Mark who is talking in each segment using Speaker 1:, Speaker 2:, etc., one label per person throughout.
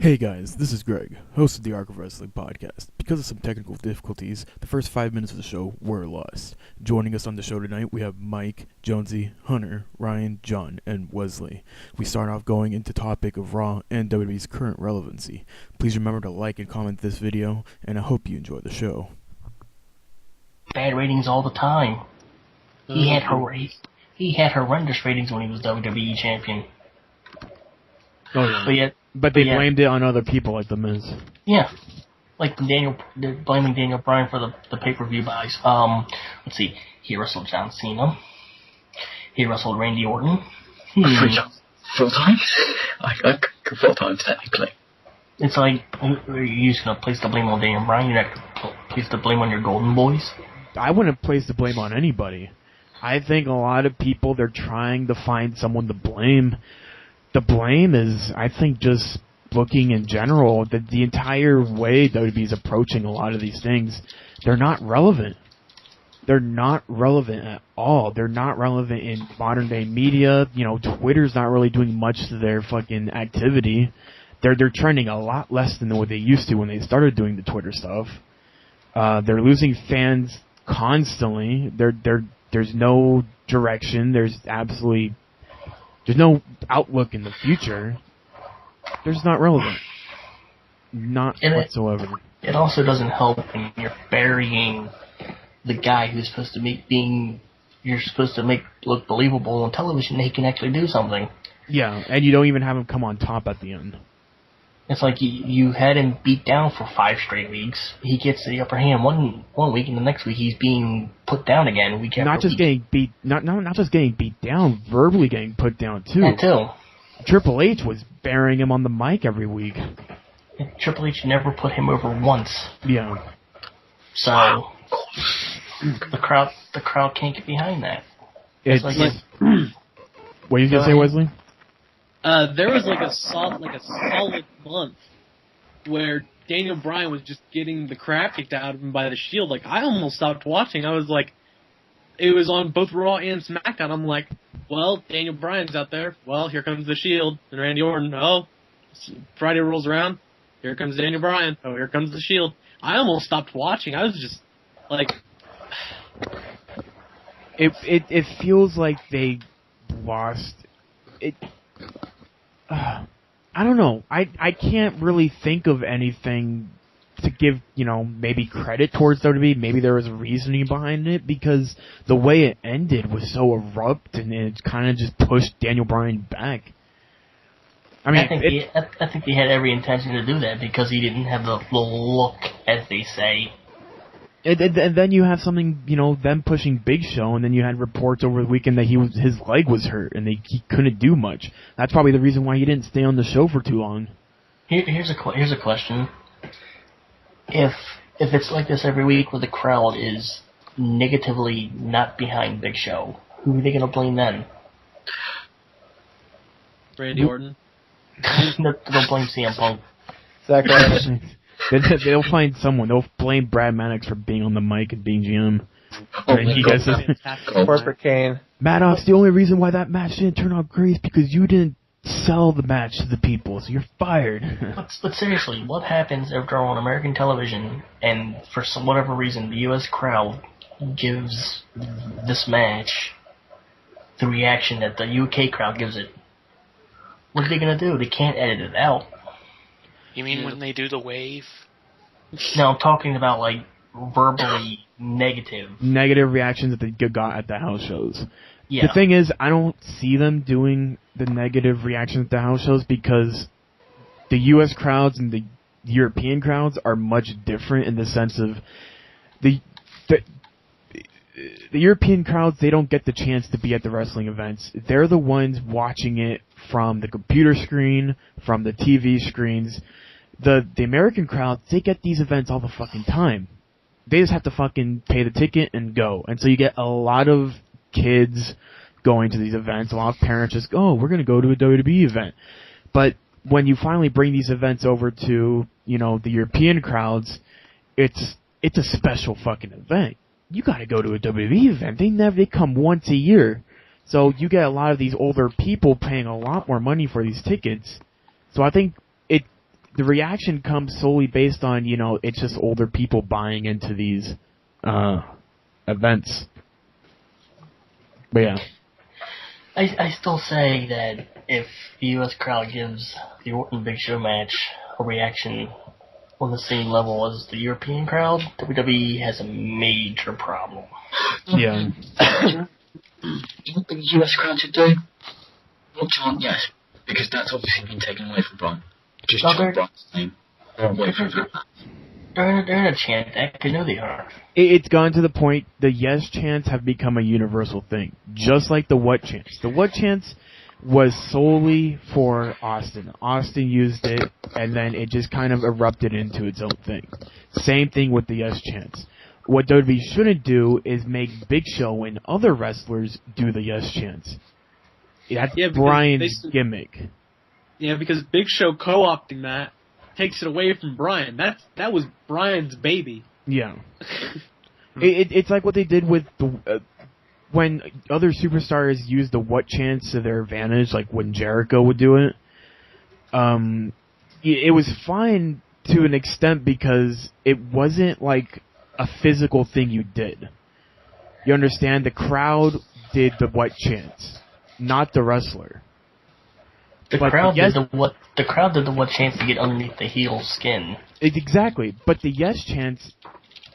Speaker 1: Hey guys, this is Greg, host of the Arc of Wrestling podcast. Because of some technical difficulties, the first 5 minutes of the show were lost. Joining us on the show tonight, we have Mike, Jonesy, Hunter, Ryan, John, and Wesley. We start off going into topic of Raw and WWE's current relevancy. Please remember to like and comment this video, and I hope you enjoy the show.
Speaker 2: Bad ratings all the time. He had horrendous ratings when he was WWE champion.
Speaker 3: Oh yeah. But they blamed it on other people like The Miz.
Speaker 2: Yeah. Like they're blaming Daniel Bryan for the pay-per-view buys. Let's see. He wrestled John Cena. He wrestled Randy Orton.
Speaker 4: Full time? I could full time technically.
Speaker 2: It's like, are you just going to place the blame on Daniel Bryan? You're not going to place the blame on your Golden Boys?
Speaker 3: I wouldn't place the blame on anybody. I think a lot of people, they're trying to find someone to blame. The blame is, I think, just booking in general. The entire way WWE is approaching a lot of these things, they're not relevant. They're not relevant at all. They're not relevant in modern day media. You know, Twitter's not really doing much to their fucking activity. They're trending a lot less than what they used to when they started doing the Twitter stuff. They're losing fans constantly. There's no direction. There's no outlook in the future. They're just not relevant. Not whatsoever.
Speaker 2: It also doesn't help when you're burying the guy who's supposed to you're supposed to make look believable on television that he can actually do something.
Speaker 3: Yeah, and you don't even have him come on top at the end.
Speaker 2: It's like you had him beat down for 5 straight weeks. He gets the upper hand one week, and the next week he's being put down again.
Speaker 3: Not just getting beat down, verbally getting put down too.
Speaker 2: That too.
Speaker 3: Triple H was burying him on the mic every week.
Speaker 2: And Triple H never put him over once.
Speaker 3: Yeah.
Speaker 2: So the crowd can't get behind that.
Speaker 3: What are you gonna say, Wesley?
Speaker 5: There was a solid month where Daniel Bryan was just getting the crap kicked out of him by the Shield. Like, I almost stopped watching. I was like, it was on both Raw and SmackDown. I'm like, well, Daniel Bryan's out there. Well, here comes the Shield and Randy Orton. Oh, Friday rolls around. Here comes Daniel Bryan. Oh, here comes the Shield. I almost stopped watching. I was just like,
Speaker 3: it feels like they lost it. I don't know. I can't really think of anything to give, maybe credit towards WWE. Maybe there was reasoning behind it, because the way it ended was so abrupt, and it kind of just pushed Daniel Bryan back. I mean,
Speaker 2: I think he had every intention to do that because he didn't have the look, as they say.
Speaker 3: And then you have something, them pushing Big Show, and then you had reports over the weekend that his leg was hurt and he couldn't do much. That's probably the reason why he didn't stay on the show for too long.
Speaker 2: Here's a question: If it's like this every week, where the crowd is negatively not behind Big Show, who are they going to blame then?
Speaker 5: Randy Orton.
Speaker 2: They'll blame CM Punk.
Speaker 4: Exactly.
Speaker 3: They'll find someone. They'll blame Brad Maddox for being on the mic and being GM.
Speaker 4: Corporate Kane.
Speaker 3: Maddox, the only reason why that match didn't turn out great is because you didn't sell the match to the people, so you're fired.
Speaker 2: But seriously, what happens if they're on American television and for whatever reason the U.S. crowd gives this match the reaction that the UK crowd gives it? What are they going to do? They can't edit it out.
Speaker 6: You mean when they do the wave?
Speaker 2: No, I'm talking about, verbally negative.
Speaker 3: Negative reactions that they got at the house shows.
Speaker 2: Yeah.
Speaker 3: The thing is, I don't see them doing the negative reactions at the house shows because the U.S. crowds and the European crowds are much different in the sense of the European crowds, they don't get the chance to be at the wrestling events. They're the ones watching it from the computer screen, from the TV screens. The American crowds, they get these events all the fucking time. They just have to fucking pay the ticket and go. And so you get a lot of kids going to these events. A lot of parents just go, oh, we're going to go to a WWE event. But when you finally bring these events over to, the European crowds, it's a special fucking event. You gotta go to a WWE event. They come once a year. So you get a lot of these older people paying a lot more money for these tickets. So I think the reaction comes solely based on, it's just older people buying into these events. But yeah.
Speaker 2: I still say that if the U.S. crowd gives the Orton Big Show match a reaction on the same level as the European crowd, WWE has a major problem.
Speaker 3: Yeah.
Speaker 4: You know what the US crowd should do? Not chant yes, because that's obviously been taken away from Brian. Just
Speaker 2: No,
Speaker 4: chant Brian's name. Or wait for that.
Speaker 2: They're in a chant that I know they are.
Speaker 3: It's gone to the point the yes chants have become a universal thing, just like the what chants. The what chants was solely for Austin. Austin used it, and then it just kind of erupted into its own thing. Same thing with the yes chants. What WWE shouldn't do is make Big Show and other wrestlers do the yes chants. That's
Speaker 5: Yeah, because
Speaker 3: Brian's gimmick.
Speaker 5: Yeah, because Big Show co-opting that takes it away from Brian. That was Brian's baby.
Speaker 3: Yeah. It's like what they did with the when other superstars used the what chants to their advantage, like when Jericho would do it. It was fine to an extent because it wasn't like a physical thing you did. You understand? The crowd did the what chants, not the wrestler.
Speaker 2: The
Speaker 3: But
Speaker 2: crowd
Speaker 3: yes-
Speaker 2: did the crowd did the what chance to get underneath the heel skin.
Speaker 3: Exactly, but the yes chants,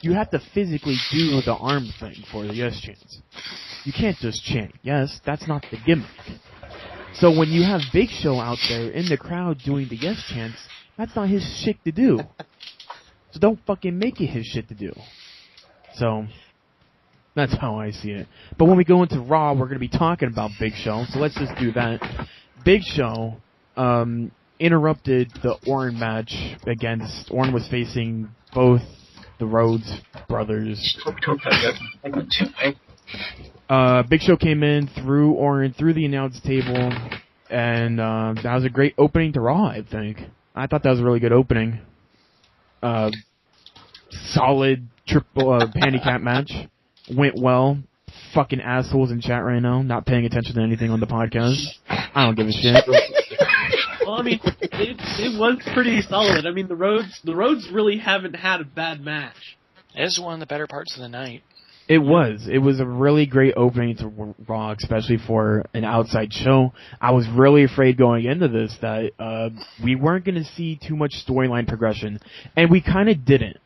Speaker 3: you have to physically do the arm thing for the yes chants. You can't just chant yes, that's not the gimmick. So when you have Big Show out there in the crowd doing the yes chants, that's not his shit to do. So don't fucking make it his shit to do. So, that's how I see it. But when we go into Raw, we're going to be talking about Big Show, so let's just do that. Big Show interrupted the Orton match against... Orton was facing both the Rhodes brothers. Big Show came in, threw Orton through the announce table, and that was a great opening to Raw, I think. I thought that was a really good opening. Solid triple handicap match. Went well. Fucking assholes in chat right now, not paying attention to anything on the podcast. I don't give a shit.
Speaker 5: Well, I mean, it was pretty solid. I mean, the Rhodes really haven't had a bad match.
Speaker 6: It is one of the better parts of the night.
Speaker 3: It was. It was a really great opening to Raw, especially for an outside show. I was really afraid going into this that we weren't going to see too much storyline progression, and we kind of didn't.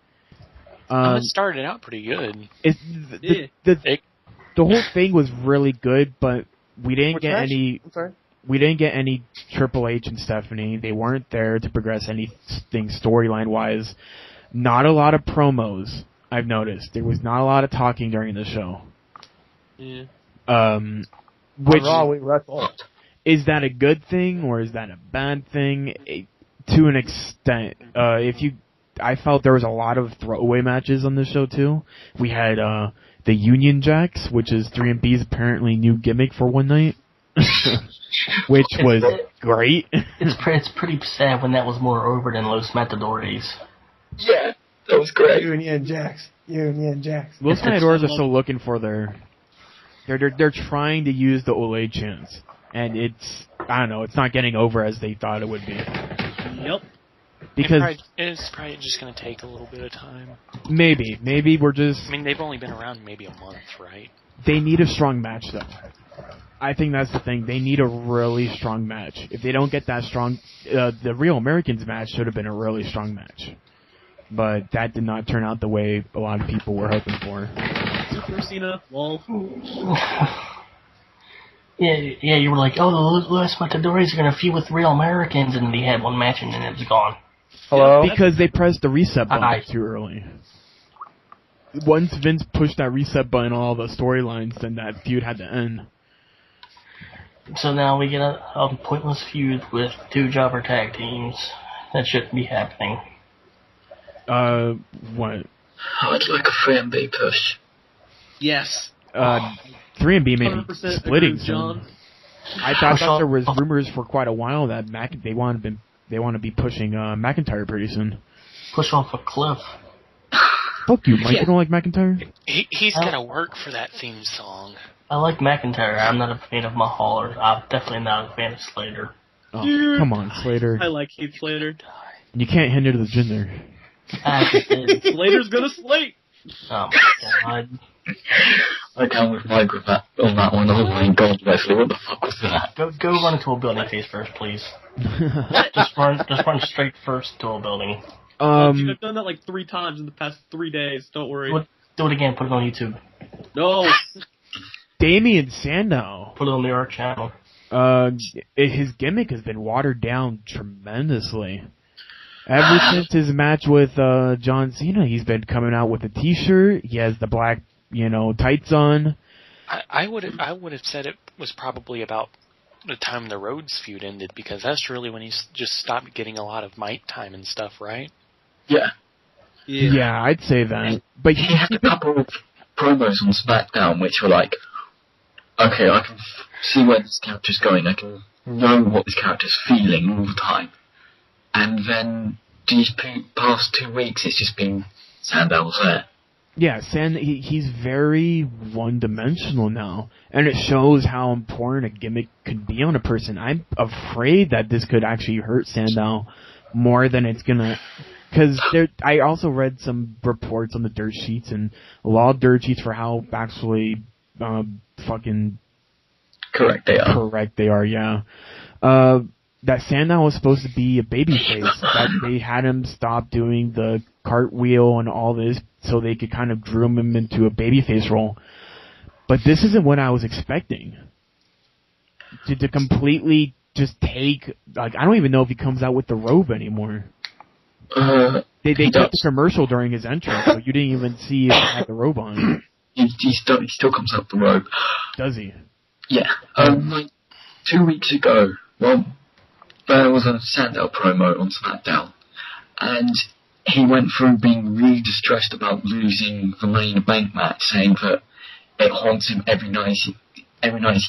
Speaker 6: It started out pretty good.
Speaker 3: The whole thing was really good, but we didn't get any.
Speaker 7: I'm sorry.
Speaker 3: We didn't get any Triple H and Stephanie. They weren't there to progress anything storyline wise. Not a lot of promos. I've noticed there was not a lot of talking during the show.
Speaker 5: Yeah.
Speaker 3: Which
Speaker 7: Raw, we wrestled.
Speaker 3: is that a good thing or is that a bad thing? To an extent, I felt there was a lot of throwaway matches on this show too. We had the Union Jacks, which is 3MB's apparently new gimmick for one night, which was great.
Speaker 2: It's pretty sad when that was more over than Los Matadores.
Speaker 4: Yeah, that was great.
Speaker 7: Union Jacks.
Speaker 3: Los Matadors are still looking for they're trying to use the Ole chants, and I don't know, it's not getting over as they thought it would be.
Speaker 5: Yep.
Speaker 3: Because
Speaker 6: It's probably just going to take a little bit of time.
Speaker 3: maybe we're just...
Speaker 6: I mean, they've only been around maybe a month, right?
Speaker 3: They need a strong match, though. I think that's the thing. They need a really strong match. If they don't get that strong... the Real Americans match should have been a really strong match. But that did not turn out the way a lot of people were hoping for.
Speaker 5: Super Cena, lol.
Speaker 2: Yeah, you were like, oh, the Los Matadores are going to feud with Real Americans, and they had one match and then it was gone.
Speaker 7: Hello?
Speaker 3: Because they pressed the reset button
Speaker 2: Aye.
Speaker 3: too early. Once Vince pushed that reset button on all the storylines, then that feud had to end.
Speaker 2: So now we get a pointless feud with two jobber tag teams. That shouldn't be happening.
Speaker 3: What?
Speaker 4: I'd like a 3MB push.
Speaker 5: Yes.
Speaker 3: 3MB may
Speaker 5: 100%
Speaker 3: be
Speaker 5: agree
Speaker 3: splitting
Speaker 5: with John.
Speaker 3: soon. I thought there was rumors for quite a while that they want to be pushing McIntyre pretty soon.
Speaker 2: Push off a cliff.
Speaker 3: Fuck you, Mike. You don't like McIntyre?
Speaker 6: He's got to work for that theme song.
Speaker 2: I like McIntyre. I'm not a fan of Mahal, or I'm definitely not a fan of Slater.
Speaker 3: Oh, come on, Slater.
Speaker 5: I like Heath Slater.
Speaker 3: You can't hinder the gender.
Speaker 5: Slater's gonna slate.
Speaker 2: Oh my god.
Speaker 4: I can't with Mike with that on that one. Oh my god, Wesley, what the fuck was that?
Speaker 2: Go run into a building face first, please. Just run straight first to a building.
Speaker 5: I've done that like 3 times in the past 3 days. Don't worry.
Speaker 2: Do it again. Put it on YouTube.
Speaker 5: No.
Speaker 3: Damien Sandow.
Speaker 2: Put it on the Arc channel.
Speaker 3: His gimmick has been watered down tremendously. Ever since his match with John Cena, he's been coming out with a T-shirt. He has the black, tights on.
Speaker 6: I would have said it was probably about the time the Rhodes feud ended, because that's really when he just stopped getting a lot of mic time and stuff, right?
Speaker 4: Yeah.
Speaker 3: Yeah, I'd say that. But
Speaker 4: he had a couple of promos on SmackDown which were like, okay, I can see where this character's going. I can know what this character's feeling all the time. And then these past 2 weeks, it's just been Sandow's there.
Speaker 3: Yeah, he's very one-dimensional now, and it shows how important a gimmick could be on a person. I'm afraid that this could actually hurt Sandow more than it's gonna. Because I also read some reports on the dirt sheets, and a lot of dirt sheets for how actually fucking
Speaker 4: correct they are.
Speaker 3: Yeah. That Sandow was supposed to be a babyface. That they had him stop doing the cartwheel and all this so they could kind of groom him into a babyface role. But this isn't what I was expecting. To completely just take... I don't even know if he comes out with the robe anymore. They cut the commercial during his entrance, so you didn't even see if he had the robe on.
Speaker 4: He still comes out with the robe.
Speaker 3: Does he?
Speaker 4: Yeah. Like 2 weeks ago, there was a Sandow promo on SmackDown, and he went through being really distressed about losing the Money in the Bank match, saying that it haunts him every night he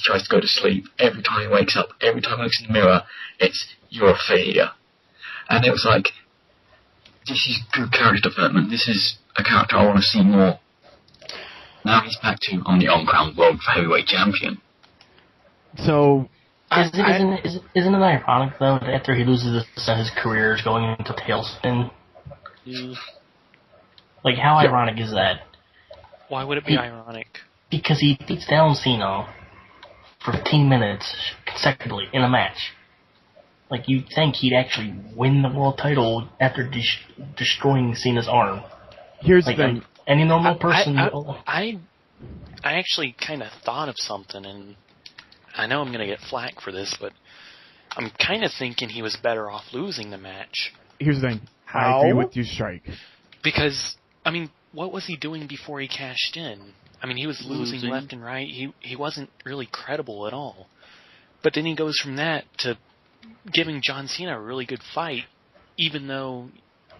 Speaker 4: tries to go to sleep, every time he wakes up, every time he looks in the mirror, it's, you're a failure. And it was like, this is good character development, this is a character I want to see more. Now he's back to, I'm the on-crown world heavyweight champion.
Speaker 3: So...
Speaker 2: Isn't it ironic, though, that after he loses this, his career is going into tailspin?
Speaker 5: Yeah.
Speaker 2: Like, how ironic is that?
Speaker 6: Why would it be ironic?
Speaker 2: Because he beats down Cena for 15 minutes consecutively in a match. Like, you'd think he'd actually win the world title after destroying Cena's arm.
Speaker 3: Here's the thing.
Speaker 2: Any normal person...
Speaker 6: I actually kind of thought of something, and I know I'm going to get flack for this, but I'm kind of thinking he was better off losing the match.
Speaker 3: Here's the thing. I agree with you, Strike.
Speaker 6: Because, I mean, what was he doing before he cashed in? I mean, he was losing left and right. He wasn't really credible at all. But then he goes from that to giving John Cena a really good fight, even though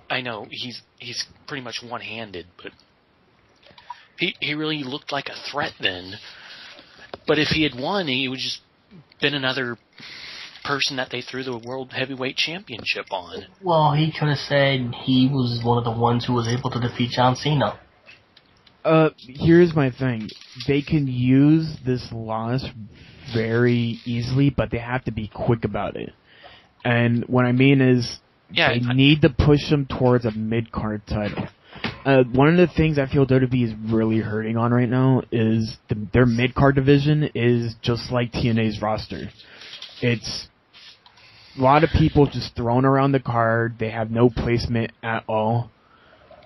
Speaker 6: I know he's pretty much one-handed, but he really looked like a threat then. But if he had won, he would just been another person that they threw the World Heavyweight Championship on.
Speaker 2: Well, he could have said he was one of the ones who was able to defeat John Cena.
Speaker 3: Here's my thing. They can use this loss very easily, but they have to be quick about it. And what I mean is, they need to push him towards a mid-card title. One of the things I feel WWE is really hurting on right now is their mid-card division is just like TNA's roster. It's a lot of people just thrown around the card. They have no placement at all.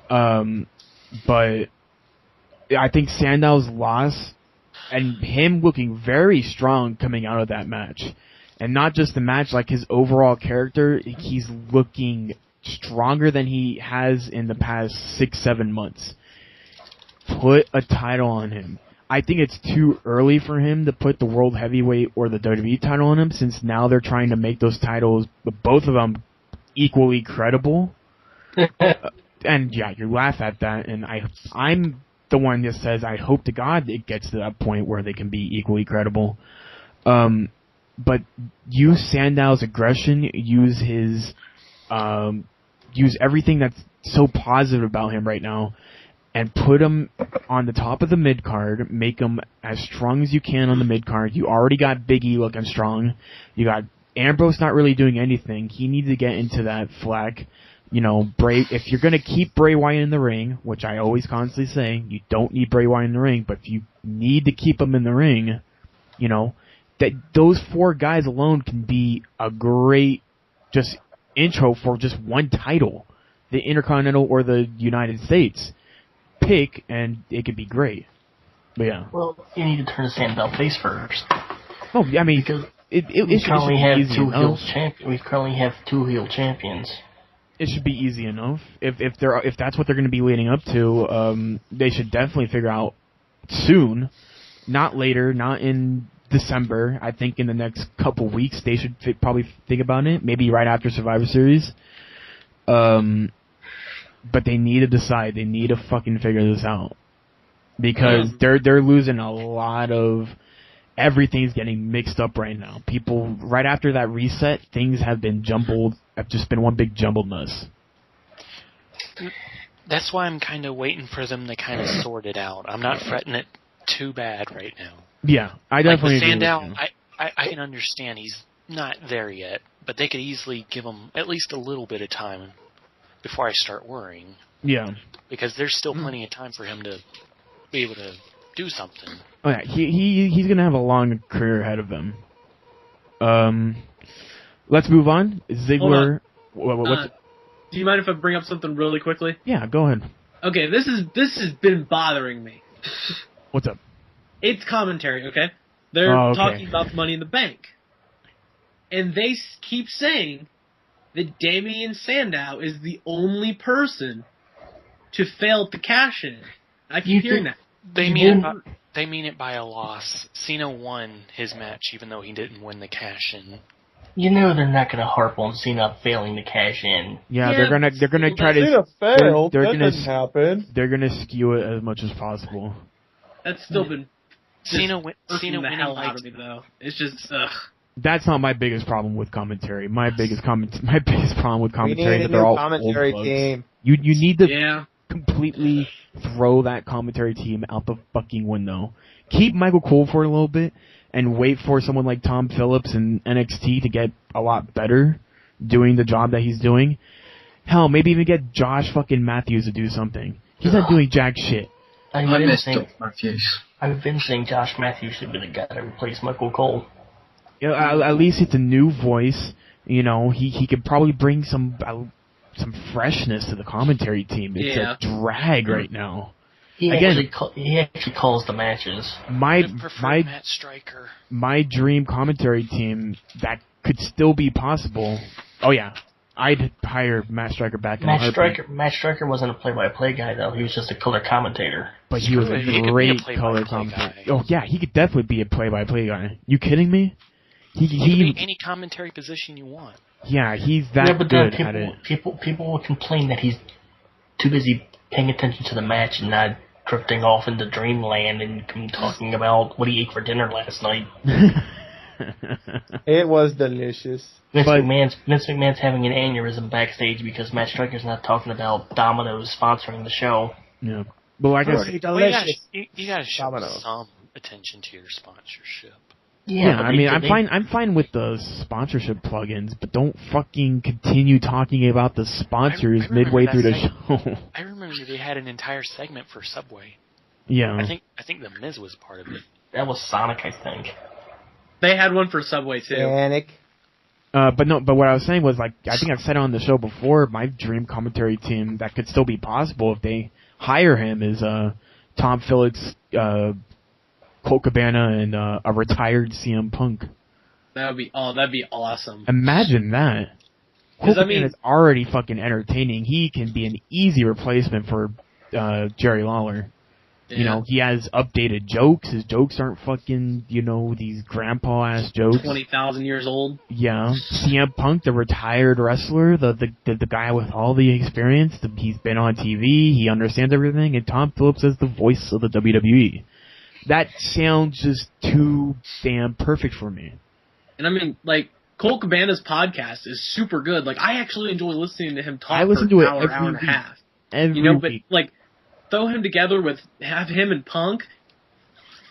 Speaker 3: But I think Sandow's loss and him looking very strong coming out of that match, and not just the match, like his overall character, he's looking stronger than he has in the past 6-7 months. Put a title on him. I think it's too early for him to put the World Heavyweight or the WWE title on him, since now they're trying to make those titles, both of them, equally credible. And yeah, you laugh at that, and I'm the one that says I hope to God it gets to that point where they can be equally credible. But use Sandow's aggression, use his, use everything that's so positive about him right now, and put him on the top of the mid-card, make him as strong as you can on the mid-card. You already got Big E looking strong. You got Ambrose not really doing anything. He needs to get into that flag. You know, if you're going to keep Bray Wyatt in the ring, which I always constantly say, you don't need Bray Wyatt in the ring, but if you need to keep him in the ring, you know, that those 4 guys alone can be a great just intro for just one title, the Intercontinental or the United States. Pick, and it could be great. But yeah.
Speaker 2: Well, you need to turn the Sandow face first.
Speaker 3: Oh, I mean,
Speaker 2: because
Speaker 3: it
Speaker 2: we
Speaker 3: should
Speaker 2: currently
Speaker 3: be
Speaker 2: have
Speaker 3: easy
Speaker 2: two
Speaker 3: enough.
Speaker 2: We currently have 2 heel champions.
Speaker 3: It should be easy enough. If that's what they're going to be leading up to, they should definitely figure out soon, not later, not in December. I think in the next couple weeks they should probably think about it. Maybe right after Survivor Series. But they need to decide. They need to fucking figure this out because they're losing a lot of. Everything's getting mixed up right now. People, right after that reset, things have been jumbled. Have just been one big jumbled mess.
Speaker 6: That's why I'm kind of waiting for them to kind of sort it out. I'm not fretting it too bad right now.
Speaker 3: Yeah, I definitely agree.
Speaker 6: Sandow, I can understand he's not there yet, but they could easily give him at least a little bit of time before I start worrying.
Speaker 3: Yeah. Because
Speaker 6: there's still plenty of time for him to be able to do something.
Speaker 3: Oh yeah, he's gonna have a long career ahead of him. Let's move on. Ziggler.
Speaker 5: Do you mind if I bring up something really quickly?
Speaker 3: Yeah, go ahead.
Speaker 5: Okay, this has been bothering me.
Speaker 3: What's up?
Speaker 5: It's commentary, okay? They're talking about Money in the Bank. And they keep saying that Damien Sandow is the only person to fail to cash in. I keep hearing that.
Speaker 6: They mean it by a loss. Cena won his match even though he didn't win the cash-in.
Speaker 2: You know they're not going to harp on Cena failing to cash in.
Speaker 3: Yeah, they're gonna try to.
Speaker 7: Cena failed.
Speaker 3: That
Speaker 7: didn't happen.
Speaker 3: They're gonna skew it as much as possible.
Speaker 5: That's still been
Speaker 6: Cena winning
Speaker 5: the hell out of me though. It's just ugh.
Speaker 3: That's not my biggest problem with commentary. My biggest problem with commentary is that they're all
Speaker 7: commentary
Speaker 3: old
Speaker 7: team.
Speaker 3: You need to
Speaker 5: Yeah.
Speaker 3: completely throw that commentary team out the fucking window. Keep Michael Cole for a little bit and wait for someone like Tom Phillips and NXT to get a lot better doing the job that he's doing. Hell, maybe even get Josh fucking Matthews to do something. He's not doing jack shit.
Speaker 4: I missed Josh Matthews.
Speaker 2: I've been saying Josh Matthews should be the guy to replace Michael Cole.
Speaker 3: You know, at least it's a new voice. You know, he could probably bring some freshness to the commentary team. It's a drag right now.
Speaker 2: He actually calls the matches.
Speaker 3: My
Speaker 6: Matt Striker.
Speaker 3: My dream commentary team that could still be possible. Oh yeah, I'd hire Matt Striker back in
Speaker 2: Matt Striker wasn't a play-by-play guy though. He was just a color commentator.
Speaker 3: But he was a great color commentator. Oh yeah, he could definitely be a play-by-play guy. You kidding me?
Speaker 6: He can be any commentary position you want.
Speaker 3: Yeah, he's that good at it.
Speaker 2: People will complain that he's too busy paying attention to the match and not drifting off into dreamland and talking about what he ate for dinner last night.
Speaker 7: It was delicious.
Speaker 2: Vince McMahon's having an aneurysm backstage because Matt Striker's not talking about Domino's sponsoring the show.
Speaker 3: Yeah, but like I said,
Speaker 6: you gotta show some attention to your sponsorship.
Speaker 3: Yeah, I mean, I'm fine with the sponsorship plugins, but don't fucking continue talking about the sponsors midway through the show.
Speaker 6: I remember they had an entire segment for Subway.
Speaker 3: Yeah.
Speaker 6: I think the Miz was part of it.
Speaker 2: That was Sonic, I think.
Speaker 5: They had one for Subway too.
Speaker 7: Sonic.
Speaker 3: But what I was saying was, like, I think I've said it on the show before, my dream commentary team that could still be possible if they hire him is Tom Phillips, Colt Cabana, and a retired CM Punk.
Speaker 5: That'd be awesome.
Speaker 3: Imagine that. Colt Cabana is already fucking entertaining. He can be an easy replacement for Jerry Lawler. Yeah. You know, he has updated jokes. His jokes aren't fucking, these grandpa-ass jokes.
Speaker 5: 20,000 years old.
Speaker 3: Yeah. CM Punk, the retired wrestler, the guy with all the experience. He's been on TV. He understands everything. And Tom Phillips is the voice of the WWE. That sounds just too damn perfect for me.
Speaker 5: And I mean, like, Colt Cabana's podcast is super good. Like, I actually enjoy listening to him talk
Speaker 3: for an hour and a half.
Speaker 5: Every week. But, like, throw him together have him and Punk,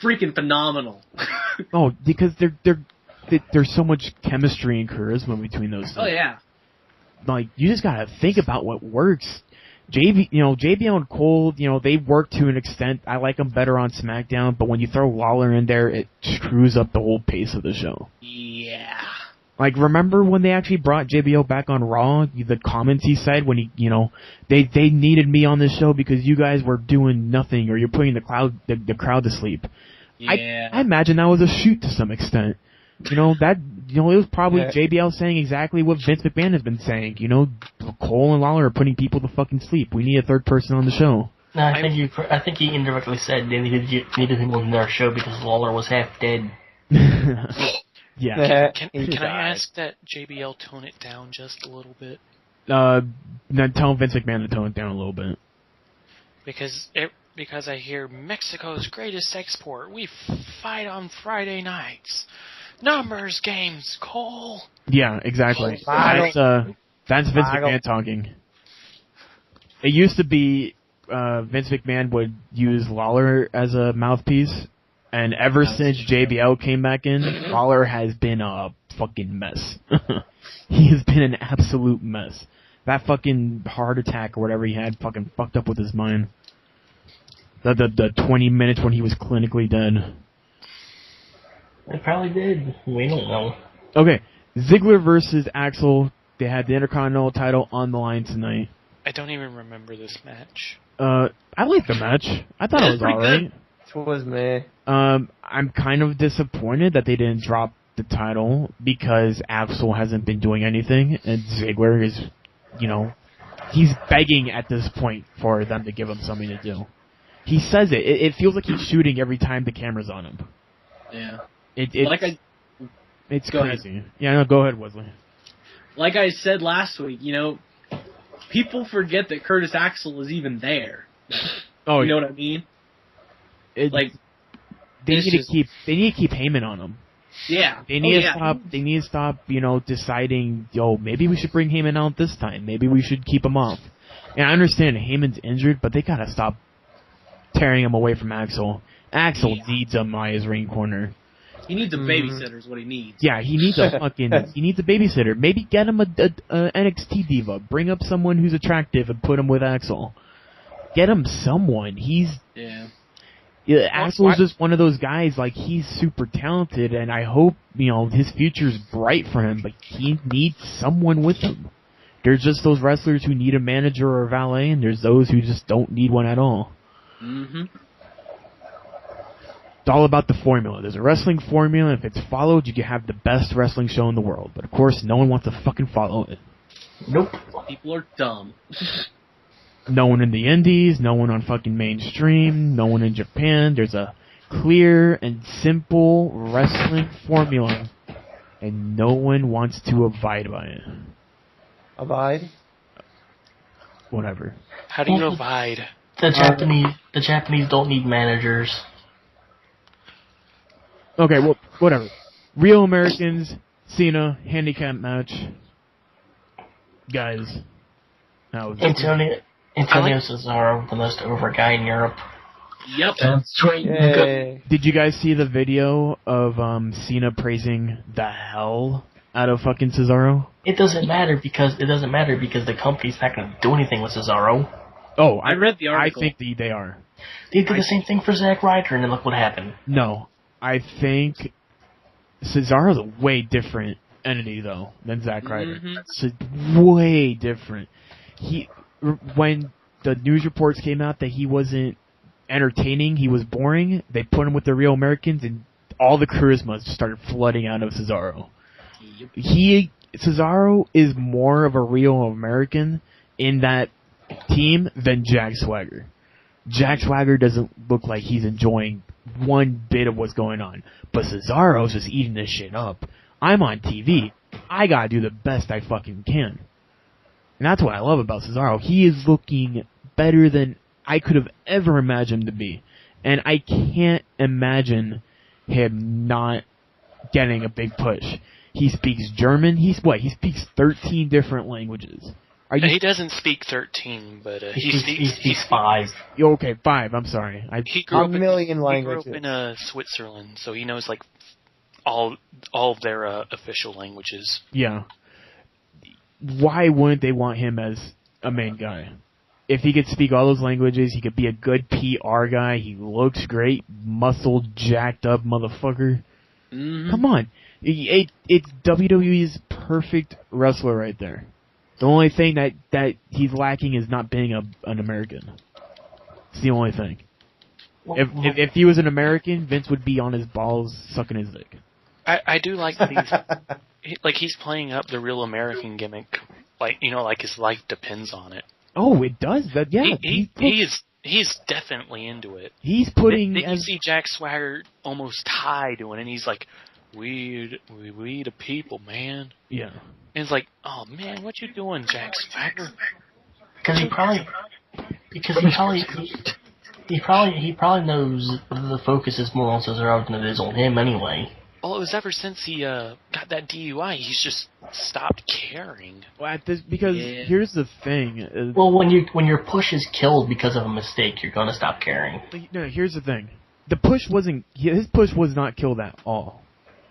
Speaker 5: freaking phenomenal.
Speaker 3: Oh, because they're there's so much chemistry and charisma between those two.
Speaker 5: Oh yeah.
Speaker 3: Like, you just gotta think about what works. JBL and Cole, they work to an extent. I like them better on SmackDown, but when you throw Lawler in there, it screws up the whole pace of the show.
Speaker 5: Yeah.
Speaker 3: Like, remember when they actually brought JBL back on Raw? The comments he said when they needed me on this show because you guys were doing nothing or you're putting the crowd to sleep.
Speaker 5: Yeah.
Speaker 3: I imagine that was a shoot to some extent. It was probably JBL saying exactly what Vince McMahon has been saying. Cole and Lawler are putting people to fucking sleep. We need a third person on the show.
Speaker 2: No, I think he indirectly said they needed him on their show because Lawler was half dead.
Speaker 3: Yeah.
Speaker 6: Can I ask that JBL tone it down just a little bit?
Speaker 3: Now tell Vince McMahon to tone it down a little bit.
Speaker 6: Because I hear Mexico's greatest export. We fight on Friday nights. Numbers games, Cole.
Speaker 3: Yeah, exactly. That's Vince McMahon talking. It used to be Vince McMahon would use Lawler as a mouthpiece, and ever since JBL came back in, Lawler has been a fucking mess. He has been an absolute mess. That fucking heart attack or whatever he had fucking fucked up with his mind. The 20 minutes when he was clinically dead.
Speaker 2: It probably did. We don't know.
Speaker 3: Okay, Ziggler versus Axel. They had the Intercontinental title on the line tonight.
Speaker 6: I don't even remember this match.
Speaker 3: I liked the match. I thought it was alright.
Speaker 7: It was me.
Speaker 3: I'm kind of disappointed that they didn't drop the title because Axel hasn't been doing anything, and Ziggler is, he's begging at this point for them to give him something to do. He says it. It feels like he's shooting every time the camera's on him.
Speaker 5: Yeah.
Speaker 3: It's
Speaker 5: Go
Speaker 3: crazy. Ahead. Yeah, no, go ahead, Wesley.
Speaker 5: Like I said last week, people forget that Curtis Axel is even there.
Speaker 3: Oh,
Speaker 5: you know what I mean?
Speaker 3: They need to keep Heyman on him.
Speaker 5: Yeah.
Speaker 3: They need to stop. They need to stop. Deciding. Maybe we should bring Heyman out this time. Maybe we should keep him off. And I understand Heyman's injured, but they gotta stop tearing him away from Axel. Axel needs him by his ring corner.
Speaker 5: He needs a babysitter is what he needs.
Speaker 3: Yeah, he needs a babysitter. Maybe get him a NXT diva. Bring up someone who's attractive and put him with Axel. Get him someone. Axel's just one of those guys, like, he's super talented, and I hope, his future's bright for him, but he needs someone with him. There's just those wrestlers who need a manager or a valet, and there's those who just don't need one at all.
Speaker 5: Mm-hmm.
Speaker 3: It's all about the formula. There's a wrestling formula, and if it's followed, you can have the best wrestling show in the world. But, of course, no one wants to fucking follow it.
Speaker 2: Nope.
Speaker 5: People are dumb.
Speaker 3: No one in the indies, no one on fucking mainstream, no one in Japan. There's a clear and simple wrestling formula, and no one wants to abide by it.
Speaker 7: Abide?
Speaker 3: Whatever.
Speaker 6: How do you abide?
Speaker 2: The Japanese don't need managers.
Speaker 3: Okay, well, whatever. Real Americans, Cena, handicap match. Guys.
Speaker 2: Antonio Cesaro, the most over guy in Europe.
Speaker 5: Yep.
Speaker 4: That's right.
Speaker 7: Yay.
Speaker 3: Did you guys see the video of Cena praising the hell out of fucking Cesaro?
Speaker 2: It doesn't matter because the company's not going to do anything with Cesaro.
Speaker 3: Oh,
Speaker 5: I read the article.
Speaker 3: I think they are.
Speaker 2: They did the same thing for Zack Ryder, and then look what happened.
Speaker 3: No. I think Cesaro's a way different entity, though, than Zack Ryder.
Speaker 5: Mm-hmm.
Speaker 3: It's way different. When the news reports came out that he wasn't entertaining, he was boring, they put him with the Real Americans, and all the charisma started flooding out of Cesaro.
Speaker 5: Yep.
Speaker 3: Cesaro is more of a Real American in that team than Jack Swagger. Jack Swagger doesn't look like he's enjoying one bit of what's going on. But Cesaro's just eating this shit up. I'm on TV. I gotta do the best I fucking can. And that's what I love about Cesaro. He is looking better than I could have ever imagined to be. And I can't imagine him not getting a big push. He speaks German. He speaks 13 different languages.
Speaker 6: He doesn't speak 13, but
Speaker 2: He speaks 5.
Speaker 3: Okay, 5. I'm sorry.
Speaker 6: He grew
Speaker 7: A
Speaker 6: up
Speaker 7: million
Speaker 6: in,
Speaker 7: languages.
Speaker 6: He grew up in Switzerland, so he knows like all of their official languages.
Speaker 3: Yeah. Why wouldn't they want him as a main guy? If he could speak all those languages, he could be a good PR guy. He looks great, muscled, jacked up motherfucker.
Speaker 5: Mm-hmm.
Speaker 3: Come on. It's WWE's perfect wrestler right there. The only thing that he's lacking is not being an American. It's the only thing. If he was an American, Vince would be on his balls sucking his dick.
Speaker 6: I do like that he's playing up the real American gimmick, like his life depends on it.
Speaker 3: Oh, it does that. Yeah,
Speaker 6: he's definitely into it.
Speaker 3: He's putting.
Speaker 6: You see Jack Swagger almost high doing it, and he's like, "We the people, man."
Speaker 3: Yeah.
Speaker 6: And it's like, "Oh man, what you doing, Jack Swagger?"
Speaker 2: Because he probably knows the focus is more on Cesaro than it is on him anyway.
Speaker 6: Well, it was ever since he got that DUI, he's just stopped caring.
Speaker 3: Well, here's the thing.
Speaker 2: Well, when your push is killed because of a mistake, you're gonna stop caring.
Speaker 3: No, here's the thing. His push was not killed at all.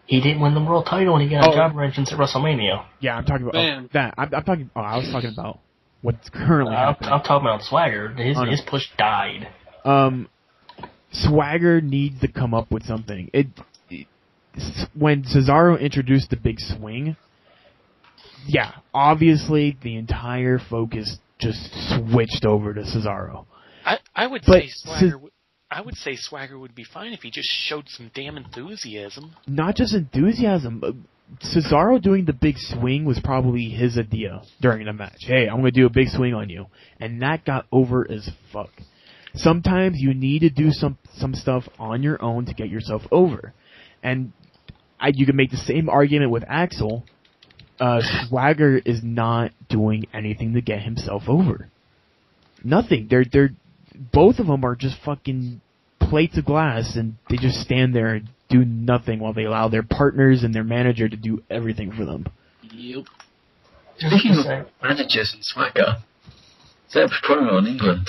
Speaker 2: He didn't win the world title, and he got a job entrance at WrestleMania.
Speaker 3: Yeah, I'm talking about that. I was talking about what's currently happening.
Speaker 2: I'm talking about Swagger. His push died.
Speaker 3: Swagger needs to come up with something. When Cesaro introduced the big swing, yeah, obviously the entire focus just switched over to Cesaro.
Speaker 6: I would say Swagger would be fine if he just showed some damn enthusiasm.
Speaker 3: Not just enthusiasm, but Cesaro doing the big swing was probably his idea during the match. Hey, I'm going to do a big swing on you. And that got over as fuck. Sometimes you need to do some stuff on your own to get yourself over. And you can make the same argument with Axel. Swagger is not doing anything to get himself over. Nothing. They're both of them are just fucking plates of glass, and they just stand there and do nothing while they allow their partners and their manager to do everything for them.
Speaker 5: Yep.
Speaker 4: Speaking of managers and Swagger, their promo in England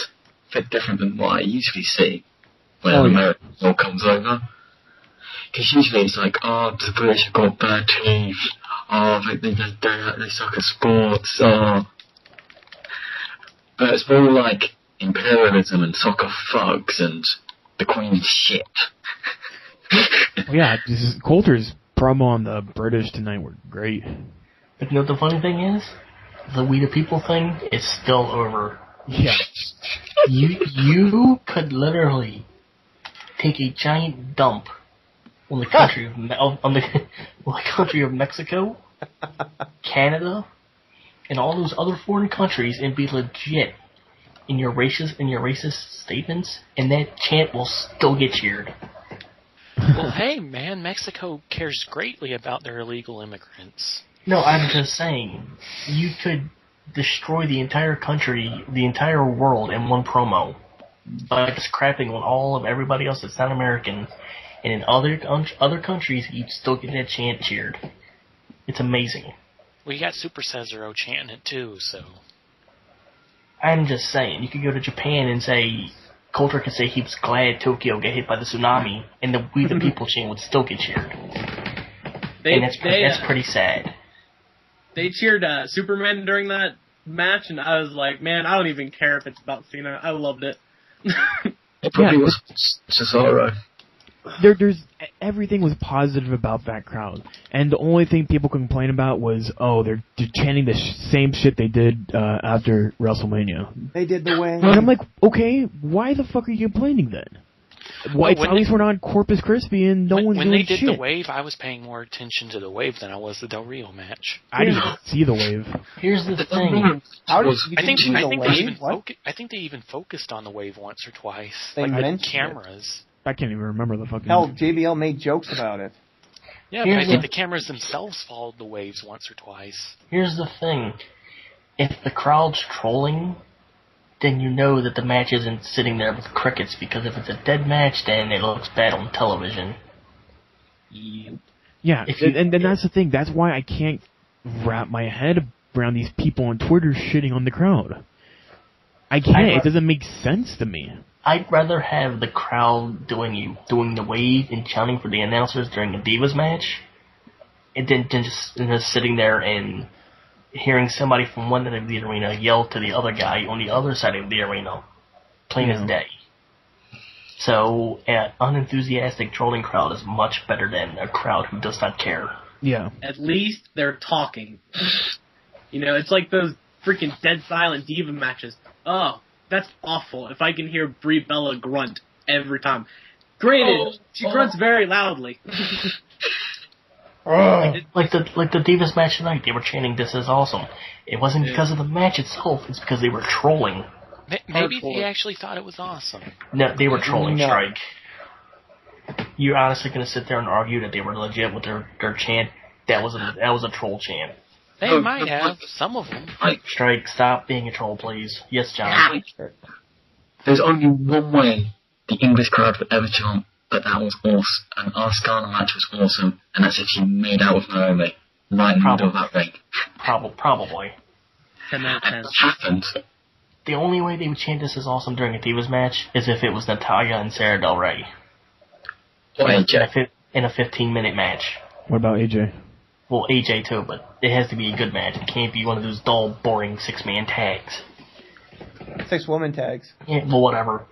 Speaker 4: a bit different than what I usually see when an American all comes over. Because usually it's like, oh, the British have got bad teeth, oh, they suck at sports, oh. But it's more like imperialism and soccer thugs and the Queen's shit.
Speaker 3: Well, yeah, Coulter's promo on the British tonight were great.
Speaker 2: But you know what the funny thing is? The We the People thing is still over.
Speaker 3: Yeah.
Speaker 2: You could literally take a giant dump on the country of Mexico, Canada, and all those other foreign countries and be legit in your racist statements, and that chant will still get cheered.
Speaker 6: Well, hey, man, Mexico cares greatly about their illegal immigrants.
Speaker 2: No, I'm just saying, you could destroy the entire country, the entire world in one promo by just crapping on all of everybody else that's not American, and in other countries, you'd still get that chant cheered. It's amazing.
Speaker 6: Well, you got Super Cesaro chanting it too, so...
Speaker 2: I'm just saying, you could go to Japan and say, Coulter could say he was glad Tokyo got hit by the tsunami, and the We the People chant would still get cheered. And that's pretty sad.
Speaker 5: They cheered Superman during that match, and I was like, man, I don't even care if it's about Cena. I loved it.
Speaker 4: It probably was Cesaro.
Speaker 3: Everything was positive about that crowd, and the only thing people complain about was, they're chanting the same shit they did after WrestleMania.
Speaker 8: They did the way.
Speaker 3: And I'm like, okay, why the fuck are you complaining then? Why? At least we're not Corpus Christi and no one's doing shit.
Speaker 6: When they did the wave, I was paying more attention to the wave than I was the Del Rio match.
Speaker 3: I didn't see the wave.
Speaker 2: Here's the thing.
Speaker 6: I think they even focused on the wave once or twice.
Speaker 8: They
Speaker 6: mentioned cameras.
Speaker 3: I can't even remember the fucking...
Speaker 8: Hell, JBL made jokes about it.
Speaker 6: Yeah, but I think the cameras themselves followed the waves once or twice.
Speaker 2: Here's the thing. If the crowd's trolling, then you know that the match isn't sitting there with crickets, because if it's a dead match, then it looks bad on television.
Speaker 3: Yeah, and that's the thing. That's why I can't wrap my head around these people on Twitter shitting on the crowd. I can't. It doesn't make sense to me.
Speaker 2: I'd rather have the crowd doing the wave and chanting for the announcers during a Divas match, and than just sitting there and hearing somebody from one end of the arena yell to the other guy on the other side of the arena, plain as day. So, an unenthusiastic trolling crowd is much better than a crowd who does not care.
Speaker 3: Yeah.
Speaker 5: At least they're talking. It's like those freaking dead silent diva matches. Oh, that's awful. If I can hear Brie Bella grunt every time. Granted, she grunts very loudly.
Speaker 2: Like the Divas match tonight, they were chanting "This is awesome." It wasn't because of the match itself; it's because they were trolling.
Speaker 6: Maybe they actually thought it was awesome.
Speaker 2: No, they were trolling, Strike. You're honestly going to sit there and argue that they were legit with their chant? That was a troll chant.
Speaker 6: They might have, some of them.
Speaker 2: Strike, stop being a troll, please. Yes, John.
Speaker 4: There's only one way the English crowd would ever chant that was awesome, and our Scarlet match was awesome, and that's if she made out with Naomi right in the middle of that ring.
Speaker 2: Probably.
Speaker 5: 10 out of 10.
Speaker 4: And it happened.
Speaker 2: The only way they would chant "This is awesome" during a Divas match is if it was Natalya and Sarah Del Rey.
Speaker 4: Or AJ.
Speaker 2: In a 15-minute match.
Speaker 3: What about AJ?
Speaker 2: Well, AJ too, but it has to be a good match. It can't be one of those dull, boring 6-man tags.
Speaker 8: 6-woman tags.
Speaker 2: Yeah, well, whatever.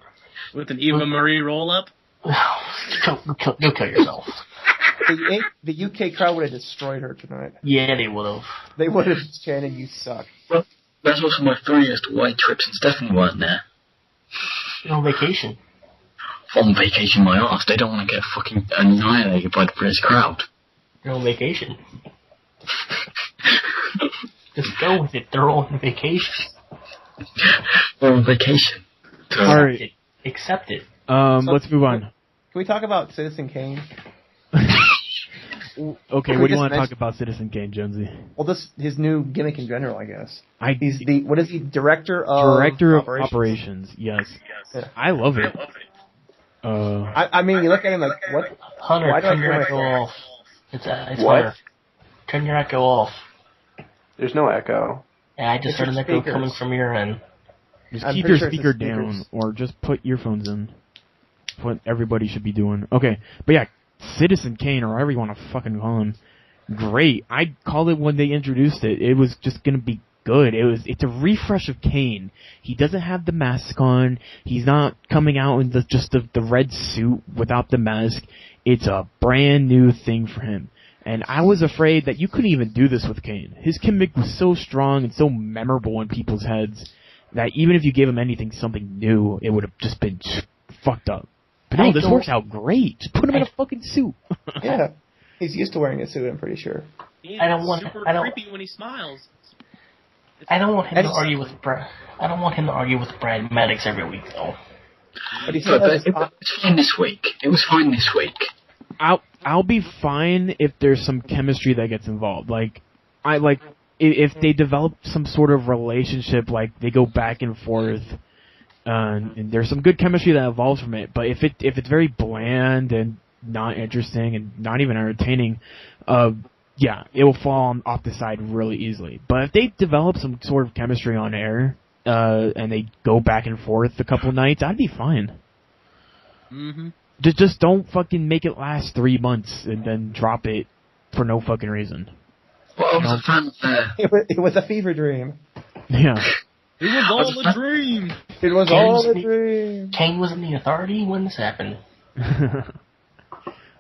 Speaker 5: With an Eva Marie roll-up?
Speaker 2: Go kill yourself.
Speaker 8: The UK crowd would have destroyed her tonight.
Speaker 2: Yeah, they would have.
Speaker 8: They would have chanted, "You suck."
Speaker 4: Well, that's also my theory as to why Trips and Stephanie weren't there.
Speaker 2: They're on vacation.
Speaker 4: On vacation, my arse. They don't want to get fucking annihilated by the British crowd.
Speaker 2: They're on vacation. Just go with it. They're on vacation.
Speaker 4: They're on vacation.
Speaker 3: Alright.
Speaker 2: Accept it.
Speaker 3: Let's move on.
Speaker 8: Can we talk about Citizen Kane?
Speaker 3: Okay, what do you want to talk about Citizen Kane, Jonesy?
Speaker 8: Well, his new gimmick in general, I guess.
Speaker 3: He's
Speaker 8: what is he? Director of
Speaker 3: Operations. Yes.
Speaker 8: Yeah.
Speaker 3: I love it.
Speaker 8: I mean, you look at him like, what?
Speaker 2: Hunter,
Speaker 8: Why do I
Speaker 2: turn your
Speaker 8: feel
Speaker 2: echo
Speaker 8: like-
Speaker 2: off. It's
Speaker 7: What?
Speaker 2: Hunter. Turn your echo off.
Speaker 7: There's no echo.
Speaker 2: Yeah, I just
Speaker 8: It's
Speaker 2: heard an
Speaker 8: your
Speaker 2: echo
Speaker 8: speakers.
Speaker 2: coming from your end.
Speaker 3: Just
Speaker 8: I'm
Speaker 3: keep
Speaker 8: pretty
Speaker 3: your
Speaker 8: sure it's
Speaker 3: speaker
Speaker 8: the
Speaker 3: down,
Speaker 8: speakers.
Speaker 3: or just put earphones in. What everybody should be doing. Okay, but yeah, Citizen Kane, or however you want to fucking call him, great. I'd call it when they introduced it. It was just gonna be good. It's a refresh of Kane. He doesn't have the mask on. He's not coming out in the red suit without the mask. It's a brand new thing for him. And I was afraid that you couldn't even do this with Kane. His gimmick was so strong and so memorable in people's heads that even if you gave him something new, it would have just been fucked up. But no, this works out great. Just put him in a fucking suit.
Speaker 8: Yeah. He's used to wearing a suit, I'm pretty sure.
Speaker 2: I don't want-
Speaker 5: super
Speaker 2: I don't-
Speaker 5: creepy when he smiles.
Speaker 2: I don't want him to argue with Brad Maddox every week, though.
Speaker 8: But he
Speaker 4: So,
Speaker 8: still has
Speaker 4: it was fine this week. It was fine this week.
Speaker 3: I'll be fine if there's some chemistry that gets involved. If they develop some sort of relationship, like they go back and forth, and there's some good chemistry that evolves from it. But if it's very bland and not interesting and not even entertaining, yeah, it will fall off the side really easily. But if they develop some sort of chemistry on air, and they go back and forth a couple nights, I'd be fine.
Speaker 5: Mm-hmm.
Speaker 3: Just don't fucking make it last 3 months and then drop it for no fucking reason.
Speaker 4: Well, I was a fan of
Speaker 8: it was a fever dream.
Speaker 3: Yeah.
Speaker 5: It was all a dream.
Speaker 8: It was
Speaker 2: Kane
Speaker 8: all
Speaker 2: was
Speaker 8: a
Speaker 2: the-
Speaker 8: dream.
Speaker 2: Kane was in the Authority when this happened.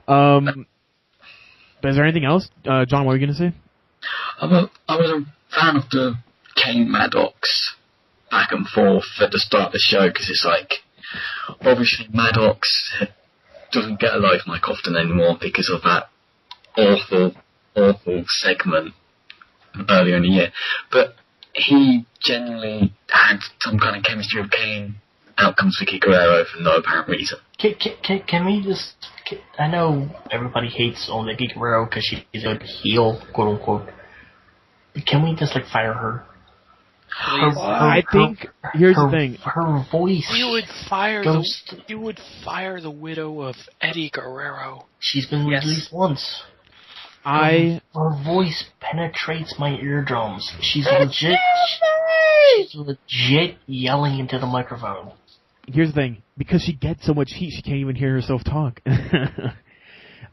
Speaker 3: But is there anything else? John, what were you going to say?
Speaker 4: I was a fan of the Kane Maddox back and forth at the start of the show, because it's like, obviously Maddox doesn't get a live mic often anymore because of that awful segment earlier in the year. But he genuinely had some kind of chemistry with Kane. Out comes Vicky Guerrero for no apparent reason.
Speaker 2: Can we just... I know everybody hates on Vicky Guerrero because she's a good heel, quote unquote. But can we just, fire her?
Speaker 3: I think, here's the thing.
Speaker 2: Her voice...
Speaker 6: You would fire
Speaker 2: goes
Speaker 6: the widow of Eddie Guerrero.
Speaker 2: She's been released once.
Speaker 3: I
Speaker 2: Her voice penetrates my eardrums. She's legit yelling into the microphone.
Speaker 3: here's the thing. Because she gets so much heat, she can't even hear herself talk. Here's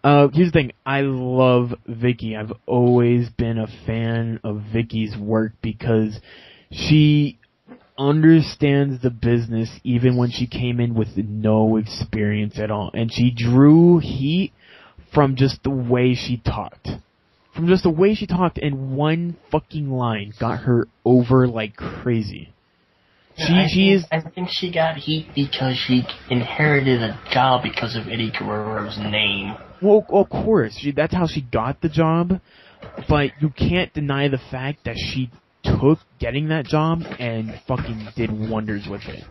Speaker 3: the thing. I love Vicky. I've always been a fan of Vicky's work because she understands the business even when she came in with no experience at all. And she drew heat from just the way she talked. From just the way she talked, and one fucking line got her over like crazy.
Speaker 2: I think she got heat because she inherited a job because of Eddie Guerrero's name.
Speaker 3: Well, of course, that's how she got the job, but you can't deny the fact that she took getting that job and fucking did wonders with it.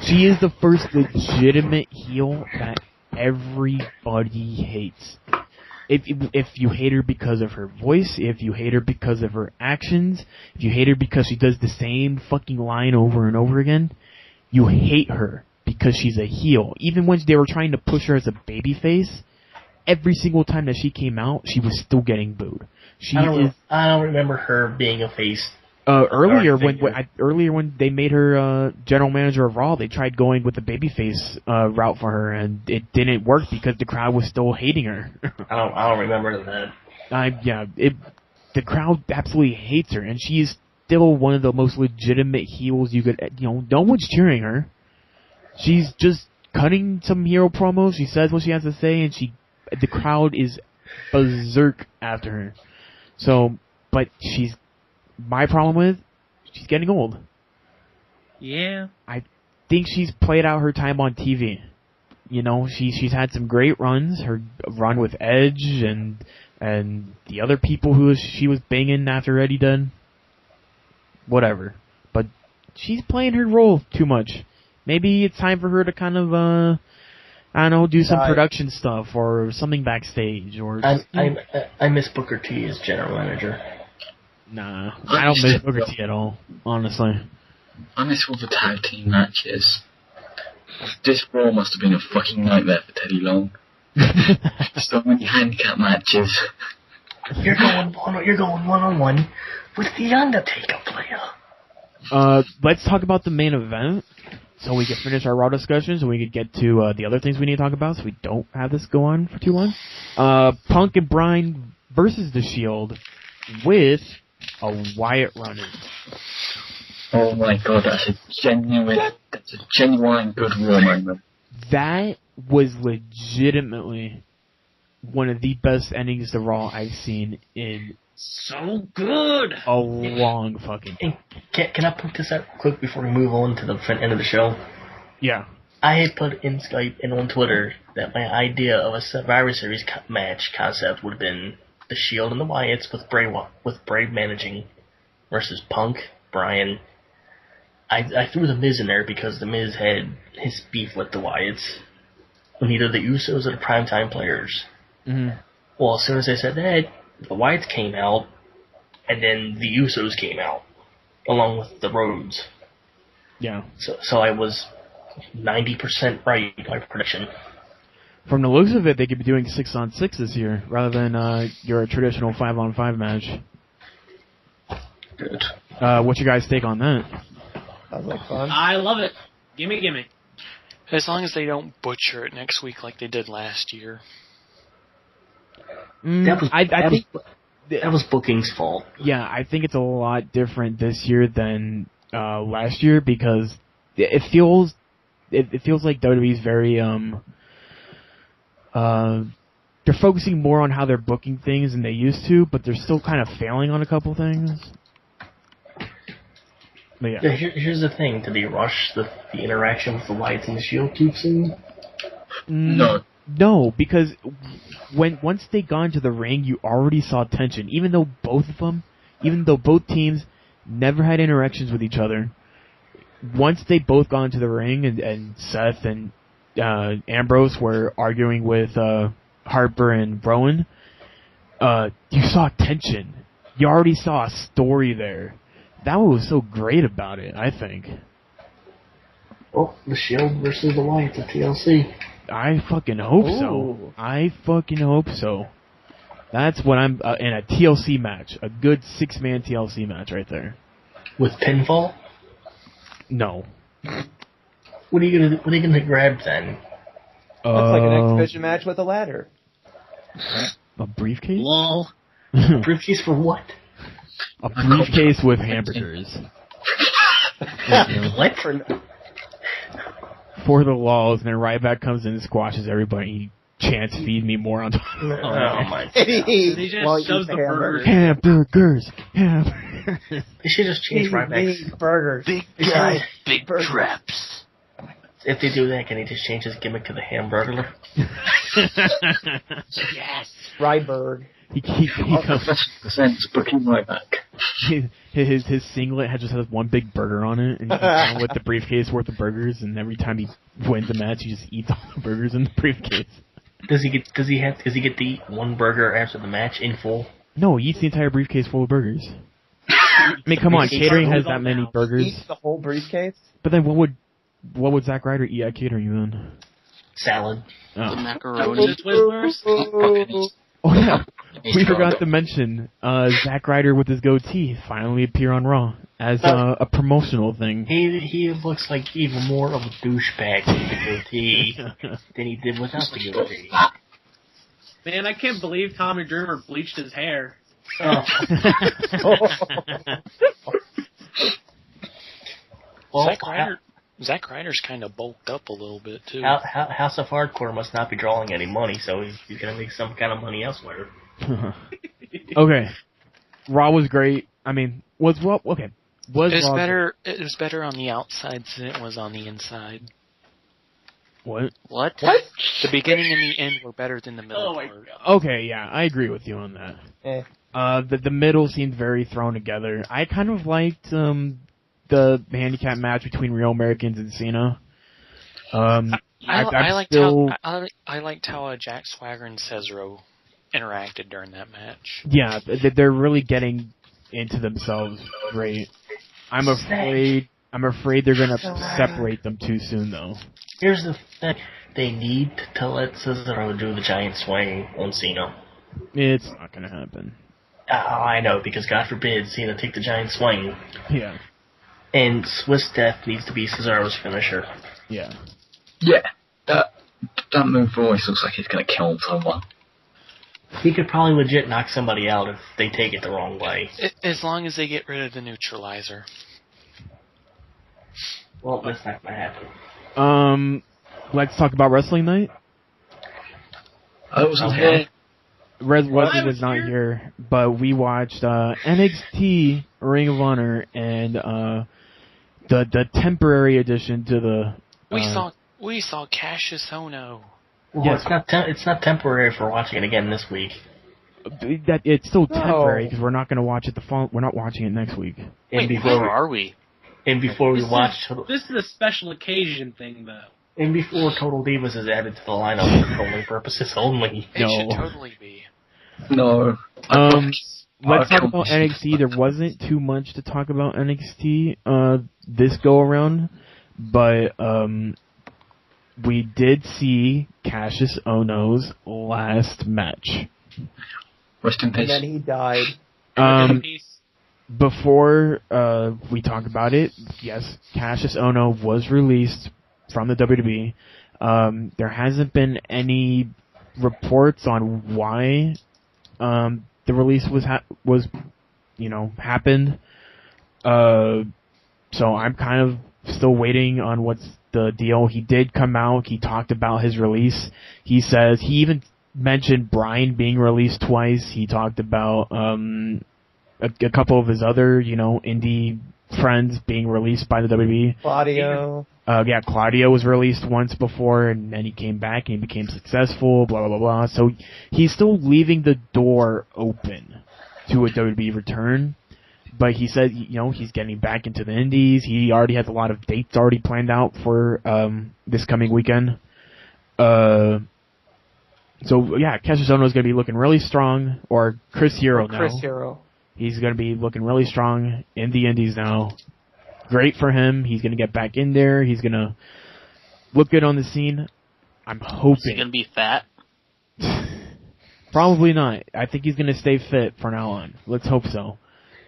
Speaker 3: She is the first legitimate heel that everybody hates. If you hate her because of her voice, if you hate her because of her actions, if you hate her because she does the same fucking line over and over again, you hate her because she's a heel. Even when they were trying to push her as a babyface, every single time that she came out, she was still getting booed.
Speaker 2: I don't remember her being a face.
Speaker 3: Earlier when they made her general manager of Raw, they tried going with the babyface route for her, and it didn't work because the crowd was still hating her.
Speaker 2: I don't remember that.
Speaker 3: The crowd absolutely hates her, and she is still one of the most legitimate heels you could. No one's cheering her. She's just cutting some hero promos. She says what she has to say, and the crowd is berserk after her. So, but my problem with, she's getting old.
Speaker 5: Yeah.
Speaker 3: I think she's played out her time on TV. She's had some great runs. Her run with Edge and the other people who she was banging after Eddie done. Whatever. But she's playing her role too much. Maybe it's time for her to kind of, do some production stuff or something backstage.
Speaker 2: I miss Booker T as general manager.
Speaker 3: Nah, I don't miss Booker T at all, honestly.
Speaker 4: I miss all the tag team matches. This Raw must have been a fucking nightmare for Teddy Long. So many handicap matches.
Speaker 2: You're going one-on-one with the Undertaker player.
Speaker 3: Let's talk about the main event, so we can finish our Raw discussion, so we can get to the other things we need to talk about, so we don't have this go on for too long. Punk and Bryan versus The Shield with a Wyatt run-in.
Speaker 4: Oh my god, that's a genuine good Raw moment.
Speaker 3: That was legitimately one of the best endings to Raw I've seen in
Speaker 5: so good
Speaker 3: a long fucking time.
Speaker 2: Can I put this out quick before we move on to the front end of the show?
Speaker 3: Yeah.
Speaker 2: I had put in Skype and on Twitter that my idea of a Survivor Series match concept would have been The Shield and the Wyatts with Bray managing versus Punk, Bryan. I threw The Miz in there because The Miz had his beef with the Wyatts. Neither the Usos or the Primetime Players.
Speaker 3: Mm-hmm.
Speaker 2: Well, as soon as I said that, the Wyatts came out, and then the Usos came out, along with the Rhodes.
Speaker 3: Yeah.
Speaker 2: So I was 90% right in my prediction.
Speaker 3: From the looks of it, they could be doing 6-on-6 this year, rather than your traditional 5-on-5 match.
Speaker 2: Good.
Speaker 3: What's your guys' take on that?
Speaker 8: Sounds like fun.
Speaker 5: I love it. Gimme.
Speaker 6: As long as they don't butcher it next week like they did last year.
Speaker 2: That was booking's fault.
Speaker 3: Yeah, I think it's a lot different this year than last year because it feels like WWE's very they're focusing more on how they're booking things than they used to, but they're still kind of failing on a couple things. But yeah.
Speaker 2: Here's the thing: did they rush the interaction with the Wyatts and the Shield too soon?
Speaker 3: No, because once they got into the ring, you already saw tension. Even though both teams never had interactions with each other, once they both got into the ring and Seth and Ambrose were arguing with Harper and Rowan, you saw tension. You already saw a story there. That was so great about it, I think.
Speaker 2: Oh, the Shield versus the Wyatts at TLC.
Speaker 3: I fucking hope so. I fucking hope so. That's what I'm in a TLC match. A good 6-man TLC match right there.
Speaker 2: With pinfall?
Speaker 3: No.
Speaker 2: What are you gonna grab then?
Speaker 8: Looks like an exhibition match with a ladder.
Speaker 3: A briefcase?
Speaker 2: Lol. Briefcase for what?
Speaker 3: A briefcase with hamburgers.
Speaker 2: What?
Speaker 3: For the lulz, and then Ryback comes in and squashes everybody. He chants, "Feed me more" on top.
Speaker 2: Oh my god.
Speaker 5: He just
Speaker 8: Well,
Speaker 5: shoves the burgers.
Speaker 3: Hamburgers.
Speaker 2: They should just change Ryback's.
Speaker 8: Burgers.
Speaker 2: Big
Speaker 8: burgers.
Speaker 2: traps. If they do that, can he just change his gimmick to the Hamburglar?
Speaker 8: Yes. Ryberg.
Speaker 3: He comes.
Speaker 4: Sense booking right back.
Speaker 3: His singlet just has one big burger on it, and he comes down with the briefcase worth of burgers. And every time he wins a match, he just eats all the burgers in the briefcase.
Speaker 2: Does he get to eat one burger after the match in full?
Speaker 3: No, he eats the entire briefcase full of burgers. I mean, come on, catering has that many burgers.
Speaker 8: Eats the whole briefcase?
Speaker 3: But then what would Zack Ryder eat at catering then?
Speaker 2: Salad.
Speaker 9: The
Speaker 3: Oh,
Speaker 9: macaroni.
Speaker 5: The Twizzlers?
Speaker 3: oh yeah. We forgot to mention Zack Ryder with his goatee finally appear on Raw as a promotional thing.
Speaker 2: He looks like even more of a douchebag with the goatee than he did without the goatee.
Speaker 5: Man, I can't believe Tommy Dreamer bleached his hair.
Speaker 2: Oh. Well,
Speaker 6: Zack Ryder's kind of bulked up a little bit too.
Speaker 2: House of Hardcore must not be drawing any money, so he's going to make some kind of money elsewhere.
Speaker 3: Okay, Raw was great. I mean, was Raw okay? Was
Speaker 6: It
Speaker 3: Raw
Speaker 6: was better on the outside than it was on the inside.
Speaker 3: What?
Speaker 9: What?
Speaker 6: The beginning and the end were better than the middle part.
Speaker 3: Okay, yeah, I agree with you on that.
Speaker 8: Eh.
Speaker 3: The middle seemed very thrown together. I kind of liked the handicap match between Real Americans and Cena.
Speaker 6: I liked how Jack Swagger and Cesaro interacted during that match.
Speaker 3: Yeah, they're really getting into themselves great. I'm afraid they're gonna separate them too soon though.
Speaker 2: Here's the thing. They need to let Cesaro do the giant swing on Cena.
Speaker 3: It's not gonna happen.
Speaker 2: I know, because God forbid Cena take the giant swing.
Speaker 3: Yeah.
Speaker 2: And Swiss Death needs to be Cesaro's finisher.
Speaker 3: Yeah.
Speaker 4: Yeah, that move always looks like it's going to kill someone.
Speaker 2: He could probably legit knock somebody out if they take it the wrong way.
Speaker 6: As long as they get rid of the neutralizer.
Speaker 2: Well, that's not going to happen.
Speaker 3: Let's talk about Wrestling Night.
Speaker 4: I wasn't
Speaker 2: Okay.
Speaker 4: here.
Speaker 3: Wesley was not here, but we watched NXT Ring of Honor and the temporary addition to the.
Speaker 6: We saw Cassius Ohno.
Speaker 2: Well,
Speaker 3: Yes.
Speaker 2: it's not temporary for watching it again this week.
Speaker 3: That it's still temporary because we're not going to watch it we're not watching it next week.
Speaker 2: And
Speaker 9: Where
Speaker 2: before
Speaker 9: are we?
Speaker 2: we watch
Speaker 5: This is a special occasion thing, though.
Speaker 2: and before Total Divas is added to the lineup for trolling purposes only.
Speaker 6: It should totally be.
Speaker 4: No.
Speaker 3: Let's talk about NXT. There wasn't too much to talk about NXT this go around, but we did see Cassius Ohno's last match.
Speaker 4: Rest in
Speaker 8: And
Speaker 4: peace.
Speaker 8: then he died.
Speaker 5: Peace.
Speaker 3: Before we talk about it, yes, Cassius Ohno was released from the WWE. There hasn't been any reports on why the release happened. So I'm kind of still waiting on what's the deal. He did come out. He talked about his release. He says he even mentioned Bryan being released twice. He talked about a couple of his other, indie friends being released by the WWE.
Speaker 8: Claudio.
Speaker 3: Claudio was released once before, and then he came back and he became successful, blah, blah, blah, blah. So he's still leaving the door open to a WWE return. But he said, he's getting back into the indies. He already has a lot of dates already planned out for this coming weekend. So, yeah, Cassius Ohno is going to be looking really strong, or Chris Hero now.
Speaker 8: Chris Hero.
Speaker 3: He's going to be looking really strong in the indies now. Great for him. He's going to get back in there. He's going to look good on the scene. I'm hoping.
Speaker 9: Is he gonna be fat?
Speaker 3: Probably not. I think he's going to stay fit from now on. Let's hope so.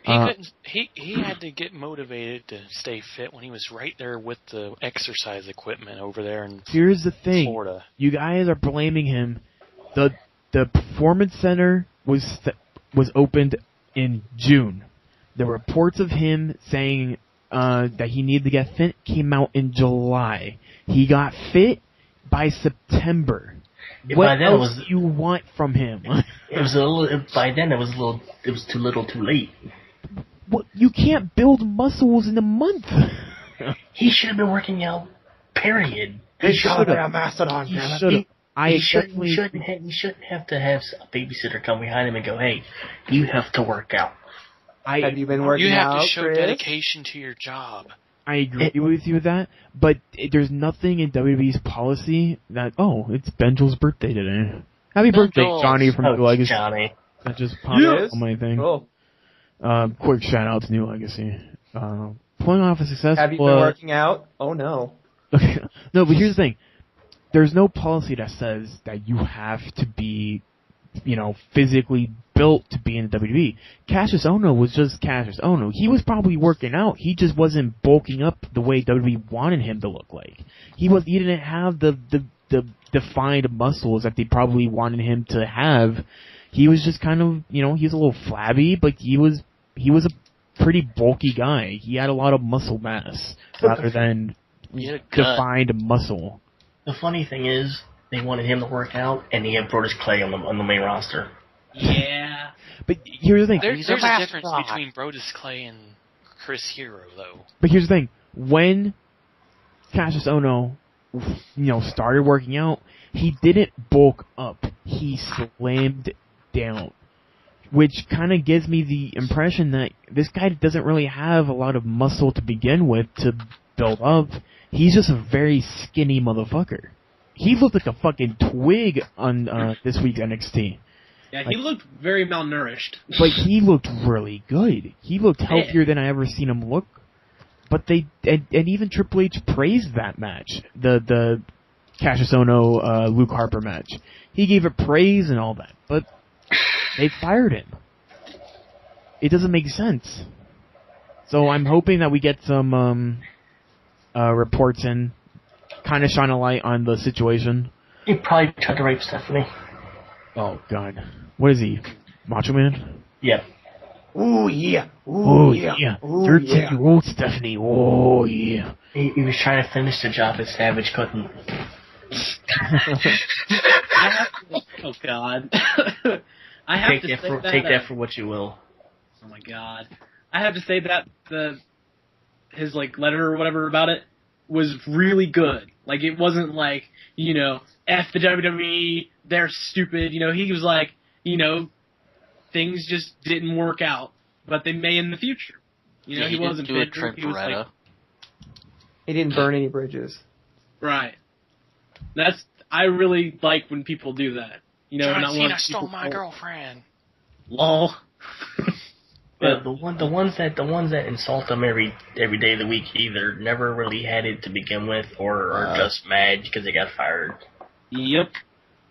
Speaker 6: He couldn't. He had to get motivated to stay fit when he was right there with the exercise equipment over there in
Speaker 3: Here's the thing.
Speaker 6: Florida.
Speaker 3: You guys are blaming him. The Performance Center was opened in June. The reports of him saying that he needed to get fit came out in July. He got fit by September.
Speaker 2: Yeah,
Speaker 3: What
Speaker 2: by then
Speaker 3: else do you want from him?
Speaker 2: It was a little. By then, it was too little, too late.
Speaker 3: What, you can't build muscles in a month.
Speaker 2: He should have been working out. Period.
Speaker 8: They shot
Speaker 3: should've.
Speaker 8: a mastodon.
Speaker 2: He
Speaker 8: damn it.
Speaker 3: Should've.
Speaker 2: He shouldn't have to have a babysitter come behind him and go, "Hey, you have to work out."
Speaker 8: Have you been working
Speaker 6: You have
Speaker 8: out,
Speaker 6: to show
Speaker 8: Chris?
Speaker 6: dedication to your job.
Speaker 3: I agree with you with that, but there's nothing in WWE's policy that, it's Benjel's birthday today. Happy birthday,
Speaker 6: Benjel.
Speaker 3: Johnny from New Legacy.
Speaker 2: Johnny.
Speaker 3: That just popped
Speaker 8: Yes.
Speaker 3: up on my thing.
Speaker 8: Cool.
Speaker 3: Quick shout out to New Legacy. Pulling off a successful...
Speaker 8: Have you been working out? Oh no.
Speaker 3: No, but here's the thing. There's no policy that says that you have to be, physically built to be in the WWE. Cassius Ohno was just Cassius Ohno. He was probably working out. He just wasn't bulking up the way WWE wanted him to look like. He didn't have the defined muscles that they probably wanted him to have. He was just kind of, he was a little flabby, but he was a pretty bulky guy. He had a lot of muscle mass rather than
Speaker 6: He had a gut.
Speaker 3: defined muscle.
Speaker 2: The funny thing is, they wanted him to work out, and he had Brodus Clay on the main roster.
Speaker 5: Yeah.
Speaker 3: But here's the thing.
Speaker 6: There's a difference between Brodus Clay and Chris Hero, though.
Speaker 3: But here's the thing. When Cassius Ohno, started working out, he didn't bulk up. He slimmed down. Which kind of gives me the impression that this guy doesn't really have a lot of muscle to begin with to build up. He's just a very skinny motherfucker. He looked like a fucking twig on this week's NXT.
Speaker 5: Yeah, he looked very malnourished.
Speaker 3: But he looked really good. He looked healthier than I ever seen him look. But and even Triple H praised that match, the Cassius Ohno Luke Harper match. He gave it praise and all that, but they fired him. It doesn't make sense. So I'm hoping that we get some reports in, kind of shine a light on the situation.
Speaker 2: He probably tried to rape Stephanie.
Speaker 3: Oh God, what is he, Macho Man?
Speaker 2: Yep.
Speaker 8: Ooh yeah.
Speaker 3: Oh
Speaker 8: Ooh
Speaker 3: yeah,
Speaker 8: Ooh,
Speaker 3: 13-year-old Stephanie. Oh yeah.
Speaker 2: He was trying to finish the job that Savage couldn't.
Speaker 5: Oh God. I have to say that.
Speaker 2: Take that for what you will.
Speaker 5: Oh my God. I have to say that his letter or whatever about it was really good. Like, it wasn't like, F the WWE, they're stupid. He was like, things just didn't work out, but they may in the future. He wasn't
Speaker 6: do a
Speaker 5: bitter.
Speaker 6: Trent
Speaker 5: He was
Speaker 6: Beretta.
Speaker 5: like,
Speaker 8: He didn't burn any bridges.
Speaker 5: right. I really like when people do that.
Speaker 6: John
Speaker 5: not
Speaker 6: Cena
Speaker 5: when
Speaker 6: stole
Speaker 5: people
Speaker 6: my
Speaker 5: go,
Speaker 6: girlfriend.
Speaker 5: lol.
Speaker 2: But the ones that insult them every day of the week either never really had it to begin with, or are just mad because they got fired.
Speaker 5: Yep.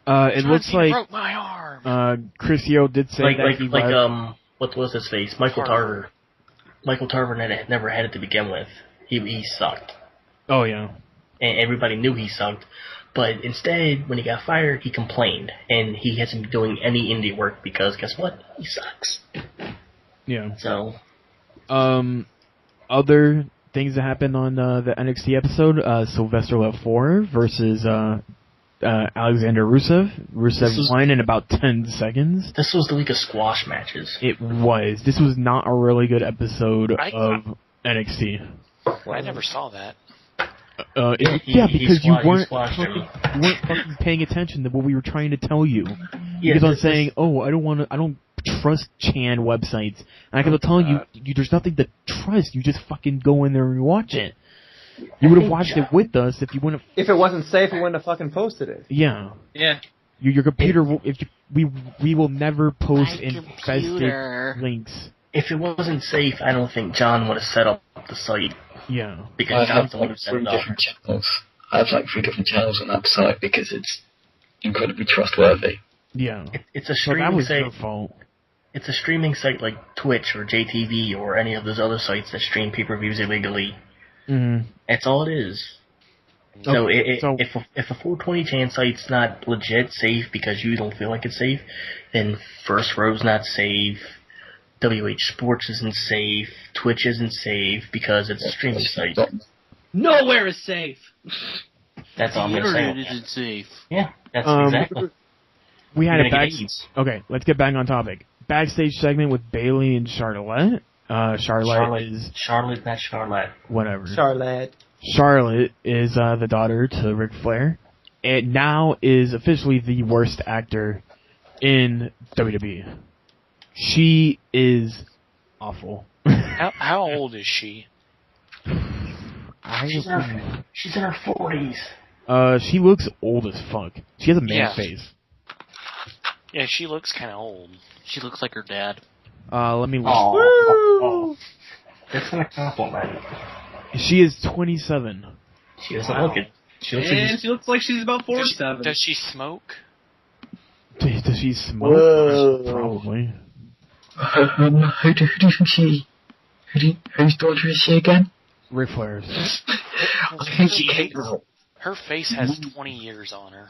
Speaker 3: It
Speaker 6: John
Speaker 3: looks
Speaker 6: Cena
Speaker 3: like
Speaker 6: broke my arm.
Speaker 3: Chris Hero did say that he
Speaker 2: what was his face? Michael Tarver. Michael Tarver never had it to begin with. He sucked,
Speaker 3: Oh yeah.
Speaker 2: and everybody knew he sucked. But instead, when he got fired, he complained, and he hasn't been doing any indie work because guess what? He sucks.
Speaker 3: Yeah.
Speaker 2: So,
Speaker 3: other things that happened on the NXT episode: Sylvester Lefort versus Alexander Rusev. Rusev won in about 10 seconds.
Speaker 2: this was the week of squash matches.
Speaker 3: It was. This was not a really good episode
Speaker 6: I-
Speaker 3: of NXT.
Speaker 6: I never saw that.
Speaker 3: Because you weren't
Speaker 2: squashed him.
Speaker 3: fucking paying attention to what we were trying to tell you.
Speaker 2: Yeah,
Speaker 3: You kept on
Speaker 2: this-
Speaker 3: saying, I don't trust Chan websites. And I kept on telling you, there's nothing to trust. You just fucking go in there and watch it. You would have watched it with us if you wouldn't have...
Speaker 8: If it wasn't safe, we wouldn't have fucking posted it.
Speaker 3: Yeah.
Speaker 5: Yeah.
Speaker 3: Your computer will... We will never post
Speaker 6: My
Speaker 3: infested
Speaker 6: computer.
Speaker 3: links.
Speaker 2: If it wasn't safe, I don't think John would have set up the site,
Speaker 3: Yeah.
Speaker 2: because
Speaker 4: I
Speaker 2: John's
Speaker 4: have
Speaker 2: the one who
Speaker 4: like
Speaker 2: set
Speaker 4: 3
Speaker 2: it up.
Speaker 4: different channels. I have like 3 different channels on that site because it's incredibly trustworthy.
Speaker 3: Yeah.
Speaker 2: It's a
Speaker 3: So that
Speaker 2: streaming
Speaker 3: was
Speaker 2: site.
Speaker 3: your fault.
Speaker 2: It's a streaming site like Twitch or JTV or any of those other sites that stream pay-per-views illegally.
Speaker 3: Mm-hmm.
Speaker 2: That's all it is. So,
Speaker 3: Okay,
Speaker 2: if a 420 chance site's not legit safe because you don't feel like it's safe, then First Row's not safe, WH Sports isn't safe, Twitch isn't safe because it's a streaming site.
Speaker 5: Nowhere is safe.
Speaker 2: That's all I'm
Speaker 9: The
Speaker 2: going to say.
Speaker 9: internet isn't safe.
Speaker 2: Yeah, that's exactly.
Speaker 3: we had
Speaker 2: You're
Speaker 3: a
Speaker 2: gonna
Speaker 3: back.
Speaker 2: get AIDS.
Speaker 3: Okay, let's get back on topic. Backstage segment with Bailey and Charlotte. Charlotte is
Speaker 2: Charlotte, not Charlotte.
Speaker 3: whatever.
Speaker 8: Charlotte.
Speaker 3: Charlotte is the daughter to Ric Flair, and now is officially the worst actor in WWE. She is awful.
Speaker 6: How old is she?
Speaker 2: She's in her 40s.
Speaker 3: She looks old as fuck. She has a man
Speaker 6: Yeah.
Speaker 3: face.
Speaker 6: Yeah, she looks kind of old.
Speaker 9: She looks like her dad.
Speaker 3: Let me look.
Speaker 2: Oh, that's not a compliment.
Speaker 3: She is 27.
Speaker 2: She doesn't look it. She looks
Speaker 5: And she looks like she's about 47.
Speaker 6: Does she smoke?
Speaker 3: Does she smoke?
Speaker 8: Whoa.
Speaker 3: Probably.
Speaker 4: Who do you think whose daughter is she again?
Speaker 3: Ric Flair's.
Speaker 4: I think she came out.
Speaker 6: Her face has 20 years on her.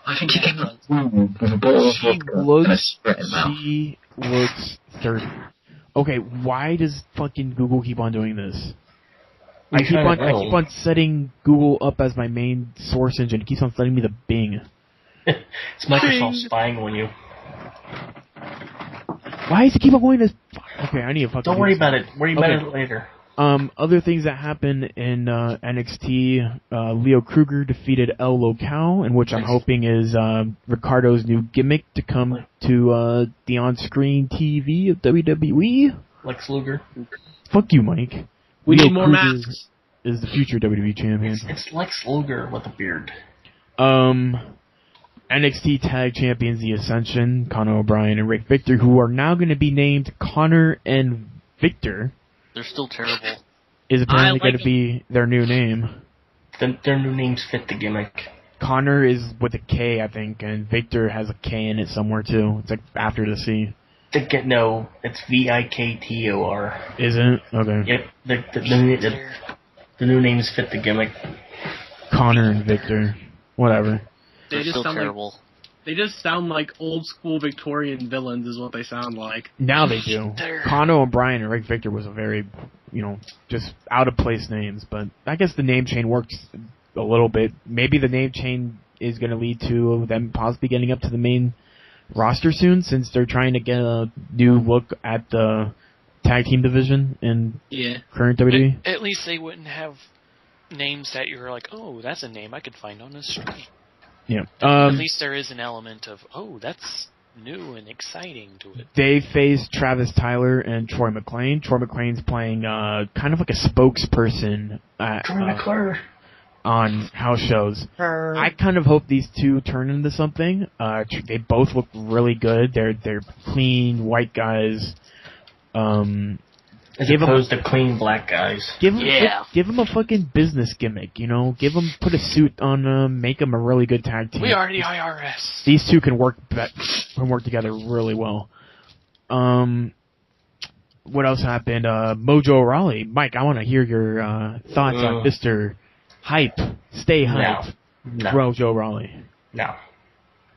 Speaker 4: I think she came out with a bottle of
Speaker 3: She
Speaker 4: vodka and a
Speaker 3: looks.
Speaker 4: cigarette in her mouth.
Speaker 3: She looks 30. Okay, why does fucking Google keep on doing this? I keep on setting Google up as my main source engine. It keeps on setting me the Bing.
Speaker 2: It's Microsoft spying on you.
Speaker 3: Why does it keep on going this? Okay, I need to fucking.
Speaker 2: Don't worry about it. Worry about it later.
Speaker 3: Other things that happened in NXT, Leo Kruger defeated El Local, in which I'm hoping is Ricardo's new gimmick to come to the on-screen TV of WWE.
Speaker 2: Lex Luger.
Speaker 3: Fuck you, Mike.
Speaker 5: We
Speaker 3: Leo
Speaker 5: need more
Speaker 3: Kruger
Speaker 5: masks.
Speaker 3: is the future WWE champion.
Speaker 2: It's Lex Luger with a beard.
Speaker 3: NXT Tag Champions The Ascension, Conor O'Brien and Rick Victor, who are now going to be named Conor and Victor,
Speaker 9: They're still terrible.
Speaker 3: is apparently
Speaker 5: I like
Speaker 3: going to be their new name.
Speaker 2: Their new names fit the gimmick.
Speaker 3: Connor is with a K, I think, and Victor has a K in it somewhere too. It's like after the C.
Speaker 2: No, it's Viktor.
Speaker 3: Isn't it? Okay.
Speaker 2: Yep, the new names fit the gimmick.
Speaker 3: Connor and Victor. Whatever.
Speaker 5: They
Speaker 9: They're
Speaker 5: just
Speaker 9: still
Speaker 5: sound
Speaker 9: terrible.
Speaker 5: They just sound like old school Victorian villains, is what they sound like.
Speaker 3: Now they do. Conor O'Brien and Rick Victor was a very, just out of place names, but I guess the name chain works a little bit. Maybe the name chain is going to lead to them possibly getting up to the main roster soon, since they're trying to get a new look at the tag team division in current WWE.
Speaker 6: At least they wouldn't have names that you're like, oh, that's a name I could find on the street.
Speaker 3: Yeah.
Speaker 6: At least there is an element of, oh, that's new and exciting to it.
Speaker 3: They faced Travis Tyler and Troy McClain. Troy McClain's playing kind of like a spokesperson at, on house shows. I kind of hope these two turn into something. They both look really good. They're clean white guys.
Speaker 2: As opposed to clean black guys.
Speaker 3: Give them a fucking business gimmick, put a suit on them, make them a really good tag team.
Speaker 6: We are the IRS.
Speaker 3: These two can work together really well. What else happened? Mojo Rawley. Mike, I want to hear your thoughts on Mr. Hype. Stay hype.
Speaker 2: No.
Speaker 3: Mojo Rawley.
Speaker 2: No.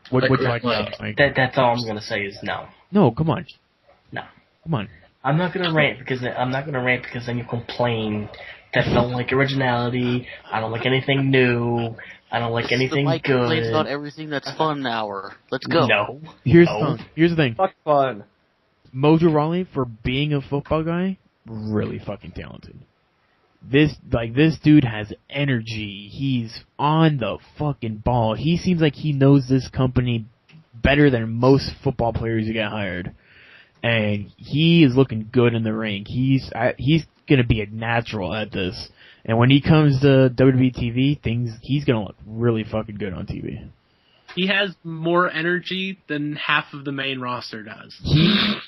Speaker 3: What would you like to say, Mike?
Speaker 2: That's all I'm gonna say is no.
Speaker 3: No, come on.
Speaker 2: No.
Speaker 3: Come on.
Speaker 2: I'm not gonna rant because then you complain that I don't like originality. I don't like anything new. I don't like anything
Speaker 9: Mike
Speaker 2: good.
Speaker 9: complains about everything that's fun hour. Let's go.
Speaker 2: No.
Speaker 3: Here's the thing.
Speaker 8: Fuck fun.
Speaker 3: Mojo Rawley, for being a football guy, really fucking talented. This dude has energy. He's on the fucking ball. He seems like he knows this company better than most football players who get hired. And he is looking good in the ring. He's gonna be a natural at this. And when he comes to WWE TV, he's gonna look really fucking good on TV.
Speaker 5: He has more energy than half of the main roster does.
Speaker 3: It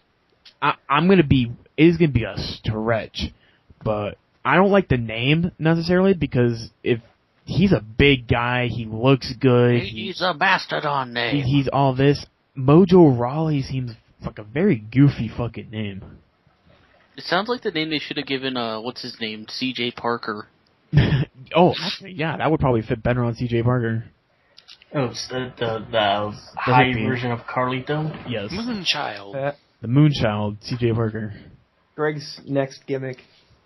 Speaker 3: is gonna be a stretch, but I don't like the name necessarily because if he's a big guy, he looks good.
Speaker 9: He's a mastodon name.
Speaker 3: He's all this. Mojo Rawley seems like a very goofy fucking name.
Speaker 9: It sounds like the name they should have given, what's his name? C.J. Parker.
Speaker 3: Oh, actually, yeah, that would probably fit better on C.J. Parker.
Speaker 2: Oh, it's the high
Speaker 3: hippie.
Speaker 2: version of Carlito?
Speaker 3: Yes.
Speaker 6: Moonchild.
Speaker 3: The Moonchild, C.J. Parker.
Speaker 8: Greg's next gimmick.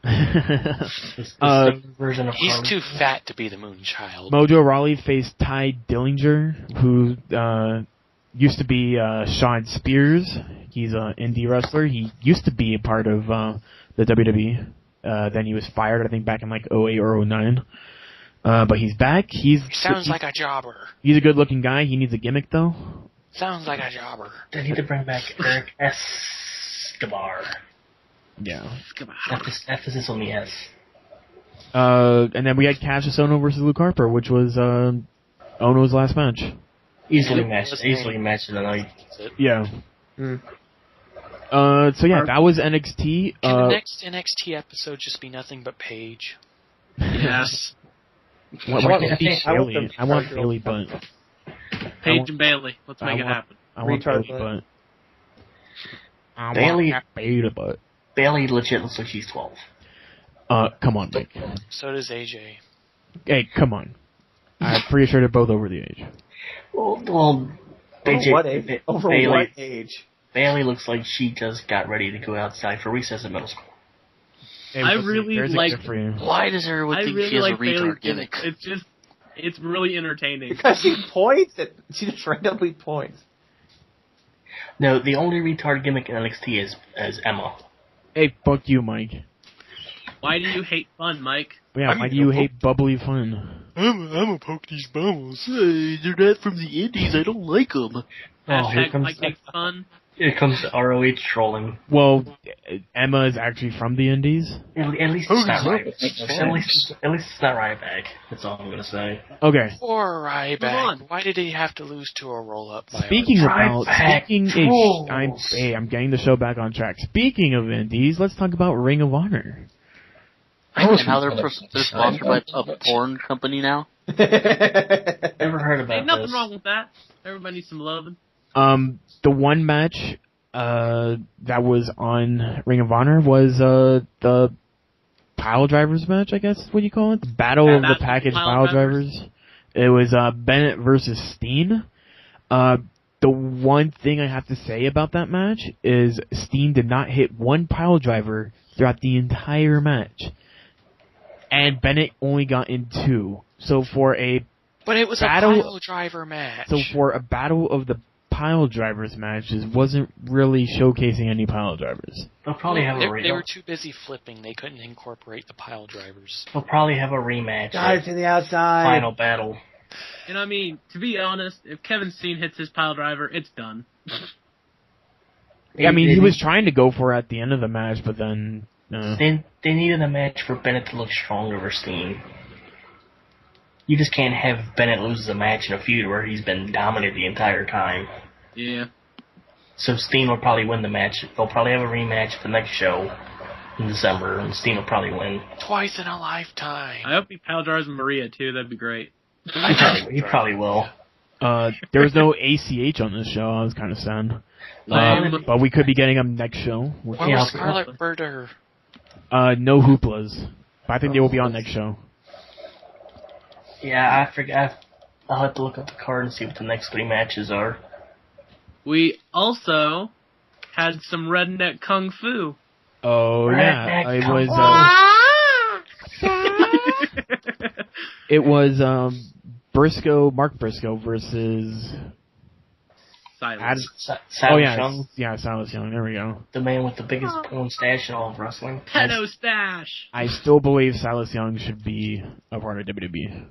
Speaker 2: It's the same version of
Speaker 6: He's
Speaker 2: Carlito.
Speaker 6: too fat to be the Moonchild.
Speaker 3: Mojo Rawley faced Ty Dillinger, who used to be Sean Spears. He's an indie wrestler. He used to be a part of the WWE. Then he was fired, I think, back in like 08 or 09. But he's back.
Speaker 6: He sounds like a jobber.
Speaker 3: He's a good-looking guy. He needs a gimmick, though.
Speaker 6: Sounds like a jobber.
Speaker 2: They need to bring back Eric Escobar.
Speaker 3: Yeah.
Speaker 2: Emphasis on the S.
Speaker 3: And then we had Cassius Ohno versus Luke Harper, which was Ohno's last match.
Speaker 2: Easily matched of the night.
Speaker 3: Yeah.
Speaker 8: Mm.
Speaker 3: So yeah, that was NXT.
Speaker 6: Can the next NXT episode just be nothing but Paige?
Speaker 5: Yes.
Speaker 3: Why can't it be Bailey? I want Bailey, but
Speaker 5: Paige and Bailey. Let's make it happen.
Speaker 3: I want
Speaker 8: Retard
Speaker 3: Bailey, but I
Speaker 2: Bailey-
Speaker 3: want Bailey, but
Speaker 2: Bailey legit looks like she's 12.
Speaker 3: come on, Mike.
Speaker 6: So does AJ.
Speaker 3: Hey, come on. I'm pretty sure they're both over the age.
Speaker 2: Well,
Speaker 8: Over what age? Over
Speaker 2: Bailey,
Speaker 8: what age?
Speaker 2: Bailey looks like she just got ready to go outside for recess in middle school.
Speaker 3: Hey,
Speaker 5: I
Speaker 3: listen,
Speaker 5: really
Speaker 3: there's a
Speaker 5: like-
Speaker 3: gift for you.
Speaker 9: Why does everyone
Speaker 5: I
Speaker 9: think
Speaker 5: really
Speaker 9: she has
Speaker 5: like
Speaker 9: a
Speaker 5: Bailey's
Speaker 9: retard
Speaker 5: gimmick.
Speaker 9: gimmick?
Speaker 5: It's really entertaining.
Speaker 8: Because she points. She just randomly points.
Speaker 2: No, the only retard gimmick in NXT is Emma.
Speaker 3: Hey, fuck you, Mike.
Speaker 5: Why do you hate fun, Mike?
Speaker 3: Yeah, why do you hate bubbly fun?
Speaker 6: I'm a poke these bubbles.
Speaker 9: Hey, they're not from the Indies. I don't like them.
Speaker 5: Hashtag Mike hates fun.
Speaker 2: Here comes the ROH trolling.
Speaker 3: Well, Emma is actually from the Indies.
Speaker 2: At least it's not Ryback. At least it's not Ryback. That's all I'm gonna say.
Speaker 3: Okay.
Speaker 6: Poor
Speaker 5: Come
Speaker 6: Ryback.
Speaker 5: on.
Speaker 6: Why did he have to lose to a roll-up by
Speaker 3: Speaking
Speaker 2: Trolls.
Speaker 3: I'm getting the show back on track. Speaking of Indies, let's talk about Ring of Honor.
Speaker 9: And how they're sponsored by a porn company now?
Speaker 2: Never heard about
Speaker 5: Ain't nothing
Speaker 2: this.
Speaker 5: wrong with that. Everybody needs some loving.
Speaker 3: The one match that was on Ring of Honor was the pile drivers match, I guess is what you call it. The Battle of the Package Pile Drivers. It was Bennett versus Steen. The one thing I have to say about that match is Steen did not hit one pile driver throughout the entire match. And Bennett only got in 2. So for a
Speaker 6: But it was
Speaker 3: battle,
Speaker 6: a pile driver match.
Speaker 3: So for a Battle of the Pile Drivers match, it wasn't really showcasing any pile drivers.
Speaker 2: They'll probably have a
Speaker 6: They were
Speaker 2: rematch.
Speaker 6: too busy flipping. They couldn't incorporate the pile drivers.
Speaker 2: They'll probably have a rematch.
Speaker 8: Guys
Speaker 2: at
Speaker 8: to the outside.
Speaker 2: Final battle.
Speaker 5: And I mean, to be honest, if Kevin Steen hits his pile driver, it's done.
Speaker 3: I mean, he was trying to go for it at the end of the match, but then...
Speaker 2: They needed a match for Bennett to look strong over Steen. You just can't have Bennett lose a match in a feud where he's been dominant the entire time.
Speaker 5: Yeah.
Speaker 2: So Steen will probably win the match. They'll probably have a rematch at the next show in December, and Steen will probably win.
Speaker 6: Twice in a lifetime.
Speaker 5: I hope he pile drives Maria too. That'd be great.
Speaker 2: He probably will.
Speaker 3: There was no ACH on this show. I was kind of sad. But we could be getting him next show.
Speaker 6: Where was Scarlet Birder?
Speaker 3: No hooplas. But I think they will be on next show.
Speaker 2: Yeah, I forgot. I'll have to look up the card and see what the next 3 matches are.
Speaker 5: We also had some redneck kung fu.
Speaker 3: Oh yeah,
Speaker 2: Redneck
Speaker 3: it was Mark Briscoe versus
Speaker 5: Silence.
Speaker 2: Silas Young,
Speaker 3: Silas Young. There we go.
Speaker 2: the man with the biggest porn stash in all of wrestling.
Speaker 5: Pedo stash.
Speaker 3: I still believe Silas Young should be a part of WWE.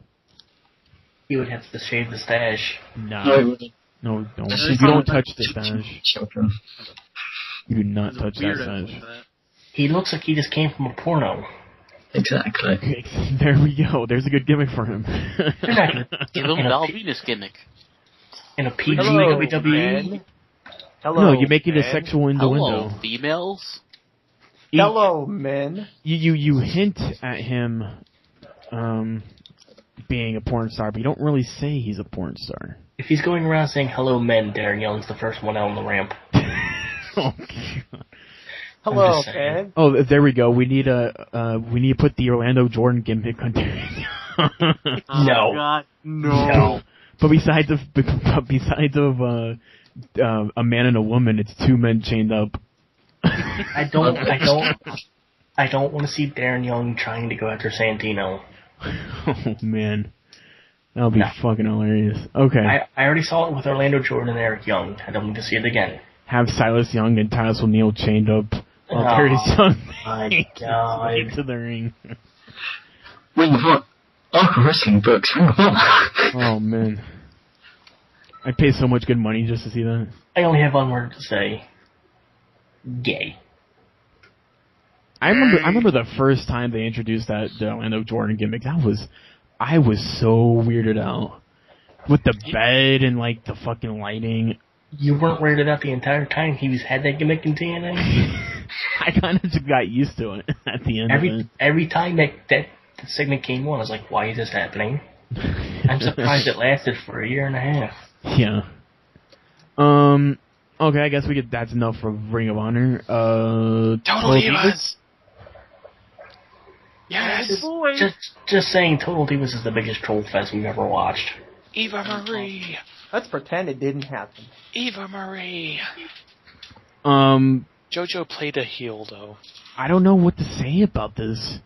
Speaker 2: He would have to shave the stash.
Speaker 3: No, don't. You don't touch the stash.
Speaker 4: Children.
Speaker 3: You do not touch that
Speaker 5: Weirdo
Speaker 3: stash.
Speaker 5: with that.
Speaker 2: He looks like he just came from a porno.
Speaker 4: Exactly.
Speaker 3: There we go. There's a good gimmick for him.
Speaker 9: Give him Val Venus gimmick.
Speaker 2: In a PG
Speaker 8: Hello,
Speaker 2: WWE.
Speaker 8: men. Hello,
Speaker 3: No, you make it a
Speaker 8: men.
Speaker 3: sexual
Speaker 9: Hello,
Speaker 3: innuendo.
Speaker 9: females.
Speaker 8: Hello, men.
Speaker 3: You hint at him being a porn star, but you don't really say he's a porn star.
Speaker 2: If he's going around saying hello men, Darren Young's the first one out on the ramp.
Speaker 3: Oh, God.
Speaker 8: Hello,
Speaker 2: just saying.
Speaker 8: man.
Speaker 3: Oh, there we go. We need to put the Orlando Jordan gimmick on there.
Speaker 2: No.
Speaker 8: God,
Speaker 2: No.
Speaker 3: But besides of a man and a woman, it's two men chained up.
Speaker 2: I don't want to see Darren Young trying to go after Santino.
Speaker 3: Oh man, that'll be
Speaker 2: No.
Speaker 3: fucking hilarious. Okay,
Speaker 2: I already saw it with Orlando Jordan and Eric Young. I don't need to see it again.
Speaker 3: have Silas Young and Titus O'Neil chained up while Darius Young
Speaker 2: My God.
Speaker 3: into the ring.
Speaker 4: Ring of Honor. Arca Wrestling books. Ring of Honor.
Speaker 3: Oh man, I'd pay so much good money just to see that.
Speaker 2: I only have one word to say. Gay.
Speaker 3: I remember the first time they introduced the Orlando Jordan gimmick. I was so weirded out with the bed and like the fucking lighting.
Speaker 2: You weren't weirded out the entire time he had that gimmick in TNA?
Speaker 3: I kind of just got used to it at the end of it.
Speaker 2: Every time that segment came on, I was like, why is this happening? I'm surprised it lasted for a year and a half.
Speaker 3: Yeah. Okay, I guess that's enough for Ring of Honor.
Speaker 6: Total Divas. Yes.
Speaker 2: Just saying, Total Divas is the biggest troll fest we've ever watched.
Speaker 6: Eva Marie.
Speaker 8: Let's pretend it didn't happen.
Speaker 6: Eva Marie. JoJo played a heel, though.
Speaker 3: I don't know what to say about this.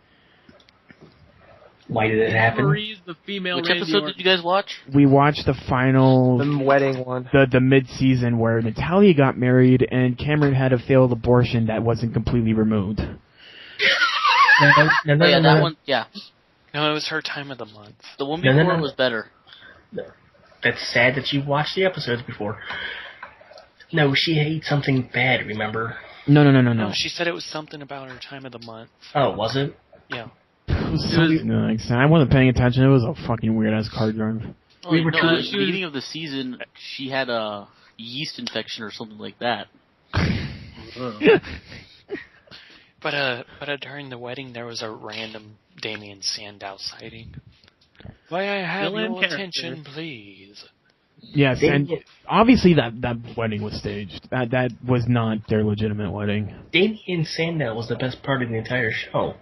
Speaker 2: Why did it happen?
Speaker 5: Marie's the female
Speaker 9: Which
Speaker 5: Randy
Speaker 9: episode
Speaker 5: Orton.
Speaker 9: did you guys watch?
Speaker 3: We watched the final,
Speaker 8: The wedding one.
Speaker 3: the mid-season where Natalia got married and Cameron had a failed abortion that wasn't completely removed.
Speaker 9: Oh, yeah, that one. Yeah,
Speaker 6: No, it was her time of the month.
Speaker 9: the one
Speaker 2: No,
Speaker 9: before
Speaker 2: no.
Speaker 9: was better.
Speaker 2: That's sad that you watched the episodes before. No, she ate something bad, remember?
Speaker 3: No.
Speaker 6: No, she said it was something about her time of the month.
Speaker 2: Oh, was it?
Speaker 6: Yeah.
Speaker 3: No, I wasn't paying attention. It was a fucking weird-ass card drive.
Speaker 9: Oh,
Speaker 2: We were
Speaker 9: no,
Speaker 2: too-
Speaker 9: at the beginning of the season, she had a yeast infection or something like that.
Speaker 6: But during the wedding, there was a random Damien Sandow sighting. May I have
Speaker 5: Still in
Speaker 6: your
Speaker 5: character.
Speaker 6: attention, please?
Speaker 3: Yes, and
Speaker 2: Damien-
Speaker 3: obviously that wedding was staged. That was not their legitimate wedding.
Speaker 2: Damien Sandow was the best part of the entire show.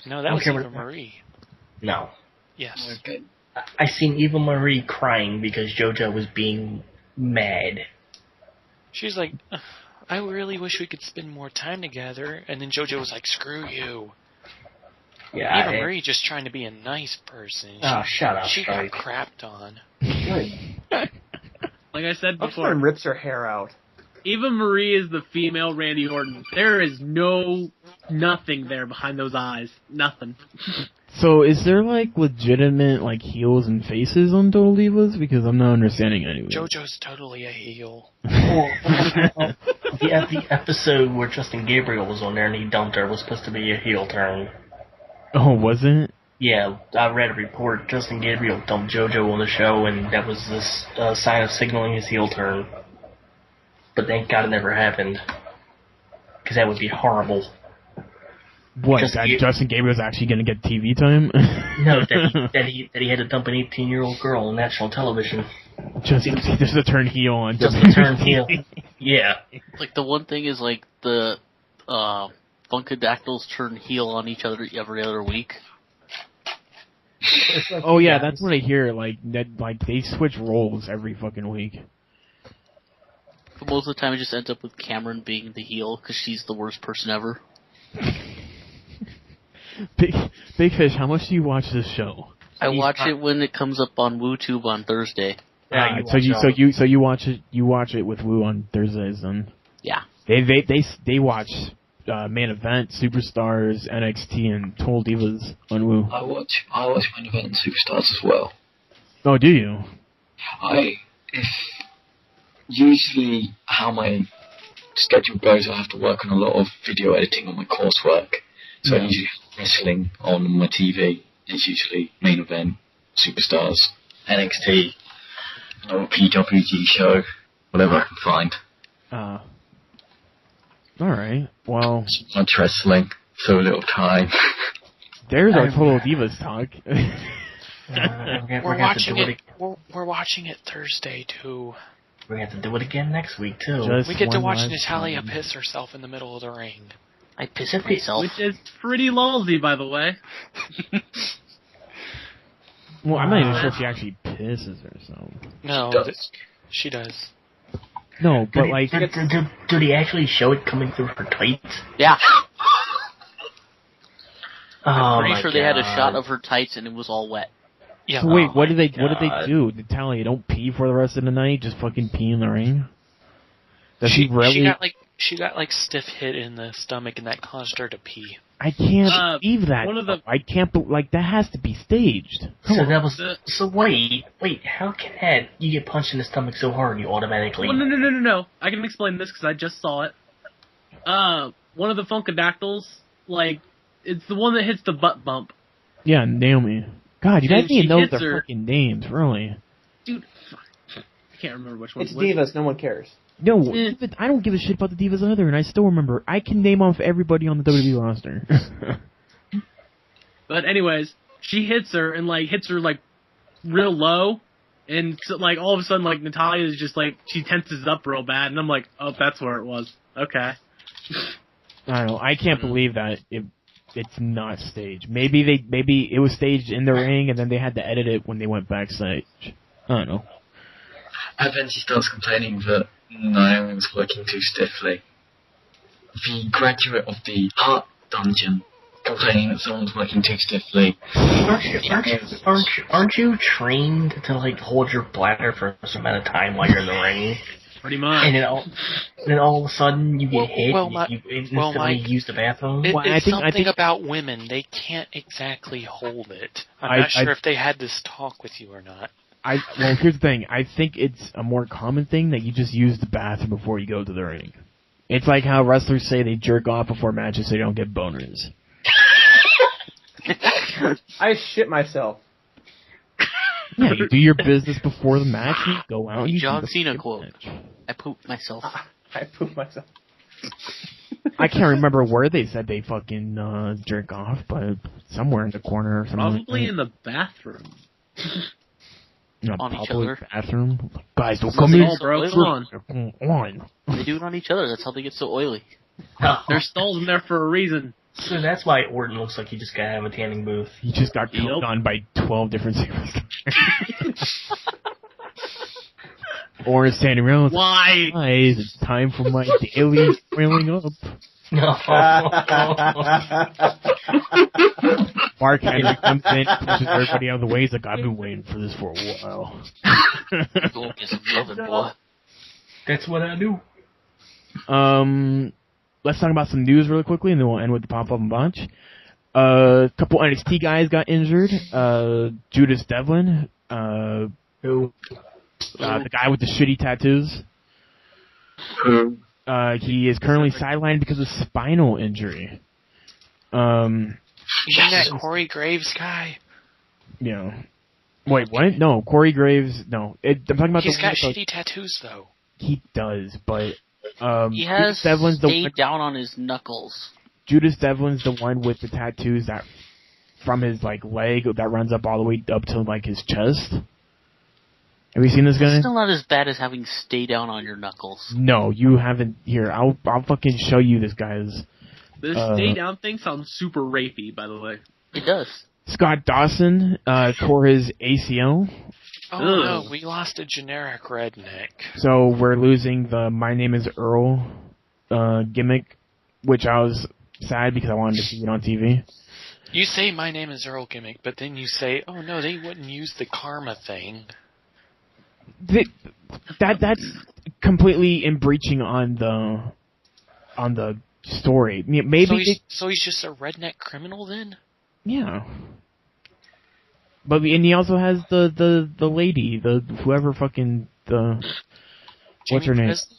Speaker 6: No, that was
Speaker 2: Okay,
Speaker 6: Eva Marie.
Speaker 2: No.
Speaker 6: Yes.
Speaker 4: Okay.
Speaker 2: I seen Eva Marie crying because JoJo was being mad.
Speaker 6: She's like, "Ugh, I really wish we could spend more time together. And then JoJo was like, screw you.
Speaker 2: Yeah.
Speaker 6: Eva Marie just trying to be a nice person.
Speaker 2: Oh, shut up,
Speaker 6: She got
Speaker 2: Strike.
Speaker 6: crapped on.
Speaker 2: Good.
Speaker 5: Like I said
Speaker 8: Next
Speaker 5: before,
Speaker 8: one rips her hair out.
Speaker 5: Eva Marie is the female Randy Orton. There is nothing there behind those eyes. Nothing.
Speaker 3: So is there like legitimate like heels and faces on Total Divas? Because I'm not understanding any of it.
Speaker 6: JoJo's totally a heel.
Speaker 2: The episode where Justin Gabriel was on there and he dumped her was supposed to be a heel turn.
Speaker 3: Oh, was it?
Speaker 2: Yeah, I read a report. Justin Gabriel dumped JoJo on the show, and that was this sign of signaling his heel turn. But thank God it never happened, because that would be horrible.
Speaker 3: What?
Speaker 2: Justin
Speaker 3: That
Speaker 2: Ga-
Speaker 3: Justin Gabriel's actually gonna get TV time?
Speaker 2: No, that he had to dump an 18-year-old girl on national television
Speaker 3: just to turn heel on.
Speaker 2: just to turn heel. Yeah.
Speaker 9: Like the one thing is like the Funkadactyls turn heel on each other every other week.
Speaker 3: Oh yeah, that's what I hear. Like that, like they switch roles every fucking week.
Speaker 9: But most of the time, it just ends up with Cameron being the heel because she's the worst person ever.
Speaker 3: Big Fish, how much do you watch this show?
Speaker 9: I watch it when it comes up on WooTube on Thursday.
Speaker 2: Yeah,
Speaker 3: so you watch it with Woo on Thursdays then.
Speaker 9: Yeah.
Speaker 3: They watch Main Event, Superstars, NXT, and Total Divas on Woo.
Speaker 4: I watch Main Event and Superstars as well.
Speaker 3: Oh, do you?
Speaker 4: If usually how my schedule goes, I have to work on a lot of video editing on my coursework. So I usually have wrestling on my TV. It's usually Main Event, Superstars, NXT, or PWG show, whatever I can find.
Speaker 3: Alright, well...
Speaker 4: Much wrestling, so little time.
Speaker 3: There's our Total Divas talk.
Speaker 6: We're watching it Thursday too.
Speaker 2: We're gonna have to do it again next week too.
Speaker 3: Just
Speaker 6: We get to
Speaker 3: one
Speaker 6: watch
Speaker 3: last
Speaker 6: Natalia
Speaker 3: time.
Speaker 6: piss herself in the middle of the ring.
Speaker 9: I pissed myself.
Speaker 5: Which is pretty lousy, by the way.
Speaker 3: Well, I'm not even sure if she actually pisses herself.
Speaker 6: No,
Speaker 4: Does.
Speaker 6: she does.
Speaker 3: No, but like,
Speaker 2: do they actually show it coming through her tights?
Speaker 9: Yeah,
Speaker 2: Oh
Speaker 9: I'm pretty
Speaker 2: my
Speaker 9: sure they had a
Speaker 2: God.
Speaker 9: shot of her tights and it was all wet.
Speaker 6: Yeah.
Speaker 3: so wait,
Speaker 2: Oh
Speaker 3: what did
Speaker 2: my
Speaker 3: they
Speaker 2: God.
Speaker 3: do? Natalia, don't pee for the rest of the night. Just fucking pee in the ring. Does she really?
Speaker 6: She got like stiff hit in the stomach, and that caused her to pee.
Speaker 3: I can't believe that.
Speaker 5: one of the-
Speaker 3: I can't. Like that has to be staged.
Speaker 2: So
Speaker 3: Come on.
Speaker 2: that was so. Wait. How can that? You get punched in the stomach so hard, you automatically.
Speaker 5: Well, no. I can explain this because I just saw it. One of the Funkadactyls, like, it's the one that hits the butt bump.
Speaker 3: Yeah, Naomi. God, you
Speaker 5: And
Speaker 3: guys need
Speaker 5: she
Speaker 3: to know
Speaker 5: hits
Speaker 3: their
Speaker 5: her.
Speaker 3: fucking names, really.
Speaker 5: Dude, fuck. I can't remember which one.
Speaker 8: It's Divas. No one cares.
Speaker 3: No,
Speaker 5: Eh.
Speaker 3: but I don't give a shit about the Divas either, and I still remember. I can name off everybody on the WWE roster.
Speaker 5: But anyways, she hits her and like hits her like real low, and so, like all of a sudden like Natalia is just like she tenses up real bad, and I'm like, oh, that's where it was. Okay.
Speaker 3: I don't know. I can't believe that it's not staged. Maybe it was staged in the ring, and then they had to edit it when they went backstage. I don't know.
Speaker 4: And then she starts complaining that Naomi's working too stiffly. The graduate of the Art Dungeon complaining that someone's working too stiffly.
Speaker 2: Aren't you trained to like hold your bladder for a certain amount of time while you're in the ring?
Speaker 5: Pretty much.
Speaker 2: And then all of a sudden you get hit
Speaker 6: well,
Speaker 2: and you instantly
Speaker 6: Mike,
Speaker 2: use the bathroom?
Speaker 6: It's
Speaker 3: Well, I
Speaker 6: something
Speaker 3: think
Speaker 6: about women. They can't exactly hold it. I'm not sure if they had this talk with you or not.
Speaker 3: Well, here's the thing. I think it's a more common thing that you just use the bathroom before you go to the ring. It's like how wrestlers say they jerk off before matches so they don't get boners.
Speaker 8: I shit myself.
Speaker 3: Yeah, you do your business before the match, and you go out and you
Speaker 9: John
Speaker 3: do the
Speaker 9: Cena
Speaker 3: fucking
Speaker 9: quote.
Speaker 3: match.
Speaker 9: I pooped myself.
Speaker 8: I pooped myself.
Speaker 3: I can't remember where they said they fucking jerk off, but somewhere in the corner or something.
Speaker 5: Probably in the bathroom.
Speaker 3: in a
Speaker 9: on each
Speaker 3: public
Speaker 9: other.
Speaker 3: bathroom. Guys, don't
Speaker 9: So
Speaker 3: come
Speaker 9: they
Speaker 3: in.
Speaker 9: also
Speaker 5: bro,
Speaker 9: oily.
Speaker 5: come on.
Speaker 9: They do it on each other. That's how they get so oily.
Speaker 5: There's stalls in there for a reason.
Speaker 2: So that's why Orton looks like he just got out of a tanning booth.
Speaker 3: He just got
Speaker 5: Yep.
Speaker 3: killed on by 12 different superstars. Or is standing around with,
Speaker 5: Why?
Speaker 3: guys, it's time for my daily trailing up. Mark Henry comes in, pushes everybody out of the way. He's like, I've been waiting for this for a while.
Speaker 9: Go get some loving, boy.
Speaker 2: That's what I do.
Speaker 3: Let's talk about some news really quickly, and then we'll end with the pop-up and bunch. A couple NXT guys got injured. Judas Devlin,
Speaker 2: Who?
Speaker 3: the guy with the shitty tattoos.
Speaker 4: Who?
Speaker 3: He is currently sidelined because of spinal injury.
Speaker 6: You mean that Corey Graves guy?
Speaker 3: Yeah. Wait, what? No, Corey Graves. No, I'm talking about
Speaker 6: He's
Speaker 3: the
Speaker 6: got
Speaker 3: one.
Speaker 6: shitty tattoos, though.
Speaker 3: He does, but
Speaker 9: He has
Speaker 3: Judas Devlin's the
Speaker 9: stayed
Speaker 3: one.
Speaker 9: down on his knuckles.
Speaker 3: Judas Devlin's the one with the tattoos that from his like leg that runs up all the way up to like his chest. Have you seen this guy?
Speaker 9: It's still not as bad as having stay down on your knuckles.
Speaker 3: No, you haven't. Here, I'll fucking show you this guy's.
Speaker 5: This stay down thing sounds super rapey, by the way.
Speaker 9: It does.
Speaker 3: Scott Dawson tore his ACL,
Speaker 6: Oh
Speaker 5: Ugh.
Speaker 6: no, we lost a generic redneck.
Speaker 3: so we're losing the "My Name Is Earl" gimmick, which I was sad because I wanted to see it on TV.
Speaker 6: You say my name is Earl gimmick, but then you say, oh no, they wouldn't use the karma thing.
Speaker 3: That's completely in breaching on the story. Maybe
Speaker 6: So he's just a redneck criminal then?
Speaker 3: yeah. But and he also has the lady, the whoever fucking the what's her
Speaker 6: Jamie
Speaker 3: name?
Speaker 6: Presley?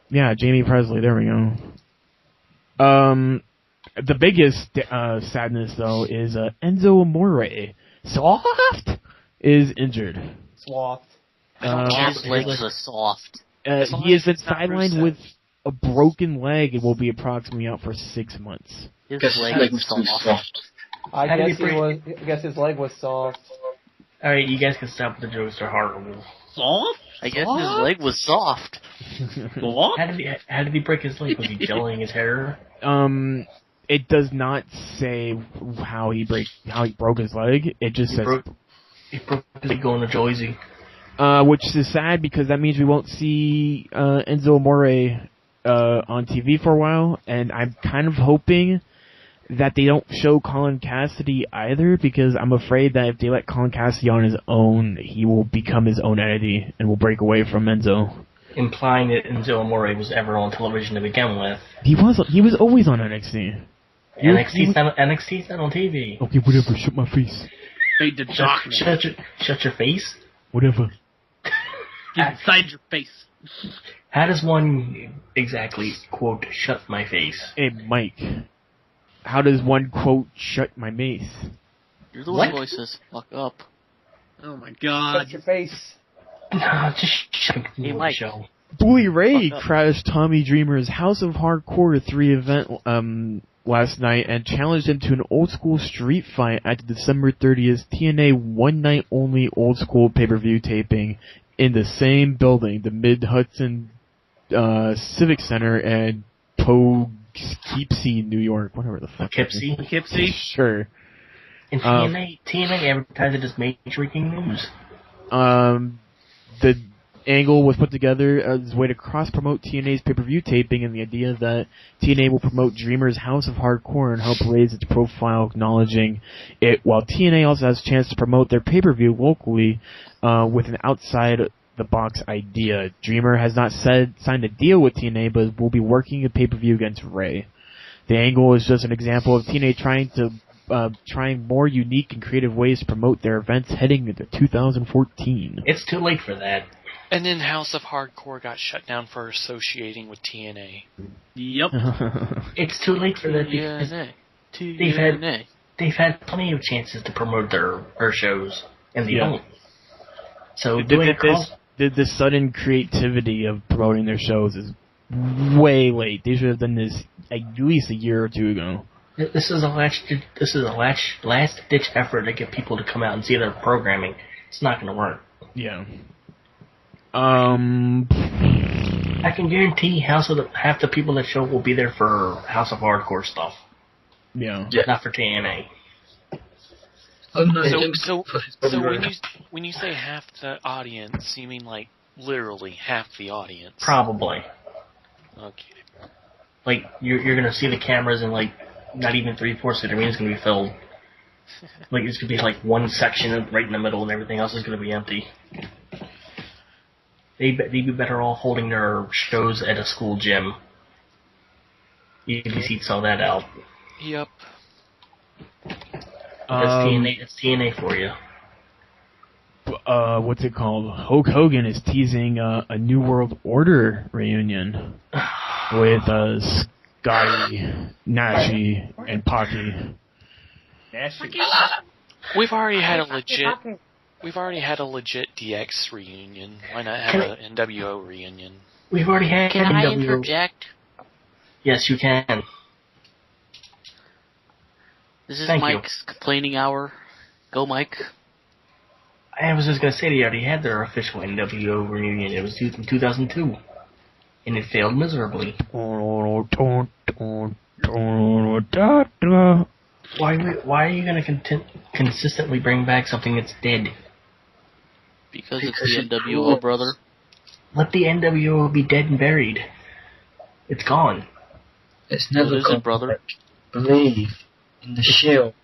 Speaker 3: Yeah, Jamie Presley. There we go. The biggest sadness though is Enzo Amore. Soft is injured.
Speaker 8: Sloth.
Speaker 9: His legs are soft.
Speaker 6: As long
Speaker 3: He has
Speaker 6: as
Speaker 3: been
Speaker 6: it's not
Speaker 3: sidelined
Speaker 6: Rusev.
Speaker 3: with a broken leg and will be approximately out for 6 months.
Speaker 9: His
Speaker 4: Guess his
Speaker 9: legs
Speaker 4: leg
Speaker 9: are
Speaker 4: was too
Speaker 9: soft.
Speaker 4: soft.
Speaker 8: I
Speaker 2: How do
Speaker 8: guess
Speaker 2: you
Speaker 8: he
Speaker 2: break-
Speaker 8: was. I guess his leg was soft.
Speaker 2: Alright, you guys can stop with the jokes, they're horrible.
Speaker 5: Soft?
Speaker 9: I guess his leg was soft.
Speaker 5: What?
Speaker 2: How did he break his leg? Was he jellying his hair?
Speaker 3: It does not say how he broke his leg. It just says
Speaker 2: He broke his leg going to Jersey.
Speaker 3: which is sad because that means we won't see Enzo Amore on TV for a while, and I'm kind of hoping that they don't show Colin Cassidy either, because I'm afraid that if they let Colin Cassidy on his own, he will become his own entity and will break away from Enzo.
Speaker 2: Implying that Enzo Amore was ever on television to begin with.
Speaker 3: He was always on NXT.
Speaker 2: NXT's not on TV.
Speaker 3: Okay, whatever. Shut my face.
Speaker 5: Fade to darkness.
Speaker 2: Shut your face.
Speaker 3: Whatever.
Speaker 5: Get inside your face.
Speaker 2: How does one exactly, quote, shut my face?
Speaker 3: Hey, Mike. How does one, quote, shut my mace?
Speaker 9: You're the
Speaker 2: What?
Speaker 9: voices. Fuck up.
Speaker 5: Oh my god.
Speaker 8: Shut your face.
Speaker 2: No, just shut
Speaker 9: Hey,
Speaker 2: the
Speaker 9: Mike.
Speaker 2: show.
Speaker 3: Bully Ray
Speaker 9: Fuck up.
Speaker 3: crashed Tommy Dreamer's House of Hardcore 3 event last night and challenged him to an old school street fight at the December 30th TNA one night only old school pay-per-view taping in the same building, the Mid-Hudson Civic Center in Poughkeepsie, New York, whatever the fuck.
Speaker 2: Poughkeepsie?
Speaker 3: Sure.
Speaker 2: And TNA advertised it as Major Breaking News.
Speaker 3: The angle was put together as a way to cross-promote TNA's pay-per-view taping, and the idea that TNA will promote Dreamer's House of Hardcore and help raise its profile, acknowledging it, while TNA also has a chance to promote their pay-per-view locally with an outside-the-box idea. Dreamer has not signed a deal with TNA, but will be working a pay-per-view against Ray. The angle is just an example of TNA trying more unique and creative ways to promote their events heading into 2014.
Speaker 2: It's too late for that.
Speaker 6: And then House of Hardcore got shut down for associating with TNA.
Speaker 5: Yep.
Speaker 2: It's too late for that because
Speaker 9: TNA.
Speaker 2: they've had plenty of chances to promote their shows, and they don't. So
Speaker 3: The sudden creativity of promoting their shows is way late. They should have done this at least a year or two ago.
Speaker 2: This is a last ditch effort to get people to come out and see their programming. It's not going to work.
Speaker 3: Yeah.
Speaker 2: I can guarantee half the people that show will be there for House of Hardcore stuff.
Speaker 3: Yeah.
Speaker 2: Not for TNA.
Speaker 4: Oh no,
Speaker 6: So when you say half the audience, you mean like literally half the audience?
Speaker 2: Probably.
Speaker 6: Okay.
Speaker 2: Like you're gonna see the cameras and like not even 3/4 of the arena's gonna be filled. Like it's gonna be like one section right in the middle and everything else is gonna be empty. They'd be better off holding their shows at a school gym. UBC saw that out.
Speaker 6: Yep.
Speaker 2: That's TNA for you.
Speaker 3: What's it called? Hulk Hogan is teasing a New World Order reunion with Scotty, Nashi, and Pocky.
Speaker 6: We've already had a legit DX reunion. Why not have an NWO reunion?
Speaker 2: We've already had
Speaker 9: Can I
Speaker 2: NWO.
Speaker 9: interject?
Speaker 2: Yes, you can.
Speaker 9: This is
Speaker 2: Thank you.
Speaker 9: Mike's complaining hour. Go, Mike.
Speaker 2: I was just gonna say they already had their official NWO reunion. It was in 2002, and it failed miserably. Why are you gonna consistently bring back something that's dead?
Speaker 9: Because it's the NWO, brother.
Speaker 2: Let the NWO be dead and buried. It's gone.
Speaker 4: It's never
Speaker 9: What is it,
Speaker 4: gone,
Speaker 9: brother?
Speaker 4: Believe in the Shield.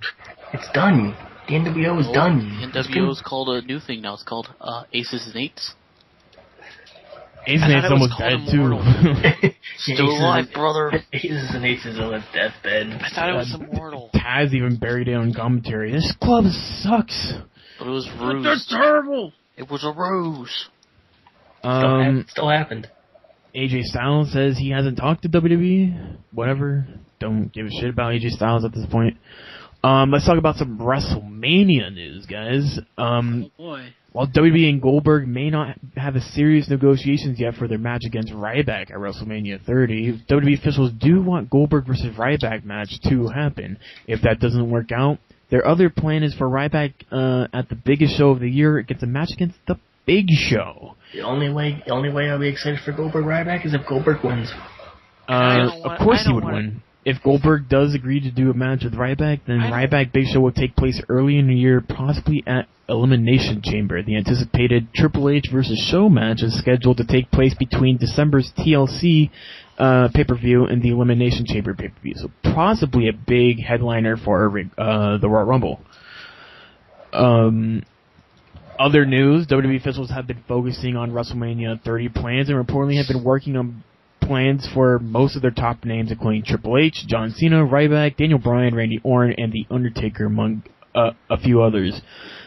Speaker 2: It's done. The NWO is done.
Speaker 9: NWO is called a new thing now. It's called Aces and Eights.
Speaker 3: Ace
Speaker 6: I thought
Speaker 3: Nate's
Speaker 6: it was
Speaker 3: almost
Speaker 6: called
Speaker 3: dead
Speaker 6: Immortal.
Speaker 3: too.
Speaker 9: Still alive, brother.
Speaker 2: Aces and Aces on his deathbed.
Speaker 6: I thought it was Immortal.
Speaker 3: Taz even buried it on commentary. This club sucks.
Speaker 9: But it was
Speaker 5: They're
Speaker 9: ruse.
Speaker 5: terrible.
Speaker 9: It was a ruse.
Speaker 2: Still happened.
Speaker 3: AJ Styles says he hasn't talked to WWE. Whatever. Don't give a shit about AJ Styles at this point. Let's talk about some WrestleMania news, guys.
Speaker 5: Oh boy.
Speaker 3: While WWE and Goldberg may not have a serious negotiations yet for their match against Ryback at WrestleMania 30, WWE officials do want Goldberg versus Ryback match to happen. If that doesn't work out, their other plan is for Ryback at the biggest show of the year gets a match against The Big Show.
Speaker 2: The only way I'll be excited for Goldberg Ryback is if Goldberg wins.
Speaker 3: Of course he would win. If Goldberg does agree to do a match with Ryback, then Ryback Big Show will take place early in the year, possibly at Elimination Chamber. The anticipated Triple H versus Show match is scheduled to take place between December's TLC pay-per-view and the Elimination Chamber pay-per-view. So possibly a big headliner for the Royal Rumble. Other news, WWE officials have been focusing on WrestleMania 30 plans and reportedly have been working on plans for most of their top names, including Triple H, John Cena, Ryback, Daniel Bryan, Randy Orton, and The Undertaker, among a few others.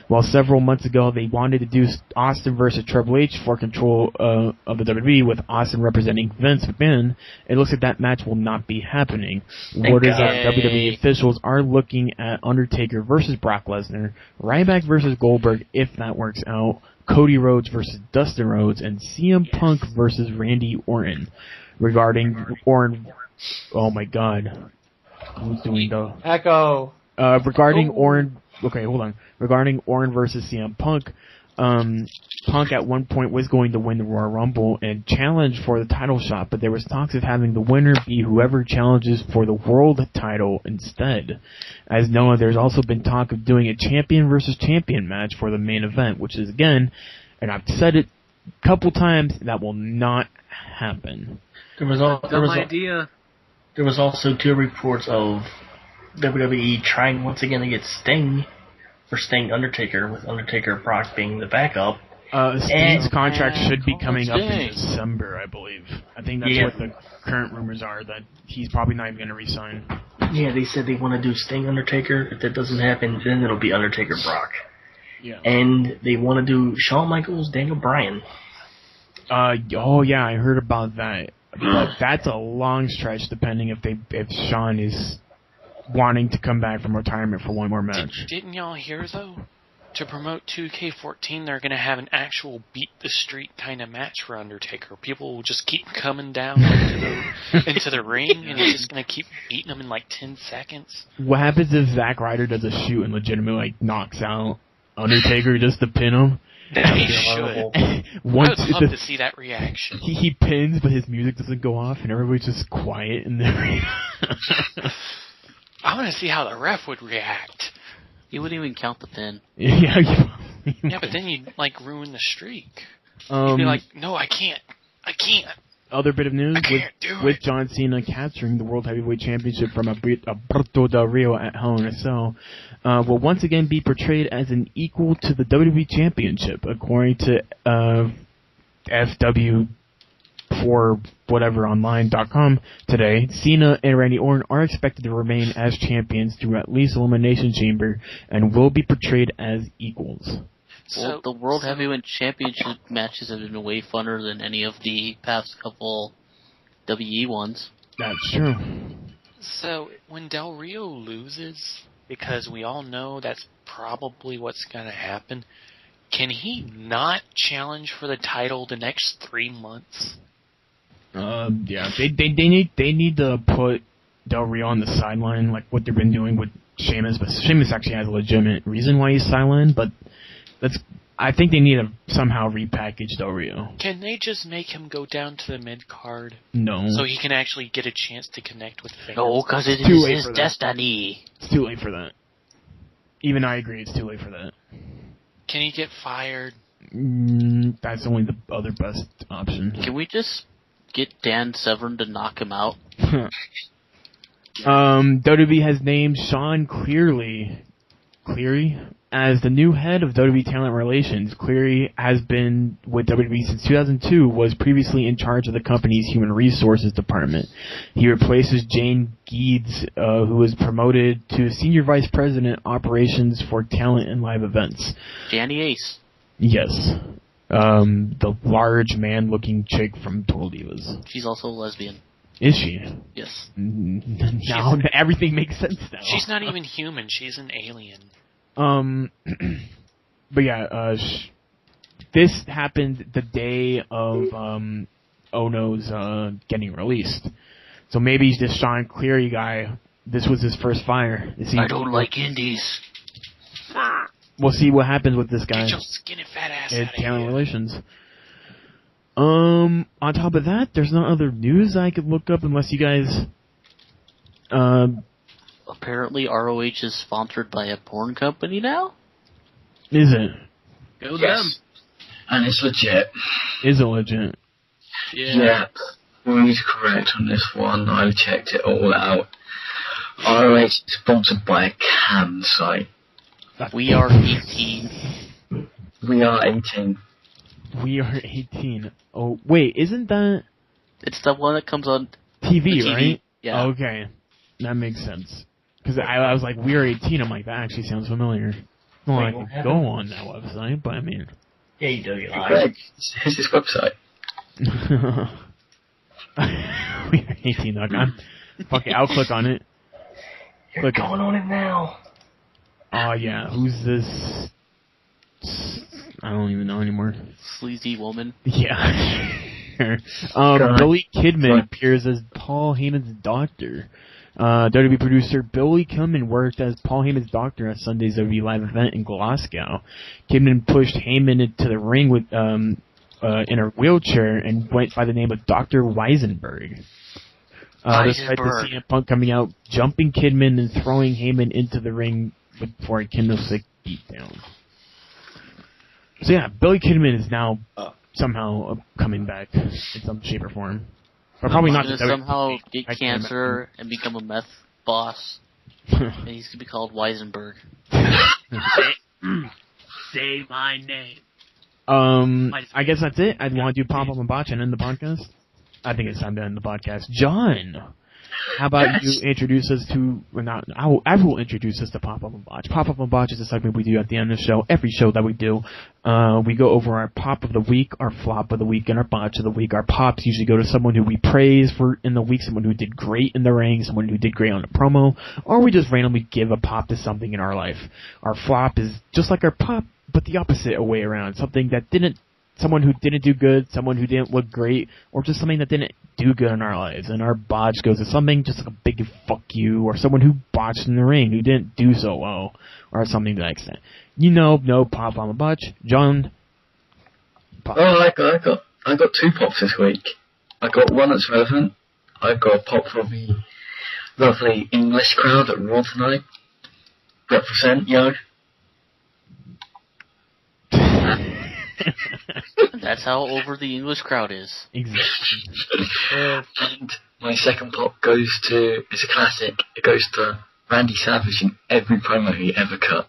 Speaker 3: While several months ago they wanted to do Austin versus Triple H for control of the WWE, with Austin representing Vince McMahon, it looks like that match will not be happening. Word is that WWE officials are looking at Undertaker versus Brock Lesnar, Ryback versus Goldberg if that works out, Cody Rhodes versus Dustin Rhodes, and CM Punk versus Randy Orton. Regarding Orton, oh my God, who's doing the
Speaker 8: Echo?
Speaker 3: Regarding Orton, okay, hold on. Regarding Orton versus CM Punk, Punk at one point was going to win the Royal Rumble and challenge for the title shot, but there was talks of having the winner be whoever challenges for the world title instead. As known, there's also been talk of doing a champion versus champion match for the main event, which is, again, and I've said it a couple times, that will not happen.
Speaker 2: There was also 2 reports of WWE trying once again to get Sting for Sting Undertaker, with Undertaker Brock being the backup.
Speaker 3: Sting's contract should be coming up in December, I believe. I think that's what the current rumors are, that he's probably not even going to resign.
Speaker 2: Yeah, they said they want to do Sting Undertaker. If that doesn't happen, then it'll be Undertaker Brock.
Speaker 3: Yeah.
Speaker 2: And they want to do Shawn Michaels, Daniel Bryan.
Speaker 3: Oh yeah, I heard about that. But that's a long stretch, depending if Shawn is wanting to come back from retirement for one more match.
Speaker 6: Didn't y'all hear, though? To promote 2K14, they're going to have an actual beat-the-street kind of match for Undertaker. People will just keep coming down into the ring, and he's just going to keep beating them in like 10 seconds.
Speaker 3: What happens if Zack Ryder does a shoot and legitimately knocks out Undertaker just to pin him?
Speaker 6: He should. I would love to see that reaction.
Speaker 3: He pins, but his music doesn't go off, and everybody's just quiet in the ring.
Speaker 6: I want to see how the ref would react.
Speaker 9: He wouldn't even count the pin.
Speaker 3: Yeah,
Speaker 6: but then you'd like ruin the streak. You'd be like, no, I can't.
Speaker 3: Other bit of news with John Cena capturing the World Heavyweight Championship from Alberto Del Rio at Hell in a Cell, will once again be portrayed as an equal to the WWE Championship, according to FW for whatever online.com today. Cena and Randy Orton are expected to remain as champions through at least Elimination Chamber and will be portrayed as equals.
Speaker 9: Well, the World Heavyweight Championship matches have been way funner than any of the past couple WE ones.
Speaker 3: That's true.
Speaker 6: So, when Del Rio loses, because we all know that's probably what's going to happen, can he not challenge for the title the next 3 months?
Speaker 3: Yeah, they need to put Del Rio on the sideline, like what they've been doing with Sheamus, but Sheamus actually has a legitimate reason why he's sidelined, but I think they need to somehow repackage Del Rio.
Speaker 6: Can they just make him go down to the mid-card?
Speaker 3: No.
Speaker 6: So he can actually get a chance to connect with fans?
Speaker 9: No, because it is his destiny.
Speaker 3: It's too late for that. Even I agree, it's too late for that.
Speaker 6: Can he get fired?
Speaker 3: That's only the other best option.
Speaker 9: Can we just get Dan Severn to knock him out?
Speaker 3: WWE has named Sean Cleary as the new head of WWE Talent Relations. Cleary has been with WWE since 2002, was previously in charge of the company's Human Resources Department. He replaces Jane Geeds, who was promoted to Senior Vice President Operations for Talent and Live Events.
Speaker 9: Danny Ace.
Speaker 3: Yes. The large man-looking chick from Total Divas.
Speaker 9: She's also a lesbian.
Speaker 3: Is she?
Speaker 9: Yes.
Speaker 3: Now everything makes sense now.
Speaker 6: She's not even human. She's an alien.
Speaker 3: But yeah, this happened the day of Ono's getting released. So maybe this Sean Cleary guy, this was his first fire.
Speaker 9: I don't like indies.
Speaker 3: we'll see what happens with this guy.
Speaker 6: Get your skinny fat ass
Speaker 3: And
Speaker 6: out of
Speaker 3: talent
Speaker 6: here.
Speaker 3: relations. On top of that, there's no other news I could look up unless you guys.
Speaker 9: Apparently, ROH is sponsored by a porn company now?
Speaker 3: Is it?
Speaker 5: Go
Speaker 4: Yes. And it's legit.
Speaker 3: Is it legit?
Speaker 5: them.
Speaker 4: Yeah. Who's correct on this one? I checked it all out. ROH is sponsored by a cam site.
Speaker 9: We are 18.
Speaker 4: We are 18.
Speaker 3: We are 18. Oh, wait, isn't that
Speaker 9: It's the one that comes on
Speaker 3: TV,
Speaker 9: the TV.
Speaker 3: right?
Speaker 9: Yeah.
Speaker 3: Okay. That makes sense. Because I was like, we are 18. I'm like, that actually sounds familiar. Well,
Speaker 2: Wait,
Speaker 3: I
Speaker 2: what
Speaker 3: could
Speaker 2: happened?
Speaker 3: go on that website, but I mean.
Speaker 2: Yeah, you do. You lie.
Speaker 4: Greg, here's this website.
Speaker 3: We are 18.com. Fuck it, I'll click on it.
Speaker 2: You're
Speaker 3: Click
Speaker 2: going on it now.
Speaker 3: Oh, yeah, who's this? I don't even know anymore.
Speaker 9: Sleazy woman.
Speaker 3: Yeah.
Speaker 4: God.
Speaker 3: Billy Kidman
Speaker 4: God.
Speaker 3: appears as Paul Heyman's doctor. WWE producer Billy Kidman worked as Paul Heyman's doctor at Sunday's WWE live event in Glasgow. Kidman pushed Heyman into the ring with in a wheelchair and went by the name of Dr. Weisenberg. Despite the
Speaker 6: Weisenberg.
Speaker 3: CM Punk coming out, jumping Kidman and throwing Heyman into the ring before a candlestick beatdown. So yeah, Billy Kidman is now somehow coming back in some shape or form. But probably not.
Speaker 9: He's
Speaker 3: the
Speaker 9: gonna
Speaker 3: WWE.
Speaker 9: somehow get
Speaker 3: I can't
Speaker 9: cancer and become a meth boss.
Speaker 3: imagine.
Speaker 9: And he's gonna be called Weisenberg.
Speaker 5: Say my name.
Speaker 3: I guess that's it. I'd want to do Pop Up and Botch and end the podcast. I think it's time to end the podcast. John, how about you introduce us to, well, not, I will introduce us to Pop Up and Botch. Pop Up and Botch is a segment we do at the end of the show. Every show that we do, we go over our Pop of the Week, our Flop of the Week, and our Botch of the Week. Our Pops usually go to someone who we praise for in the week, someone who did great in the ring, someone who did great on a promo, or we just randomly give a pop to something in our life. Our Flop is just like our Pop, but the opposite way around. Something that someone who didn't do good, someone who didn't look great, or just something that didn't do good in our lives. And our botch goes to something just like a big fuck you, or someone who botched in the ring, who didn't do so well, or something to that extent. No pop on the botch. John, pop.
Speaker 4: Oh, I got two pops this week. I got one that's relevant. I got a pop for the lovely English crowd at Raw tonight. Represent, yo.
Speaker 9: That's how over the English crowd is.
Speaker 3: Exactly.
Speaker 4: And my second pop it's a classic. It goes to Randy Savage in every promo he ever cut.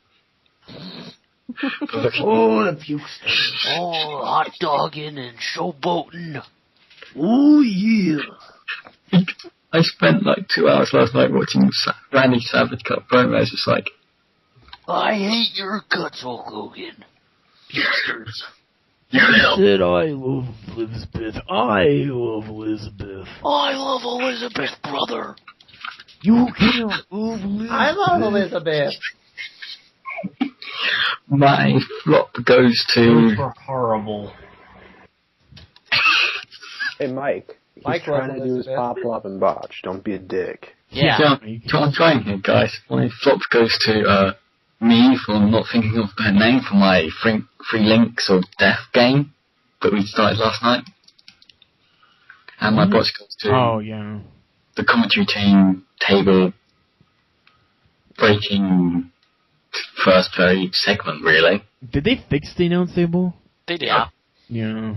Speaker 8: Oh, the pukes.
Speaker 9: Oh, hot dogging and showboating.
Speaker 8: Oh, yeah.
Speaker 4: I spent like 2 hours last night watching Randy Savage cut promos. It's like,
Speaker 9: I hate your guts, Hulk Hogan. Pukesters.
Speaker 4: you know.
Speaker 3: Said I love Elizabeth. I love Elizabeth.
Speaker 9: I love Elizabeth, brother.
Speaker 3: You can't love Elizabeth.
Speaker 8: I love Elizabeth.
Speaker 4: My flop goes
Speaker 2: Those
Speaker 4: to.
Speaker 2: were horrible.
Speaker 7: Hey, Mike. He's
Speaker 8: Mike
Speaker 7: trying
Speaker 8: loves
Speaker 7: to do his
Speaker 8: Elizabeth.
Speaker 7: pop, flop, and botch. Don't be a dick.
Speaker 9: Yeah.
Speaker 4: I'm trying here, guys. My flop goes to me for not thinking of her name for my free links or death game that we started last night. And my botch goes to
Speaker 3: Oh, yeah.
Speaker 4: the commentary team table breaking first very segment, really.
Speaker 3: Did they fix the announce table?
Speaker 6: They did.
Speaker 9: Yeah.
Speaker 3: Yeah.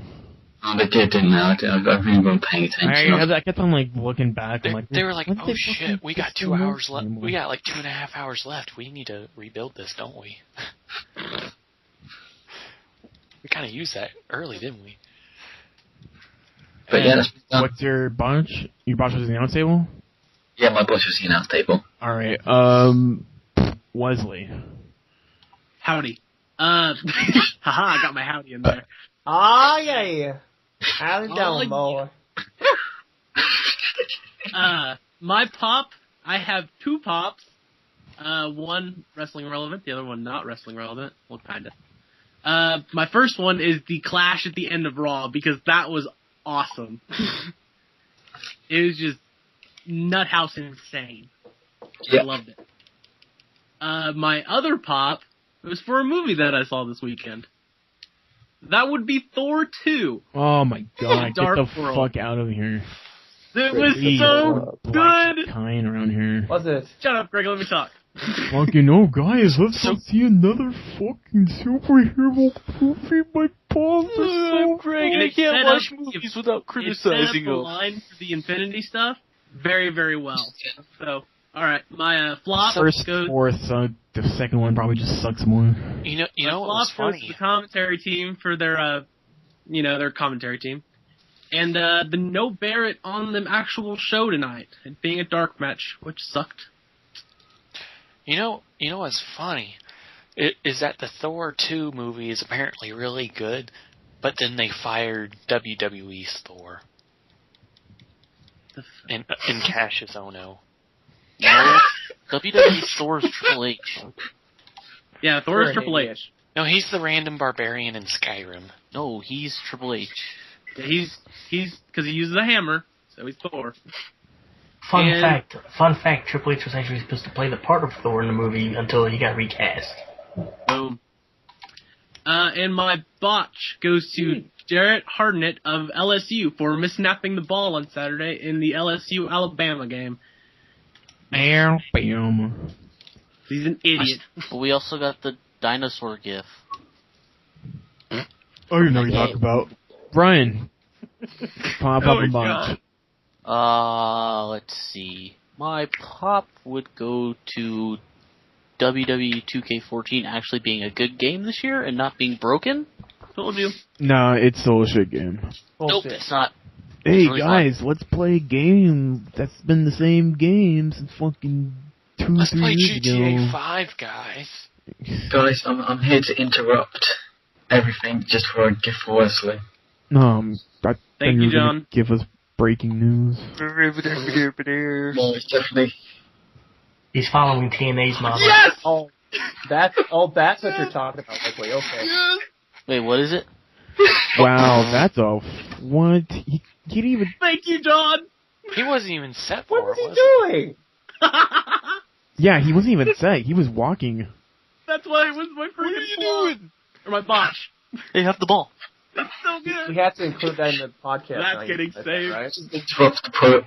Speaker 4: Oh, they did, didn't they? I really wasn't paying attention.
Speaker 3: I kept on like looking back.
Speaker 6: They,
Speaker 3: I'm like,
Speaker 6: they were like,
Speaker 3: when
Speaker 6: oh
Speaker 3: did they
Speaker 6: shit,
Speaker 3: fucking
Speaker 6: we got
Speaker 3: fix
Speaker 6: 2
Speaker 3: the
Speaker 6: hours
Speaker 3: announce
Speaker 6: left.
Speaker 3: table?"
Speaker 6: We got like 2.5 hours left. We need to rebuild this, don't we? We kind of used that early, didn't we?
Speaker 4: But yeah, that's done.
Speaker 3: What's your bunch? Your bunch was the announce table?
Speaker 4: Yeah, my botch was the announce table.
Speaker 3: Alright, Wesley.
Speaker 5: Howdy. Haha, I got my howdy in there.
Speaker 8: Oh, yeah. How's it
Speaker 5: Oh,
Speaker 8: going,
Speaker 5: yeah.
Speaker 8: boy?
Speaker 5: My pop, I have 2 pops. One wrestling relevant, the other one not wrestling relevant. Well, kinda. My first one is the clash at the end of Raw, because that was awesome. It was just nuthouse insane.
Speaker 4: Yeah.
Speaker 5: I loved it. My other pop It was for a movie that I saw this weekend. That would be Thor 2.
Speaker 3: Oh my god,
Speaker 5: Dark
Speaker 3: get the
Speaker 5: World.
Speaker 3: fuck out of here.
Speaker 5: It was
Speaker 3: Please,
Speaker 5: so
Speaker 3: black
Speaker 5: good!
Speaker 3: kind around here.
Speaker 8: Was it?
Speaker 5: Shut up, Greg, let me talk.
Speaker 3: Fucking oh guys, let's go see another fucking superhero movie. My balls are so
Speaker 6: Greg,
Speaker 5: And
Speaker 6: I
Speaker 5: it
Speaker 6: can't
Speaker 5: set
Speaker 6: watch
Speaker 5: up-
Speaker 6: movies without
Speaker 5: It set up
Speaker 6: criticizing
Speaker 5: the
Speaker 6: them.
Speaker 5: line for the Infinity stuff very, very well. So, alright, my flop
Speaker 3: First,
Speaker 5: goes...
Speaker 3: fourth, the second one probably just sucks more.
Speaker 6: You know
Speaker 5: my
Speaker 6: what was
Speaker 5: flop goes to
Speaker 6: funny?
Speaker 5: the commentary team for their, their commentary team. And the no Barrett on the actual show tonight, it being a dark match, which sucked.
Speaker 6: You know what's funny? Is that the Thor 2 movie is apparently really good, but then they fired WWE's Thor. And Cassius Ohno.
Speaker 9: No, WWE Thor's Triple H.
Speaker 5: Yeah, Thor's
Speaker 8: Sure,
Speaker 5: Triple
Speaker 8: idiot.
Speaker 5: H.
Speaker 6: No, he's the random barbarian in Skyrim.
Speaker 9: No, he's Triple H.
Speaker 5: Yeah, he's because he uses a hammer, so he's Thor.
Speaker 2: Fun
Speaker 5: And-
Speaker 2: fact, Triple H was actually supposed to play the part of Thor in the movie until he got recast.
Speaker 5: Boom. And my botch goes to Jarrett Hardnett of LSU for missnapping the ball on Saturday in the LSU-Alabama game.
Speaker 3: Bam, bam.
Speaker 5: He's an idiot.
Speaker 9: But we also got the dinosaur gif.
Speaker 3: Oh, you know what you're talking about. Brian, pop up a bunch.
Speaker 9: Let's see. My pop would go to WWE 2K14 actually being a good game this year and not being broken.
Speaker 5: Told you.
Speaker 3: Nah, it's still a shit game.
Speaker 9: Nope,
Speaker 8: Bullshit.
Speaker 9: it's not.
Speaker 3: Hey
Speaker 9: really
Speaker 3: guys, let's play a game that's been the same game since fucking 2-3
Speaker 6: Let's play
Speaker 3: years
Speaker 6: GTA
Speaker 3: ago.
Speaker 6: 5, guys.
Speaker 4: Guys, I'm here to interrupt everything just for a gift for Wesley.
Speaker 3: I
Speaker 5: Thank
Speaker 3: think
Speaker 5: you,
Speaker 3: you're gonna
Speaker 5: John.
Speaker 3: give us breaking news.
Speaker 4: No, it's definitely...
Speaker 2: He's following TNA's model.
Speaker 5: Yes!
Speaker 8: Oh, that's what you're talking about. Like, wait, okay.
Speaker 9: Wait, what is it?
Speaker 3: Wow, that's a what? He didn't even.
Speaker 5: Thank you, John!
Speaker 6: He wasn't even set for
Speaker 8: What
Speaker 6: it,
Speaker 8: was
Speaker 6: was
Speaker 8: he doing?
Speaker 3: Yeah, he wasn't even set. He was walking.
Speaker 5: That's why it was my freaking doing? Or my botch.
Speaker 9: They have the ball.
Speaker 5: It's so
Speaker 8: We
Speaker 5: good.
Speaker 8: had to include that in the podcast.
Speaker 5: That's
Speaker 8: right?
Speaker 5: getting saved.
Speaker 8: Right?
Speaker 4: Interrupt the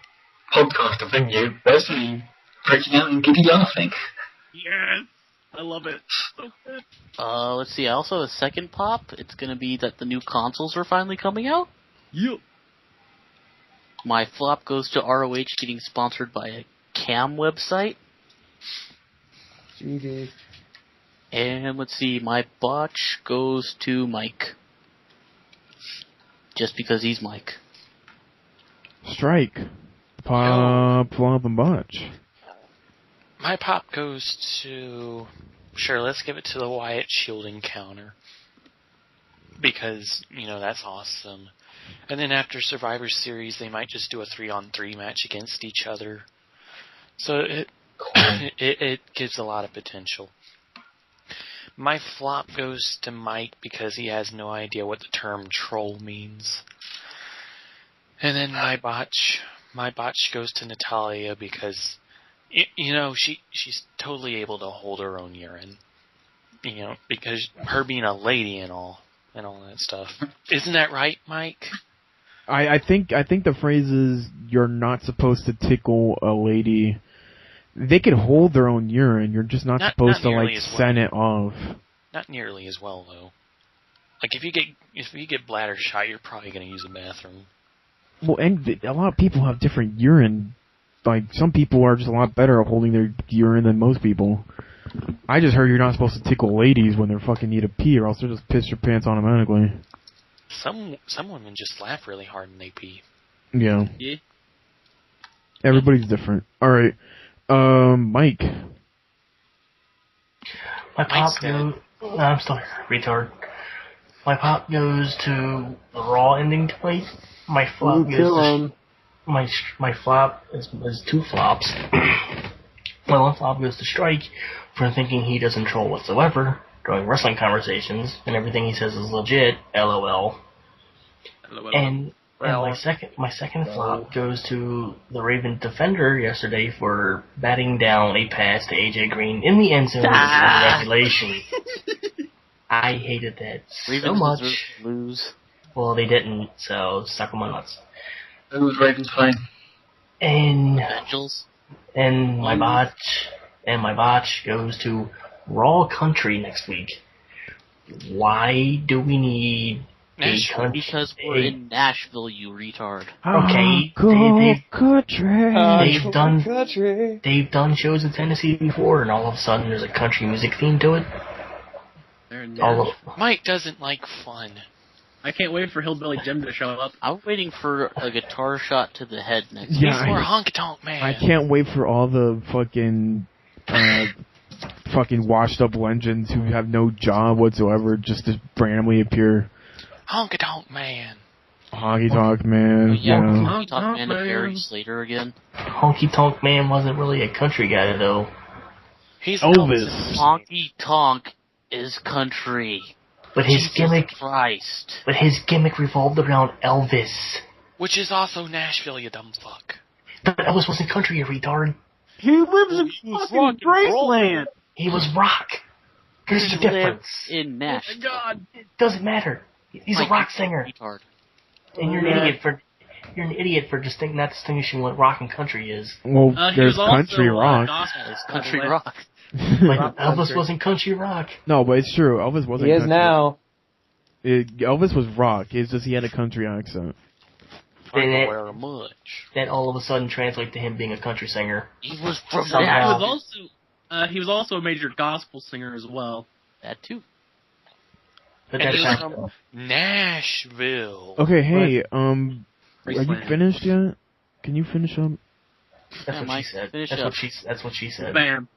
Speaker 4: podcast of venue. Wesley breaking out and giddy laughing.
Speaker 5: Yes! I love it. So good.
Speaker 9: Let's see. I also have a second pop. It's gonna be that the new consoles are finally coming out.
Speaker 5: You.
Speaker 9: My flop goes to ROH getting sponsored by a cam website.
Speaker 8: GG.
Speaker 9: And let's see, my botch goes to Mike. Just because he's Mike.
Speaker 3: Strike. Pop, flop, and botch.
Speaker 6: My pop goes to... Sure, let's give it to the Wyatt Shield encounter. Because, that's awesome. And then after Survivor Series, they might just do a 3-on-3 match against each other. So it gives a lot of potential. My flop goes to Mike because he has no idea what the term troll means. And then my botch goes to Natalia because, she's totally able to hold her own urine. Because her being a lady and all that stuff. Isn't that right, Mike?
Speaker 3: I think the phrase is you're not supposed to tickle a lady. They can hold their own urine. You're just not supposed to
Speaker 6: nearly as well.
Speaker 3: send it off.
Speaker 6: Not nearly as well though. Like if you get bladder shot, you're probably going to use a bathroom.
Speaker 3: Well, and a lot of people have different urine. Like some people are just a lot better at holding their urine than most people. I just heard you're not supposed to tickle ladies when they're fucking need a pee, or else they'll just piss your pants automatically.
Speaker 6: Some women just laugh really hard when they pee.
Speaker 3: Yeah.
Speaker 5: Yeah.
Speaker 3: Everybody's different. All right. Mike.
Speaker 2: My pop goes... No, I'm still here, retard. My pop goes to the Raw ending tonight. My flop goes to... My flop is two flops. My one flop goes to Strike for thinking he doesn't troll whatsoever during wrestling conversations, and everything he says is legit, LOL. And And my second flop goes to the Raven defender yesterday for batting down a pass to AJ Green in the end zone in regulation. I hated that so much.
Speaker 9: Ravens deserve to lose.
Speaker 2: Well, they didn't, so suck them on nuts.
Speaker 4: Who was Ravens playing?
Speaker 2: And
Speaker 9: Angels.
Speaker 2: and my botch goes to Raw Country next week. Why do we need a country?
Speaker 9: Because we're in Nashville, you retard.
Speaker 2: Okay, they've done shows in Tennessee before, and all of a sudden there's a country music theme to it.
Speaker 6: Mike doesn't like fun.
Speaker 5: I can't wait for Hillbilly Jim to show up.
Speaker 9: I'm waiting for a guitar shot to the head next
Speaker 6: He's
Speaker 9: week.
Speaker 6: more honky tonk man.
Speaker 3: I can't wait for all the fucking washed up legends who have no job whatsoever just to randomly appear.
Speaker 6: Honky tonk man.
Speaker 3: Honky Tonk Man.
Speaker 9: Honky Tonk Man to Barry Slater again.
Speaker 2: Honky Tonk Man wasn't really a country guy though.
Speaker 6: He's
Speaker 3: Elvis.
Speaker 9: Honky Tonk is country.
Speaker 2: But his
Speaker 9: Jesus
Speaker 2: gimmick
Speaker 9: Christ.
Speaker 2: But his gimmick revolved around Elvis.
Speaker 6: Which is also Nashville, you dumb fuck.
Speaker 2: But Elvis wasn't country, you retard.
Speaker 8: He lives in fucking Graceland.
Speaker 2: He was rock. There's a
Speaker 9: He lives
Speaker 2: difference.
Speaker 9: in Nashville.
Speaker 5: Oh my God.
Speaker 2: It doesn't matter. He's a rock singer.
Speaker 9: Retard.
Speaker 2: And you're an idiot for not distinguishing what rock and country is.
Speaker 3: Well,
Speaker 5: He
Speaker 3: there's
Speaker 5: was also,
Speaker 3: country rock.
Speaker 5: gospel,
Speaker 9: It's
Speaker 5: by the
Speaker 9: country
Speaker 5: way.
Speaker 9: rock.
Speaker 2: But Elvis wasn't country rock.
Speaker 3: No, but it's true. Elvis wasn't
Speaker 8: He is
Speaker 3: country.
Speaker 8: now.
Speaker 3: Elvis was rock. It's just he had a country accent.
Speaker 2: Then it-
Speaker 6: Wear much.
Speaker 2: That all of a sudden translates to him being a country singer.
Speaker 9: He was from
Speaker 2: Somehow.
Speaker 9: Nashville.
Speaker 5: He was also a major gospel singer as well.
Speaker 9: That too.
Speaker 2: But
Speaker 6: And
Speaker 2: that's
Speaker 6: he's
Speaker 2: not
Speaker 6: from Nashville.
Speaker 3: Okay, hey, are you
Speaker 5: Graceland.
Speaker 3: finished yet? Can you finish up?
Speaker 2: That's
Speaker 9: Yeah,
Speaker 2: what
Speaker 9: Mike,
Speaker 2: she said.
Speaker 9: finish
Speaker 2: That's
Speaker 9: up.
Speaker 2: what she said.
Speaker 5: Bam.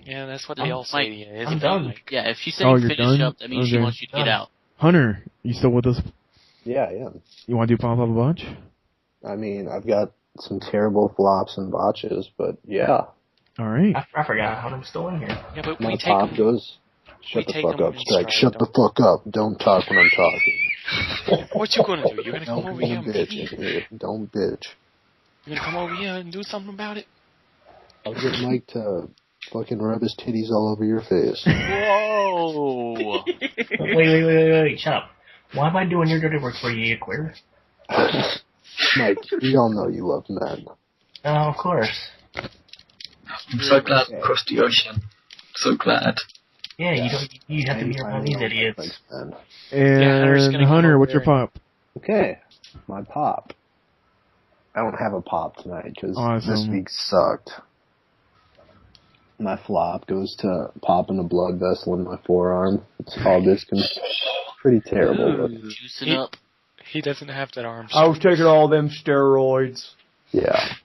Speaker 6: Yeah, that's what
Speaker 2: I'm
Speaker 6: they all say
Speaker 2: like-
Speaker 6: to you.
Speaker 2: I'm
Speaker 6: Isn't
Speaker 2: done.
Speaker 6: it, Mike?
Speaker 9: Yeah, if she said
Speaker 3: Oh, you're
Speaker 9: finish
Speaker 3: done?
Speaker 9: up, that means she
Speaker 3: Okay.
Speaker 9: wants you to get
Speaker 2: Done.
Speaker 9: out.
Speaker 3: Hunter, you still with us?
Speaker 7: Yeah, I am.
Speaker 3: You want to do Pop Up a Bunch?
Speaker 7: I mean, I've got some terrible flops and botches, but yeah.
Speaker 3: All right.
Speaker 2: I forgot how I'm still in here.
Speaker 6: Yeah, but
Speaker 7: My
Speaker 6: we take
Speaker 7: pop
Speaker 6: them.
Speaker 7: goes,
Speaker 6: we
Speaker 7: shut the
Speaker 6: take
Speaker 7: fuck
Speaker 6: them
Speaker 7: up,
Speaker 6: in
Speaker 7: Strike.
Speaker 6: stride,
Speaker 7: Shut the
Speaker 6: don't-
Speaker 7: fuck up. Don't talk when I'm talking.
Speaker 6: What you gonna do? You gonna come
Speaker 7: Don't
Speaker 6: over
Speaker 7: be
Speaker 6: here
Speaker 7: a
Speaker 6: and
Speaker 7: bitch
Speaker 6: pee?
Speaker 7: in here. Don't bitch.
Speaker 6: You gonna come over here and do something about it?
Speaker 7: I'll get Mike to fucking rub his titties all over your face.
Speaker 9: Whoa!
Speaker 2: Wait, shut up. Why am I doing your dirty work for you, you queer?
Speaker 7: Mike, we all know you love men.
Speaker 2: Oh, of course.
Speaker 4: I'm so glad we crossed the ocean. So glad.
Speaker 2: Yeah, you have to be around these idiots.
Speaker 7: Thanks, man.
Speaker 6: Hunter's
Speaker 3: And
Speaker 6: gonna
Speaker 3: Hunter,
Speaker 6: come
Speaker 3: what's your
Speaker 6: over
Speaker 3: pop?
Speaker 7: Okay, my pop. I don't have a pop tonight because
Speaker 3: Awesome.
Speaker 7: this week sucked. My flop goes to popping a blood vessel in my forearm. It's all pretty terrible, but
Speaker 9: Juicing up.
Speaker 6: He doesn't have that arm.
Speaker 8: I was taking all them steroids.
Speaker 7: yeah.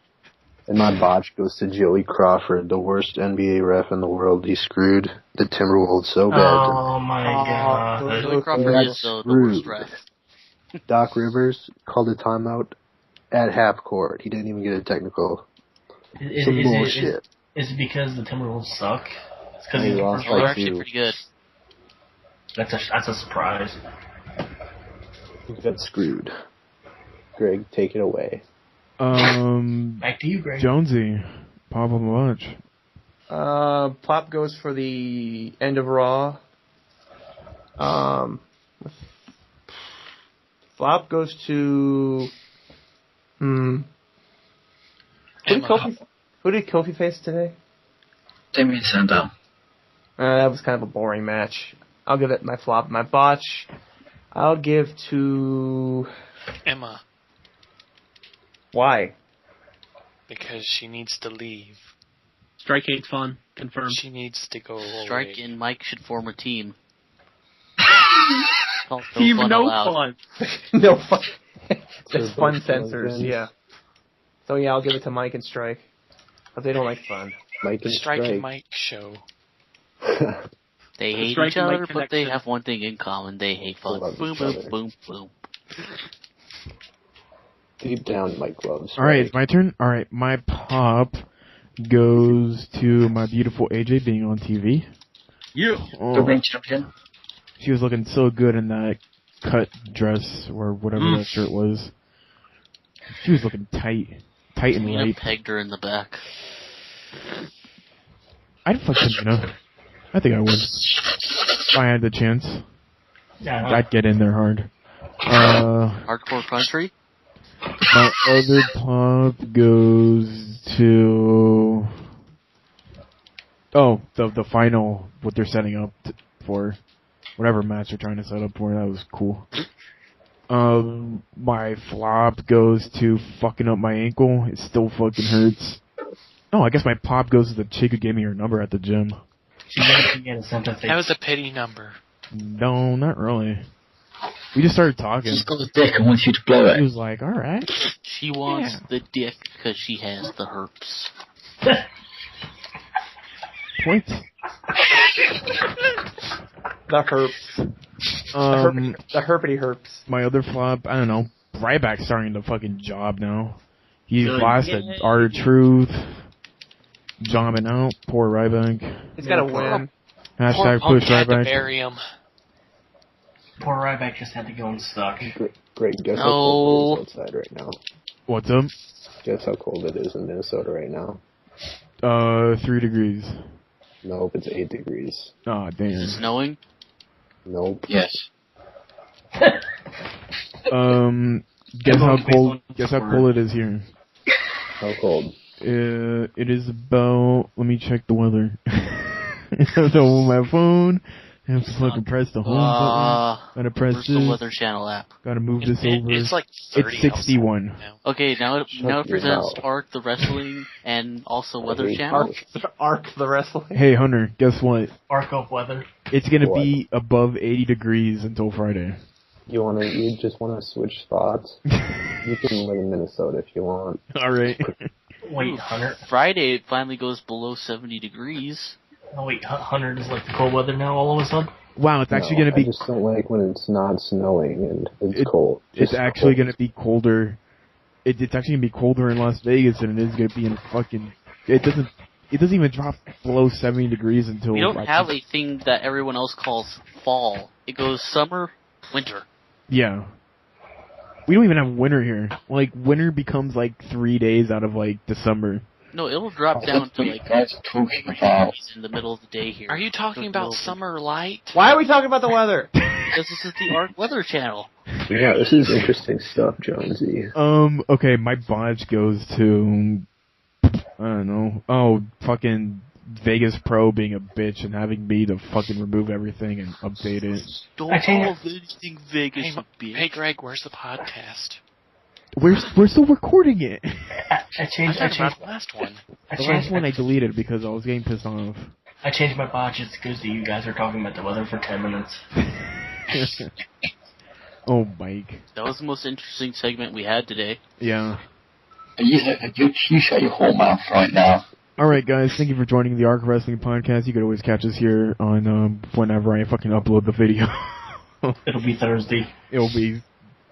Speaker 7: And my botch goes to Joey Crawford, the worst NBA ref in the world. He screwed the Timberwolves so bad.
Speaker 2: Oh my god.
Speaker 9: Joey Crawford
Speaker 7: Got
Speaker 9: is the worst
Speaker 7: screwed.
Speaker 9: ref.
Speaker 7: Doc Rivers called a timeout at half court. He didn't even get a technical.
Speaker 2: Is
Speaker 7: Some
Speaker 2: it
Speaker 7: bullshit.
Speaker 2: because the Timberwolves suck? It's because
Speaker 7: They
Speaker 2: he's the
Speaker 7: lost
Speaker 2: first
Speaker 9: They're
Speaker 7: like
Speaker 2: round?
Speaker 9: actually
Speaker 7: two.
Speaker 9: pretty good.
Speaker 2: That's a surprise.
Speaker 7: He got screwed. Greg, take it away.
Speaker 2: Back to you, Greg.
Speaker 3: Jonesy, Pop Up a Bunch.
Speaker 8: Plop goes for the end of Raw. Flop goes to. Who did Kofi face today?
Speaker 4: Damien Sandow.
Speaker 8: That was kind of a boring match. I'll give it my flop. My botch, I'll give to.
Speaker 6: Emma,
Speaker 8: Why?
Speaker 6: because she needs to leave.
Speaker 5: Strike ain't fun. Confirmed.
Speaker 6: She needs to go
Speaker 9: Strike
Speaker 6: away.
Speaker 9: and Mike should form a team. Called No
Speaker 5: Team
Speaker 9: Fun
Speaker 5: no
Speaker 9: Allowed.
Speaker 5: fun.
Speaker 8: No fun. It's
Speaker 7: They're
Speaker 8: fun
Speaker 7: both
Speaker 8: censors,
Speaker 7: fun
Speaker 8: yeah. So yeah, I'll give it to Mike and Strike. But they don't like fun.
Speaker 7: Mike
Speaker 6: The
Speaker 7: and
Speaker 6: Strike and
Speaker 7: Strike.
Speaker 6: Mike show.
Speaker 9: They hate
Speaker 5: Strike
Speaker 9: each
Speaker 5: and Mike
Speaker 9: other, but they
Speaker 5: connection.
Speaker 9: have one thing in common. They hate fun.
Speaker 7: Love
Speaker 9: Boom,
Speaker 7: each
Speaker 9: boom,
Speaker 7: other.
Speaker 9: boom, boom.
Speaker 7: Deep down, Mike loves.
Speaker 3: All right, it's my turn. All right, my pop goes to my beautiful AJ being on TV.
Speaker 5: You.
Speaker 3: Oh,
Speaker 4: The ring champion.
Speaker 3: she was looking so good in that cut dress or whatever that shirt was. She was looking tight and
Speaker 9: Tamina
Speaker 3: right.
Speaker 9: pegged her in the back.
Speaker 3: I'd fuck Tamina. I think I would. If I had the chance,
Speaker 2: Yeah,
Speaker 3: I'd get in there hard.
Speaker 9: Hardcore country.
Speaker 3: My other pop goes to the final, what they're setting up for, whatever match they're trying to set up for. That was cool. My flop goes to fucking up my ankle. It still fucking hurts. No, I guess my pop goes to the chick who gave me her number at the gym.
Speaker 2: she get a sympathy.
Speaker 6: That was a pity number.
Speaker 3: No, not really. We just started talking.
Speaker 4: She's got a dick and wants you to blow
Speaker 3: He
Speaker 4: it.
Speaker 3: was like, alright.
Speaker 9: She wants the dick because she has the herpes.
Speaker 3: Point.
Speaker 8: The herps. The herpity herps.
Speaker 3: My other flop, I don't know. Ryback's starting the fucking job now. He
Speaker 9: Good.
Speaker 3: lost at
Speaker 9: Yay.
Speaker 3: R-Truth. Jobbing out. Poor Ryback.
Speaker 8: He's got to win.
Speaker 6: Poor
Speaker 3: Hashtag
Speaker 6: Punk
Speaker 3: push
Speaker 6: had to
Speaker 3: Ryback.
Speaker 6: bury him.
Speaker 2: Poor Ryback just had to go and suck.
Speaker 7: Greg, guess how
Speaker 9: No.
Speaker 7: cold it is outside right now.
Speaker 3: What's up?
Speaker 7: Guess how cold it is in Minnesota right now.
Speaker 3: 3 degrees.
Speaker 7: Nope, it's 8 degrees.
Speaker 3: Aw, damn.
Speaker 9: Snowing?
Speaker 7: Nope.
Speaker 4: Yes.
Speaker 3: Guess how cold it is here.
Speaker 7: How cold?
Speaker 3: It is about, let me check the weather. I have to hold my phone. I have to fucking press the home button. Gotta press
Speaker 9: Where's
Speaker 3: this.
Speaker 9: the Weather Channel app?
Speaker 3: Gotta move this over.
Speaker 6: It's like 30
Speaker 3: It's 61.
Speaker 6: outside now.
Speaker 9: Okay, now it
Speaker 7: your
Speaker 9: presents
Speaker 7: mouth.
Speaker 9: Arc the Wrestling and also Weather
Speaker 7: Okay,
Speaker 9: Channel.
Speaker 8: Arc the wrestling.
Speaker 3: Hey Hunter, guess what?
Speaker 2: Arc of weather.
Speaker 3: It's gonna
Speaker 7: What?
Speaker 3: be above 80 degrees until Friday.
Speaker 7: You just wanna switch spots? You can live in Minnesota if you want.
Speaker 3: Alright.
Speaker 2: Wait, Hunter.
Speaker 9: Friday it finally goes below 70 degrees.
Speaker 2: Oh wait, Hunter is like the cold weather now all of a sudden?
Speaker 3: Wow, it's actually
Speaker 7: No,
Speaker 3: gonna be
Speaker 7: I just don't like when it's not snowing and it's
Speaker 3: It-
Speaker 7: cold.
Speaker 3: it's
Speaker 7: Just
Speaker 3: actually
Speaker 7: cold.
Speaker 3: gonna be colder. It's actually gonna be colder in Las Vegas than it is gonna be in fucking. It doesn't even drop below 70 degrees until.
Speaker 9: We don't
Speaker 3: like,
Speaker 9: have a thing that everyone else calls fall. It goes summer, winter.
Speaker 3: Yeah. We don't even have winter here. Like winter becomes like 3 days out of like December.
Speaker 9: No, it'll drop down to like
Speaker 4: Guys talking about.
Speaker 9: in the middle of the day here.
Speaker 6: Are you talking about summer light?
Speaker 8: Why are we talking about the weather?
Speaker 9: Because this is the Arc Weather Channel.
Speaker 7: Yeah, this is interesting stuff, Jonesy.
Speaker 3: Okay, my botch goes to I don't know. Oh, fucking Vegas Pro being a bitch and having me to fucking remove everything and update it.
Speaker 9: Don't
Speaker 2: I changed-
Speaker 9: call anything Vegas,
Speaker 6: Hey,
Speaker 9: you bitch.
Speaker 6: hey, Greg, where's the podcast?
Speaker 3: We're still recording it.
Speaker 2: I
Speaker 6: I'm
Speaker 2: changed
Speaker 6: talking about the last one.
Speaker 3: The last one I deleted because I was getting pissed off.
Speaker 2: I changed my botch. It's because you guys are talking about the weather for 10 minutes.
Speaker 3: Oh, Mike.
Speaker 9: That was the most interesting segment we had today.
Speaker 3: Yeah.
Speaker 4: You shut your whole mouth right now.
Speaker 3: Alright, guys, thank you for joining the Arc Wrestling Podcast. You could always catch us here on whenever I fucking upload the video.
Speaker 2: It'll be Thursday.
Speaker 3: It'll be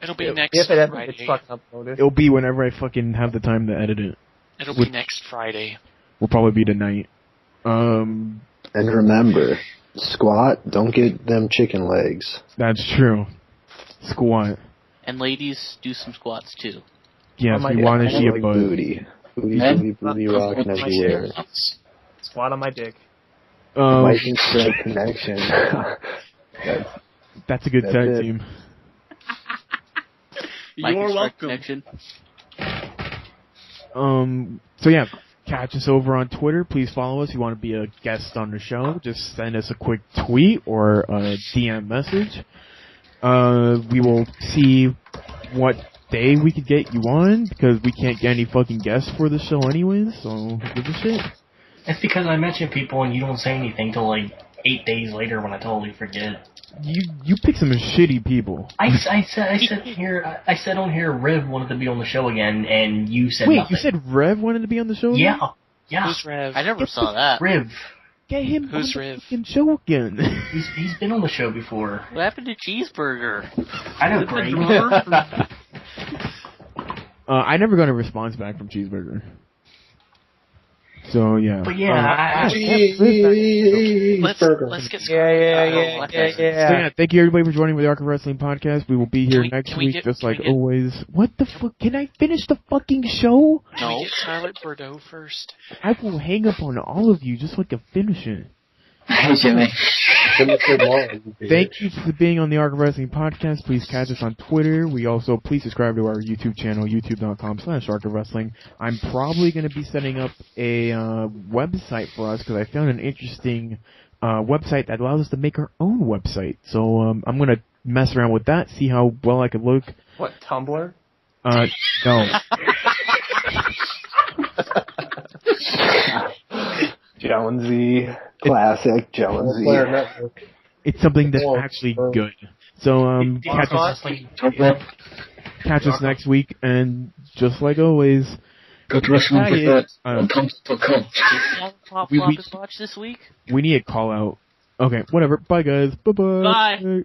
Speaker 6: Next
Speaker 8: If it ever
Speaker 6: Friday.
Speaker 8: gets fucking uploaded.
Speaker 3: It'll be whenever I fucking have the time to edit it.
Speaker 6: It'll be next Friday.
Speaker 3: Will probably be tonight.
Speaker 7: And remember, squat, don't get them chicken legs.
Speaker 3: That's true. Squat.
Speaker 9: And ladies, do some squats too.
Speaker 3: Yeah,
Speaker 8: Oh
Speaker 3: if
Speaker 8: my
Speaker 3: you
Speaker 8: God,
Speaker 3: want
Speaker 8: I
Speaker 3: to
Speaker 8: don't
Speaker 3: see a
Speaker 7: Like
Speaker 3: butt.
Speaker 7: booty. Booty,
Speaker 4: Men?
Speaker 7: booty, booty, rocking everywhere.
Speaker 8: Squat on my dick.
Speaker 7: Mike and Fred connection.
Speaker 3: That's a good
Speaker 7: That's
Speaker 3: tag
Speaker 7: it.
Speaker 3: team.
Speaker 9: Mike
Speaker 8: You're
Speaker 9: and Fred
Speaker 8: welcome.
Speaker 9: Connection.
Speaker 3: So yeah, catch us over on Twitter. Please follow us. If you want to be a guest on the show, just send us a quick tweet or a DM message. We will see what day we could get you on, because we can't get any fucking guests for the show anyways, so who gives a shit?
Speaker 2: It's because I mention people and you don't say anything till like 8 days later when I totally forget.
Speaker 3: You pick some shitty people.
Speaker 2: I said on here Riv wanted to be on the show again, and you said
Speaker 3: Wait,
Speaker 2: nothing.
Speaker 3: you said Rev wanted to be on the show again?
Speaker 2: Yeah,
Speaker 6: Who's Rev?
Speaker 9: I never saw that.
Speaker 2: Riv.
Speaker 3: Get him
Speaker 6: Who's
Speaker 3: on the
Speaker 6: Rev?
Speaker 3: fucking show again.
Speaker 2: He's been on the show before.
Speaker 9: What happened to Cheeseburger?
Speaker 2: I know, Greg.
Speaker 3: I never got a response back from Cheeseburger.
Speaker 1: So yeah.
Speaker 2: But yeah,
Speaker 6: Let's get started.
Speaker 1: So yeah, thank you everybody for joining with the Arc of Wrestling podcast. We will be here next
Speaker 6: can we
Speaker 1: week,
Speaker 6: get-
Speaker 1: just
Speaker 6: can we
Speaker 1: like
Speaker 6: get-
Speaker 1: always. What the fuck? Can I finish the fucking show?
Speaker 6: Can we get Scarlett Bordeaux first?
Speaker 1: I will hang up on all of you just so I can finish it.
Speaker 4: Hey, Jimmy.
Speaker 1: Thank you for being on the Arc of Wrestling podcast. Please catch us on Twitter. Please subscribe to our YouTube channel, youtube.com/Arc of Wrestling. I'm probably going to be setting up a website for us because I found an interesting website that allows us to make our own website. So I'm going to mess around with that, see how well I could look.
Speaker 8: What, Tumblr?
Speaker 1: No.
Speaker 7: Jonesy. Classic Jonesy.
Speaker 1: It's something that's actually good. So catch us next week, and just like always,
Speaker 4: Go to wrestling on Tumblr.com.
Speaker 9: Pop Flop and Botch this week?
Speaker 1: we need a call out. Okay, whatever. Bye guys. Bye-bye.
Speaker 9: Bye.